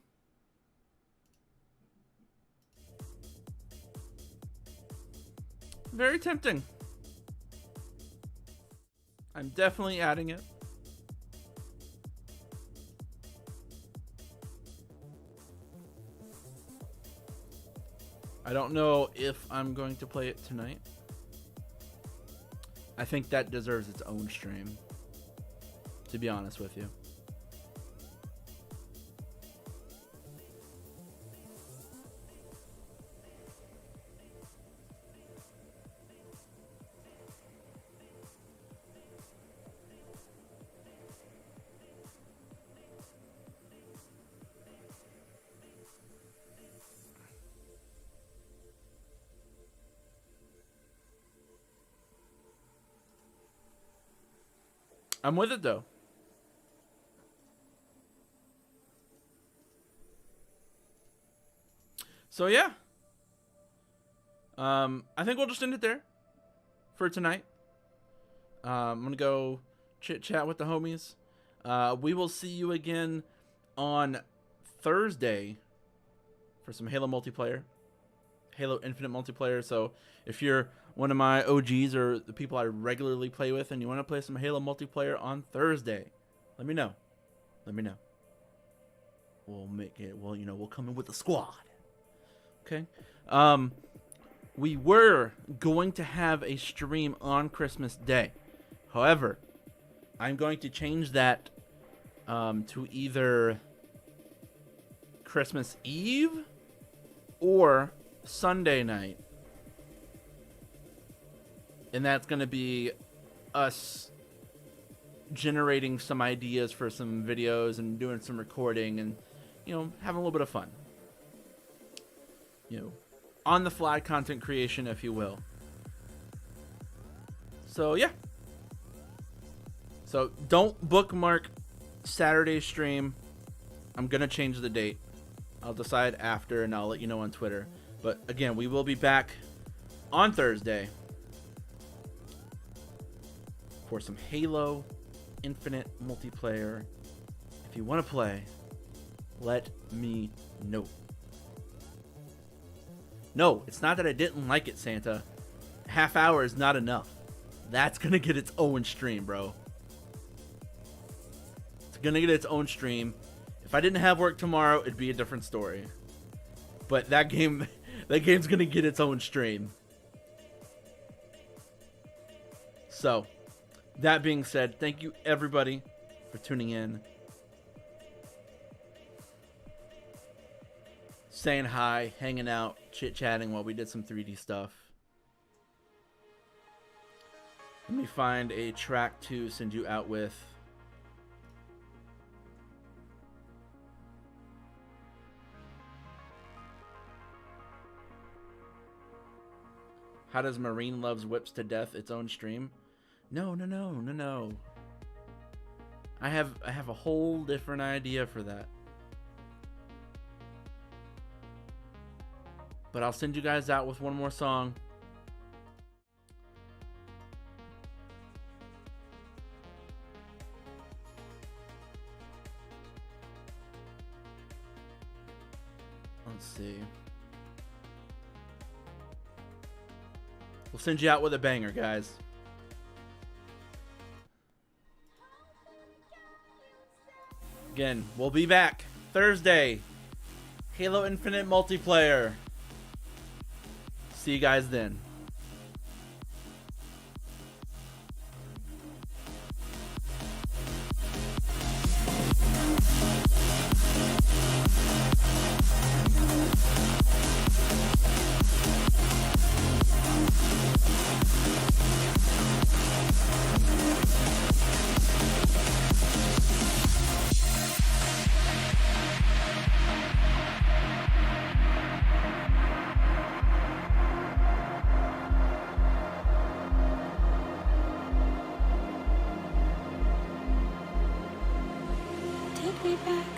Speaker 1: Very tempting. I'm definitely adding it. I don't know if I'm going to play it tonight. I think that deserves its own stream, to be honest with you. I'm with it though. So yeah. I think we'll just end it there for tonight. I'm gonna go chit chat with the homies. We will see you again on Thursday for some Halo multiplayer. Halo Infinite multiplayer. So if you're one of my OGs or the people I regularly play with and you want to play some Halo multiplayer on Thursday, let me know. Let me know. We'll make it. Well, you know, we'll come in with a squad. Okay. We were going to have a stream on Christmas Day. However, I'm going to change that to either Christmas Eve or Sunday night. And that's going to be us generating some ideas for some videos and doing some recording and, you know, having a little bit of fun. You know, on the fly content creation, if you will. So, yeah. So, don't bookmark Saturday's stream. I'm going to change the date. I'll decide after and I'll let you know on Twitter. But, again, we will be back on Thursday for some Halo Infinite multiplayer. If you want to play, let me know. No, it's not that I didn't like it, Santa. Half hour is not enough. That's going to get its own stream, bro. It's going to get its own stream. If I didn't have work tomorrow, it'd be a different story. But that game's going to get its own stream. So, that being said, thank you everybody for tuning in. Saying hi, hanging out, chit-chatting while we did some 3D stuff. Let me find a track to send you out with. How does Marine Loves Whips to Death its own stream? No. I have a whole different idea for that. But I'll send you guys out with one more song. Let's see. We'll send you out with a banger, guys. Again, we'll be back Thursday. Halo Infinite multiplayer. See you guys then.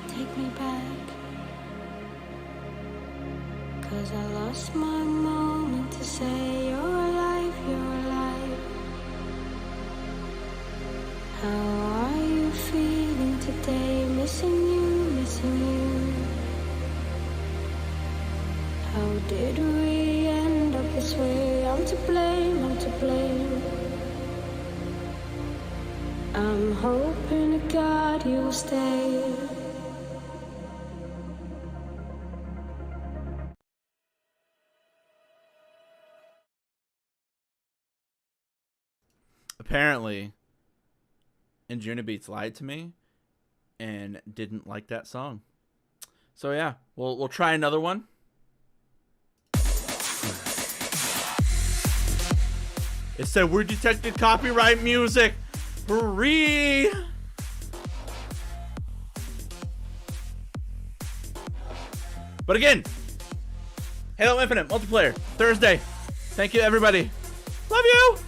Speaker 7: Take me back, 'cause I lost my moment to say you're alive, you're alive. How are you feeling today? Missing you, missing you. How did we end up this way? I'm to blame, I'm to blame. I'm hoping to God you'll stay.
Speaker 1: Apparently, Injuna Beats lied to me and didn't like that song. So yeah, we'll try another one. It said we detected copyright music. Hurry! But again, Halo Infinite multiplayer Thursday. Thank you, everybody. Love you.